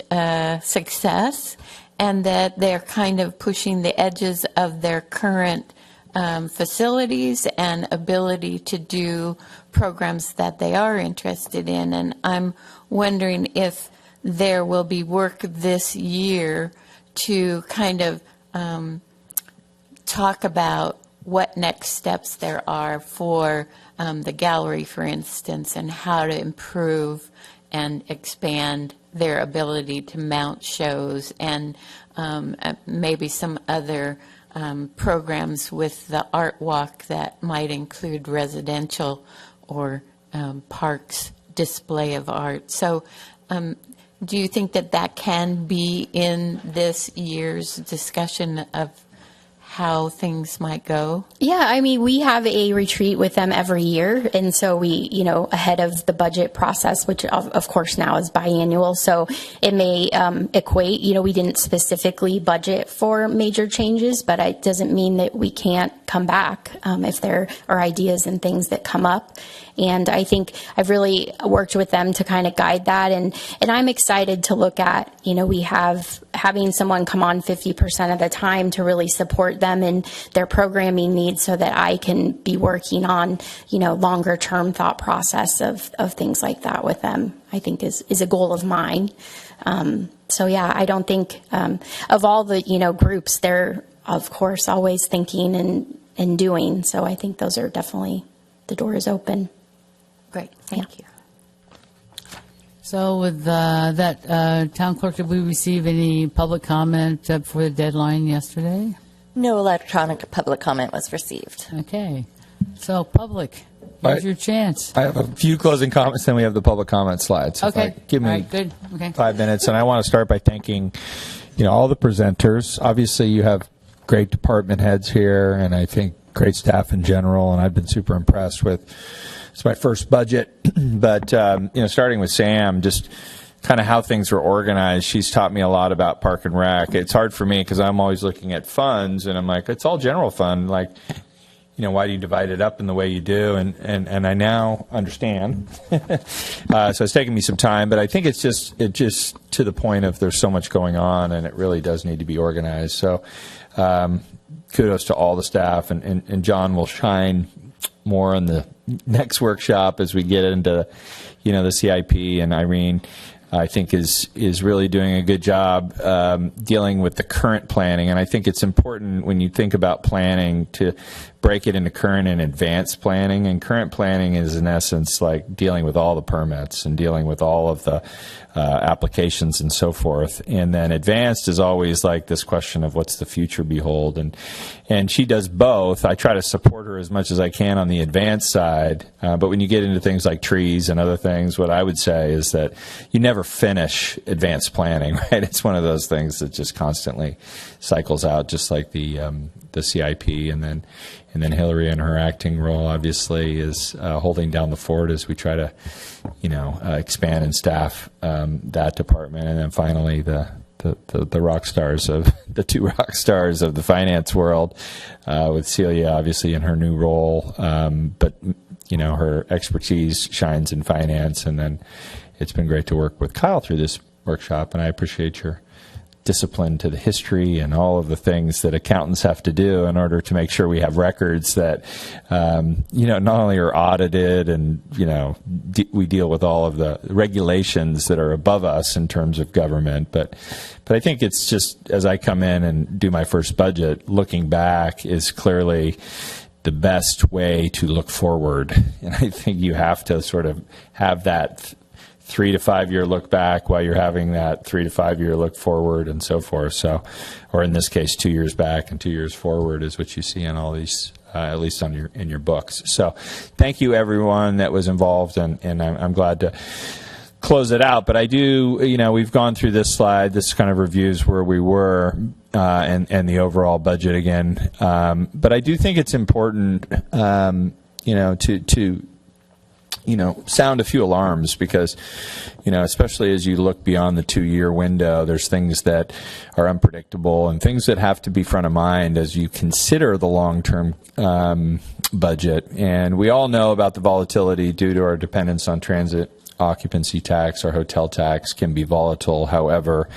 success, and that they're kind of pushing the edges of their current facilities and ability to do programs that they are interested in. And I'm wondering if there will be work this year to kind of talk about what next steps there are for the gallery, for instance, and how to improve and expand their ability to mount shows, and maybe some other programs with the Art Walk that might include residential or parks display of art. So do you think that can be in this year's discussion of how things might go? Yeah, I mean, we have a retreat with them every year. And so we, ahead of the budget process, which of course now is biannual. So it may equate, we didn't specifically budget for major changes, but it doesn't mean that we can't come back if there are ideas and things that come up. And I think I've really worked with them to kind of guide that. And I'm excited to look at, we have having someone come on 50% of the time to really support them in their programming needs, so that I can be working on, longer term thought process of things like that with them, I think is a goal of mine. So yeah, I don't think of all the, groups, they're of course always thinking and doing. So I think those are definitely, the door is open. Great, thank you. So with that, Town Clerk, did we receive any public comment before the deadline yesterday? No electronic public comment was received. Okay. So public, here's your chance. I have a few closing comments, then we have the public comment slides. Okay. Give me All right, good. Okay. 5 minutes, and I want to start by thanking, all the presenters. Obviously, you have great department heads here, and I think great staff in general, and I've been super impressed with. It's my first budget, but starting with Sam, just kind of how things are organized. She's taught me a lot about Park and Rec. It's hard for me because I'm always looking at funds, and I'm like, it's all general fund. Like, why do you divide it up in the way you do? And I now understand. So it's taken me some time, but I think it's just to the point of there's so much going on, and it really does need to be organized. So kudos to all the staff, and John will shine more on the next workshop as we get into, the CIP, and Irene, I think is really doing a good job dealing with the current planning. And I think it's important when you think about planning to break it into current and advanced planning. And current planning is in essence like dealing with all the permits and dealing with all of the applications and so forth. And then advanced is always like this question of what's the future behold. And she does both. I try to support her as much as I can on the advanced side. But when you get into things like trees and other things, what I would say is that you never finish advanced planning, right? It's one of those things that just constantly cycles out, just like the CIP. And then Hillary, in her acting role, obviously is holding down the fort as we try to, expand and staff that department. And then finally, the rock stars of the two rock stars of the finance world, with Celia obviously in her new role, but her expertise shines in finance. And then it's been great to work with Kyle through this workshop, and I appreciate your discipline to the history and all of the things that accountants have to do in order to make sure we have records that, not only are audited and, we deal with all of the regulations that are above us in terms of government. But I think it's just, as I come in and do my first budget, looking back is clearly the best way to look forward. And I think you have to sort of have that 3 to 5 year look back while you're having that 3 to 5 year look forward and so forth. So, or in this case, 2 years back and 2 years forward is what you see in all these, at least on in your books. So thank you everyone that was involved, and I'm glad to close it out. But I do, we've gone through this slide. This kind of reviews where we were and the overall budget again. But I do think it's important, to sound a few alarms, because, especially as you look beyond the 2 year window, there's things that are unpredictable and things that have to be front of mind as you consider the long-term budget. And we all know about the volatility due to our dependence on transit occupancy tax. Our hotel tax can be volatile. However,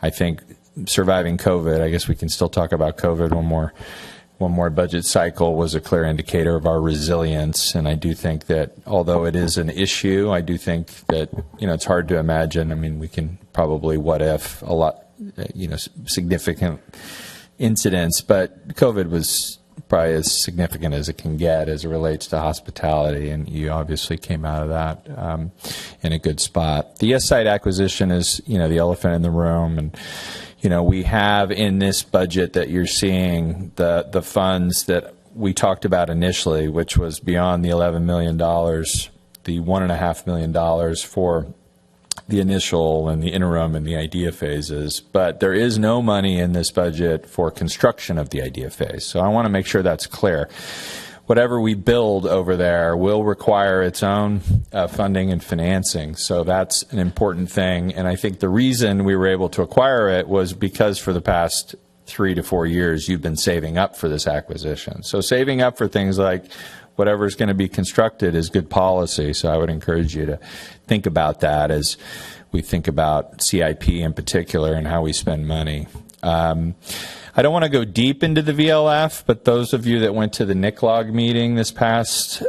I think surviving COVID, I guess we can still talk about COVID one more budget cycle, was a clear indicator of our resilience. And I do think that although it is an issue, I do think that, it's hard to imagine. I mean, we can probably what if a lot, significant incidents, but COVID was probably as significant as it can get as it relates to hospitality, and you obviously came out of that in a good spot. The Yes site acquisition is, the elephant in the room, and we have in this budget that you're seeing the funds that we talked about initially, which was beyond the $11 million, the $1.5 million for the initial and the interim and the idea phases. But there is no money in this budget for construction of the idea phase. So I want to make sure that's clear. Whatever we build over there will require its own funding and financing. So that's an important thing. And I think the reason we were able to acquire it was because for the past 3 to 4 years, you've been saving up for this acquisition. So saving up for things like whatever's going to be constructed is good policy. So I would encourage you to think about that as we think about CIP in particular and how we spend money. I don't want to go deep into the VLF, but those of you that went to the NICLOG meeting this past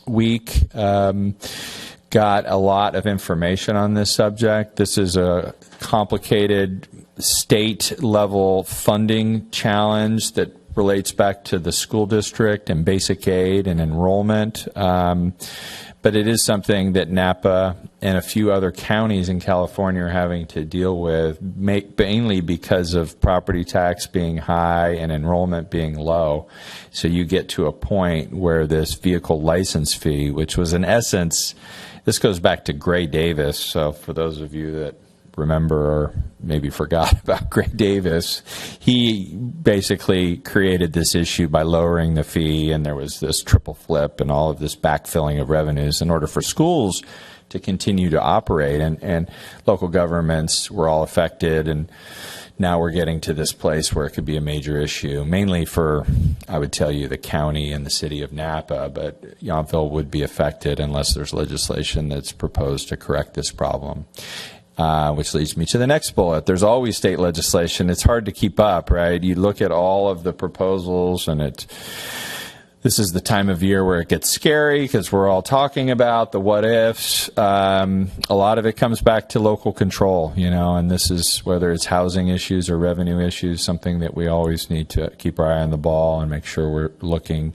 week got a lot of information on this subject. This is a complicated state-level funding challenge that relates back to the school district and basic aid and enrollment. But it is something that Napa and a few other counties in California are having to deal with, mainly because of property tax being high and enrollment being low. So you get to a point where this vehicle license fee, which was in essence, this goes back to Gray Davis. So for those of you that remember or maybe forgot about Gray Davis, he basically created this issue by lowering the fee, and there was this triple flip and all of this backfilling of revenues in order for schools to continue to operate, and local governments were all affected, and now we're getting to this place where it could be a major issue, mainly for, I would tell you, the county and the city of Napa, but Yountville would be affected unless there's legislation that's proposed to correct this problem. Which leads me to the next bullet. There's always state legislation. It's hard to keep up, right? You look at all of the proposals, and this is the time of year where it gets scary because we're all talking about the what ifs. A lot of it comes back to local control, and this is whether it's housing issues or revenue issues, something that we always need to keep our eye on the ball and make sure we're looking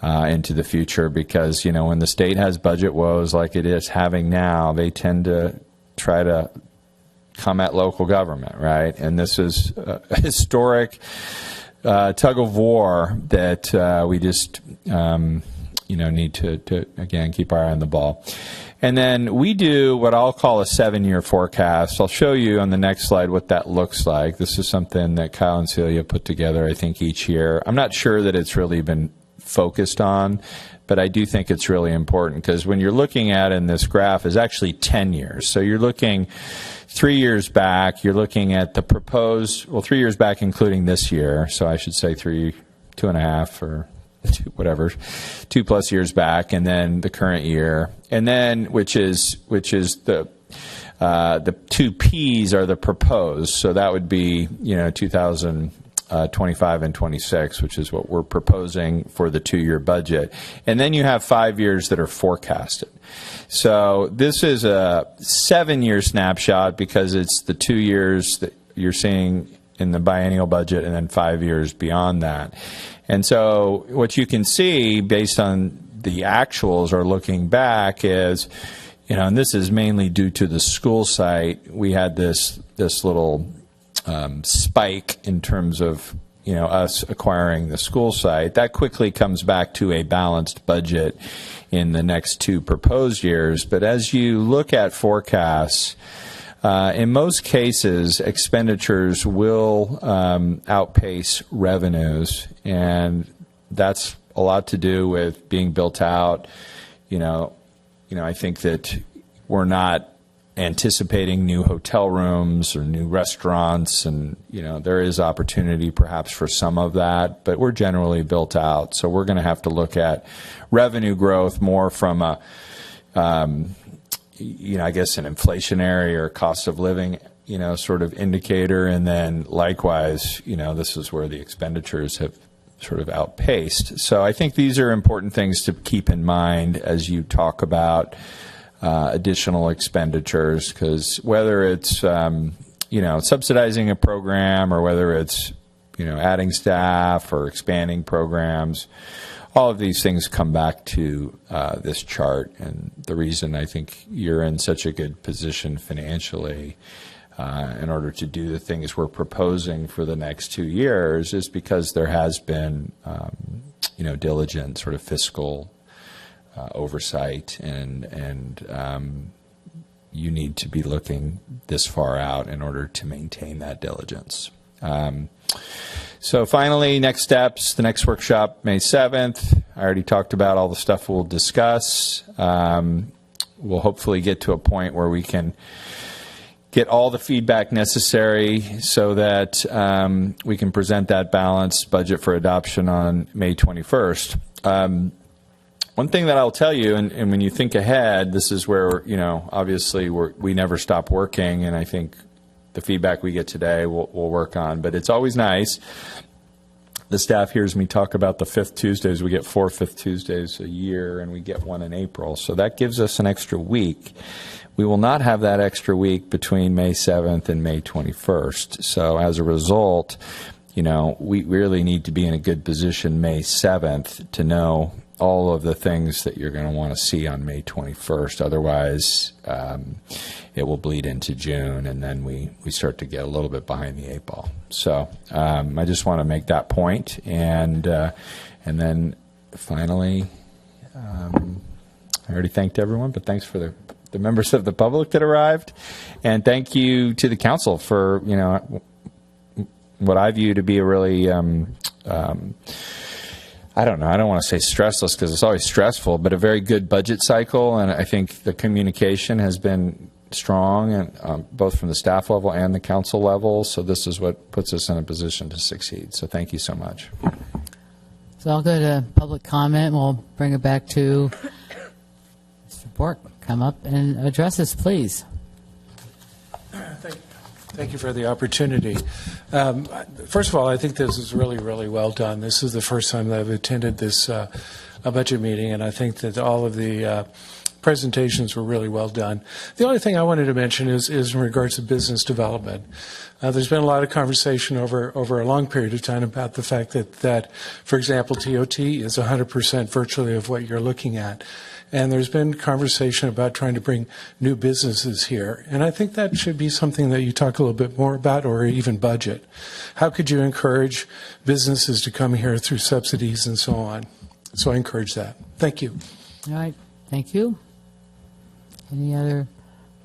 into the future, because, when the state has budget woes like it is having now, they tend to try to come at local government, right? And this is a historic tug of war that we just, need to, again, keep our eye on the ball. And then we do what I'll call a 7-year forecast. I'll show you on the next slide what that looks like. This is something that Kyle and Celia put together, I think, each year. I'm not sure that it's really been focused on, but I do think it's really important, because when you're looking at in this graph is actually 10 years. So you're looking 3 years back, you're looking at the proposed, 3 years back including this year, so I should say 2.5 or whatever, 2+ years back, and then the current year, and then which is the two P's are the proposed, so that would be 2025 and 26, which is what we're proposing for the 2-year budget. And then you have 5 years that are forecasted. So this is a 7-year snapshot because it's the 2 years that you're seeing in the biennial budget and then 5 years beyond that. And so what you can see based on the actuals or looking back is, and this is mainly due to the school site, we had this little spike in terms of us acquiring the school site. That quickly comes back to a balanced budget in the next 2 proposed years. But as you look at forecasts, in most cases, expenditures will outpace revenues, and that's a lot to do with being built out. I think that we're not anticipating new hotel rooms or new restaurants, and there is opportunity perhaps for some of that, but we're generally built out. So we're going to have to look at revenue growth more from a I guess an inflationary or cost of living sort of indicator, and then likewise this is where the expenditures have sort of outpaced. So I think these are important things to keep in mind as you talk about additional expenditures, because whether it's subsidizing a program or whether it's adding staff or expanding programs, all of these things come back to this chart. And the reason I think you're in such a good position financially in order to do the things we're proposing for the next 2 years is because there has been diligent sort of fiscal oversight, and you need to be looking this far out in order to maintain that diligence. So finally, next steps, the next workshop, May 7th. I already talked about all the stuff we'll discuss. We'll hopefully get to a point where we can get all the feedback necessary so that we can present that balanced budget for adoption on May 21st. One thing that I'll tell you, and when you think ahead, this is where, obviously we never stop working, and I think the feedback we get today we'll work on. But it's always nice. The staff hears me talk about the fifth Tuesdays. We get 4 fifth Tuesdays a year, and we get one in April. So that gives us an extra week. We will not have that extra week between May 7th and May 21st. So as a result, we really need to be in a good position May 7th to know all of the things that you're going to want to see on May 21st. Otherwise, it will bleed into June, and then we start to get a little bit behind the 8 ball. So I just want to make that point. And then finally, I already thanked everyone, but thanks for the members of the public that arrived. And thank you to the council for, what I view to be a really I don't want to say stressless because it's always stressful, but a very good budget cycle. And I think the communication has been strong, and both from the staff level and the council level. So this is what puts us in a position to succeed. So thank you so much. So I'll go to public comment. We'll bring it back to Mr. Bork. Come up and address us, please. Thank you for the opportunity. First of all, I think this is really, really well done. This is the first time that I've attended this a budget meeting, and I think that all of the presentations were really well done. The only thing I wanted to mention is in regards to business development. There's been a lot of conversation over a long period of time about the fact that for example, TOT is 100% virtually of what you're looking at. And there's been conversation about trying to bring new businesses here. And I think that should be something that you talk a little bit more about, or even budget. How could you encourage businesses to come here through subsidies and so on? So I encourage that. Thank you. All right. Thank you. Any other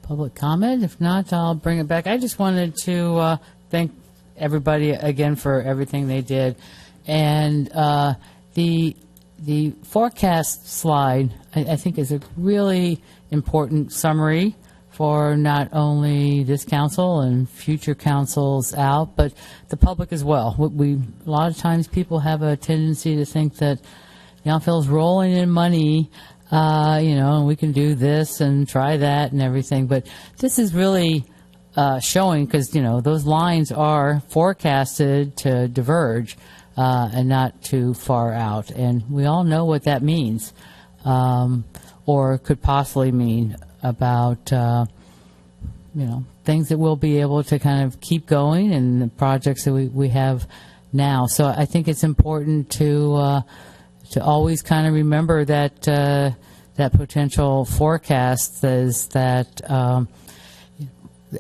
public comment? If not, I'll bring it back. I just wanted to thank everybody again for everything they did. And the forecast slide, I think, is a really important summary for not only this council and future councils out, but the public as well. A lot of times people have a tendency to think that Yountville's rolling in money, and we can do this and try that and everything. But this is really showing, because, those lines are forecasted to diverge. And not too far out. And we all know what that means, or could possibly mean about things that we'll be able to kind of keep going and the projects that we have now. So I think it's important to always kind of remember that that potential forecast is that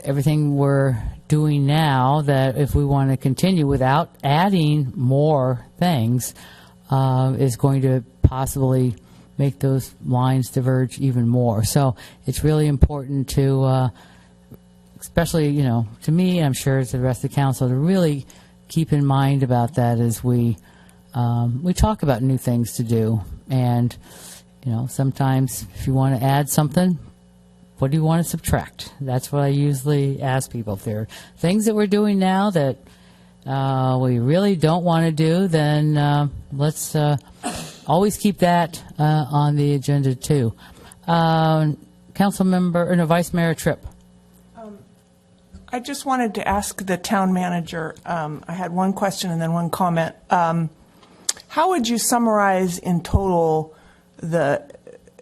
everything we're doing now, that if we want to continue without adding more things, is going to possibly make those lines diverge even more. So it's really important to, especially, to me, I'm sure to the rest of the council, to really keep in mind about that as we talk about new things to do. And, sometimes if you want to add something, what do you want to subtract? That's what I usually ask people. If there are things that we're doing now that we really don't want to do, then let's always keep that on the agenda too. Vice Mayor Tripp. I just wanted to ask the town manager, I had one question and then one comment. How would you summarize in total the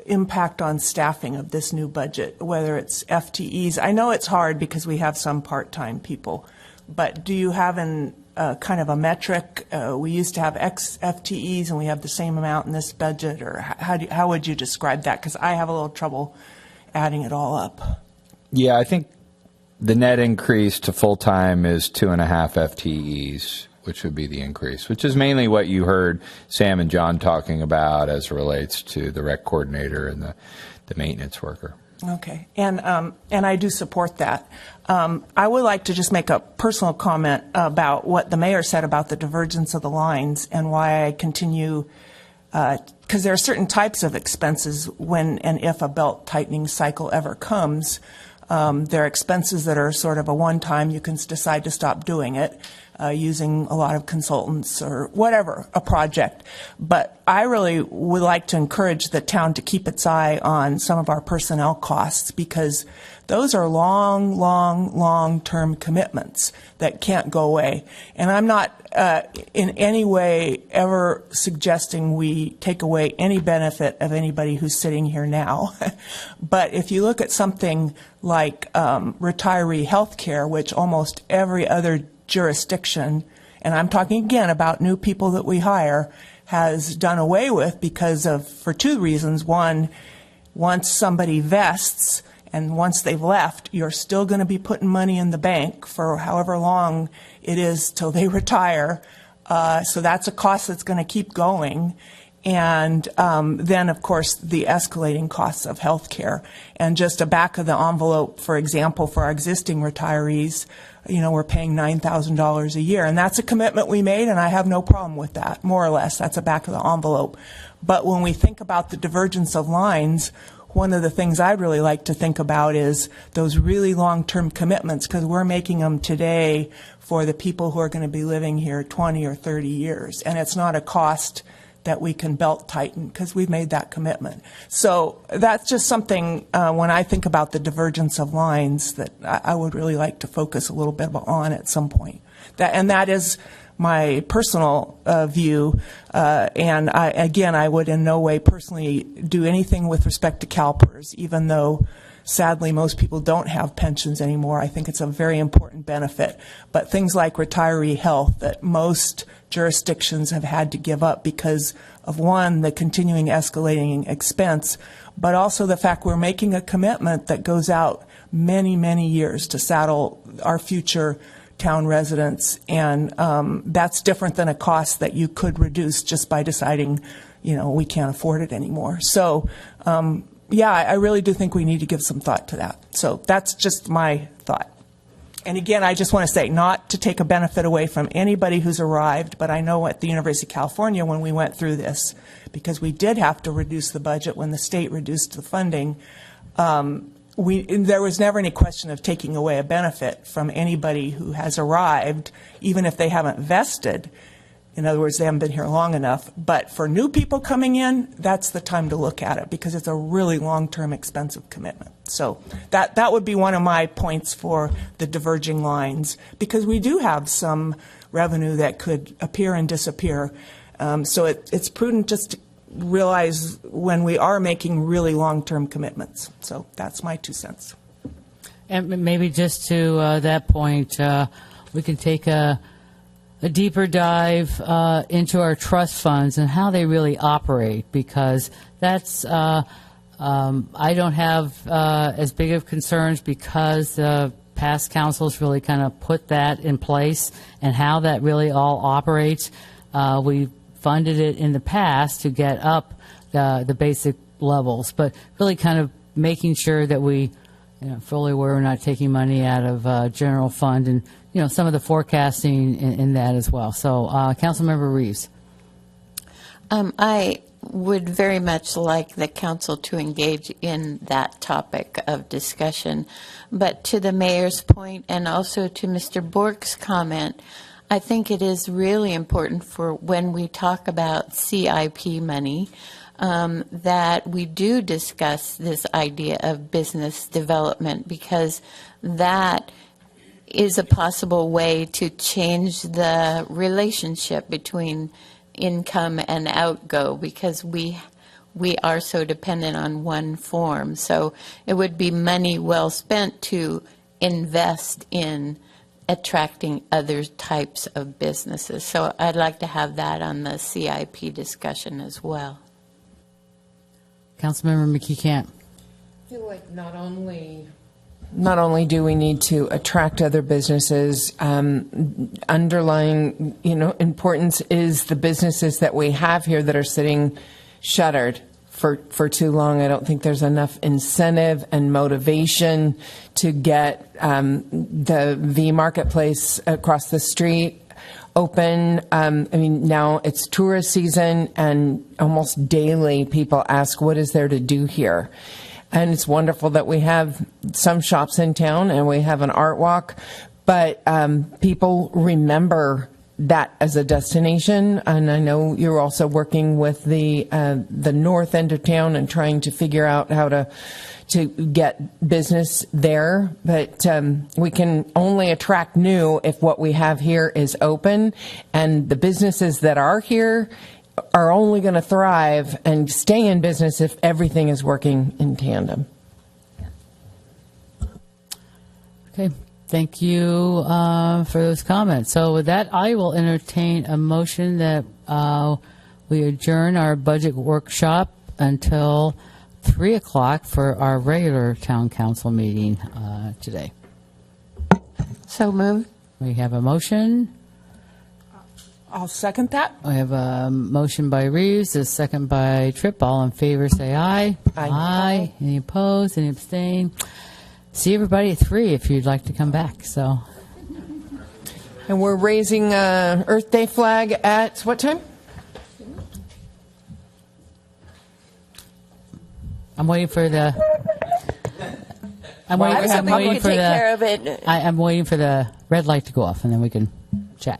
impact on staffing of this new budget, whether it's FTEs? I know it's hard because we have some part-time people, but do you have kind of a metric? We used to have X FTEs and we have the same amount in this budget, or how would you describe that? Because I have a little trouble adding it all up. Yeah, I think the net increase to full-time is 2.5 FTEs, which would be the increase, which is mainly what you heard Sam and John talking about as it relates to the rec coordinator and the maintenance worker. Okay, and I do support that. I would like to just make a personal comment about what the mayor said about the divergence of the lines and why I continue, because there are certain types of expenses when and if a belt tightening cycle ever comes. There are expenses that are sort of a one-time, you can decide to stop doing it, using a lot of consultants or whatever, a project. But I really would like to encourage the town to keep its eye on some of our personnel costs, because those are long-term commitments that can't go away. And I'm not in any way ever suggesting we take away any benefit of anybody who's sitting here now. But if you look at something like retiree health care, which almost every other jurisdiction, and I'm talking again about new people that we hire, has done away with for two reasons. One, once somebody vests and once they've left, you're still going to be putting money in the bank for however long it is till they retire. So that's a cost that's going to keep going. And then, of course, the escalating costs of health care. And just a back of the envelope, for example, for our existing retirees, we're paying $9,000 a year. And that's a commitment we made, and I have no problem with that, more or less. That's a back of the envelope. But when we think about the divergence of lines, one of the things I'd really like to think about is those really long-term commitments, because we're making them today for the people who are going to be living here 20 or 30 years. And it's not a cost that we can belt tighten because we've made that commitment. So that's just something when I think about the divergence of lines that I would really like to focus a little bit on at some point. That is my personal view, and I would in no way personally do anything with respect to CalPERS, even though sadly most people don't have pensions anymore. I think it's a very important benefit. But things like retiree health that most jurisdictions have had to give up because of, one, the continuing escalating expense, but also the fact we're making a commitment that goes out many, many years to saddle our future town residents, and that's different than a cost that you could reduce just by deciding, we can't afford it anymore. So, I really do think we need to give some thought to that. So that's just my thought. And again, I just want to say, not to take a benefit away from anybody who's arrived, but I know at the University of California when we went through this, because we did have to reduce the budget when the state reduced the funding, there was never any question of taking away a benefit from anybody who has arrived, even if they haven't vested. In other words, they haven't been here long enough. But for new people coming in, that's the time to look at it, because it's a really long-term expensive commitment. So that would be one of my points for the diverging lines, because we do have some revenue that could appear and disappear. So it's prudent just to realize when we are making really long-term commitments. So that's my 2 cents. And maybe just to that point, we can take a deeper dive into our trust funds and how they really operate, because that's I don't have as big of concerns, because the past councils really kind of put that in place and how that really all operates. We funded it in the past to get up the basic levels, but really kind of making sure that we fully aware we're not taking money out of general fund, and some of the forecasting in that as well. So, Councilmember Reeves. I would very much like the council to engage in that topic of discussion. But to the mayor's point, and also to Mr. Bork's comment, I think it is really important for when we talk about CIP money, that we do discuss this idea of business development, because that is a possible way to change the relationship between income and outgo, because we are so dependent on one form. So it would be money well spent to invest in attracting other types of businesses. So I'd like to have that on the CIP discussion as well. Councilmember McKee Camp. I feel like not only do we need to attract other businesses, underlying, importance is the businesses that we have here that are sitting shuttered for too long. I don't think there's enough incentive and motivation to get the V Marketplace across the street open. Now it's tourist season, and almost daily people ask, what is there to do here? And it's wonderful that we have some shops in town and we have an art walk, but people remember that as a destination. And I know you're also working with the north end of town and trying to figure out how to get business there. But we can only attract new if what we have here is open, and the businesses that are here are only going to thrive and stay in business if everything is working in tandem. Okay, thank you for those comments. So with that, I will entertain a motion that we adjourn our budget workshop until 3 o'clock for our regular town council meeting today. So moved. We have a motion. I'll second that. We have a motion by Reeves, a second by Tripp. All in favor, say aye. Aye. Any opposed? Any abstain? See everybody at 3 if you'd like to come back. So, And we're raising Earth Day flag at what time? I'm waiting for the. I'm Well, I was hoping you waiting could for take the. care of it. I'm waiting for the red light to go off, and then we can chat.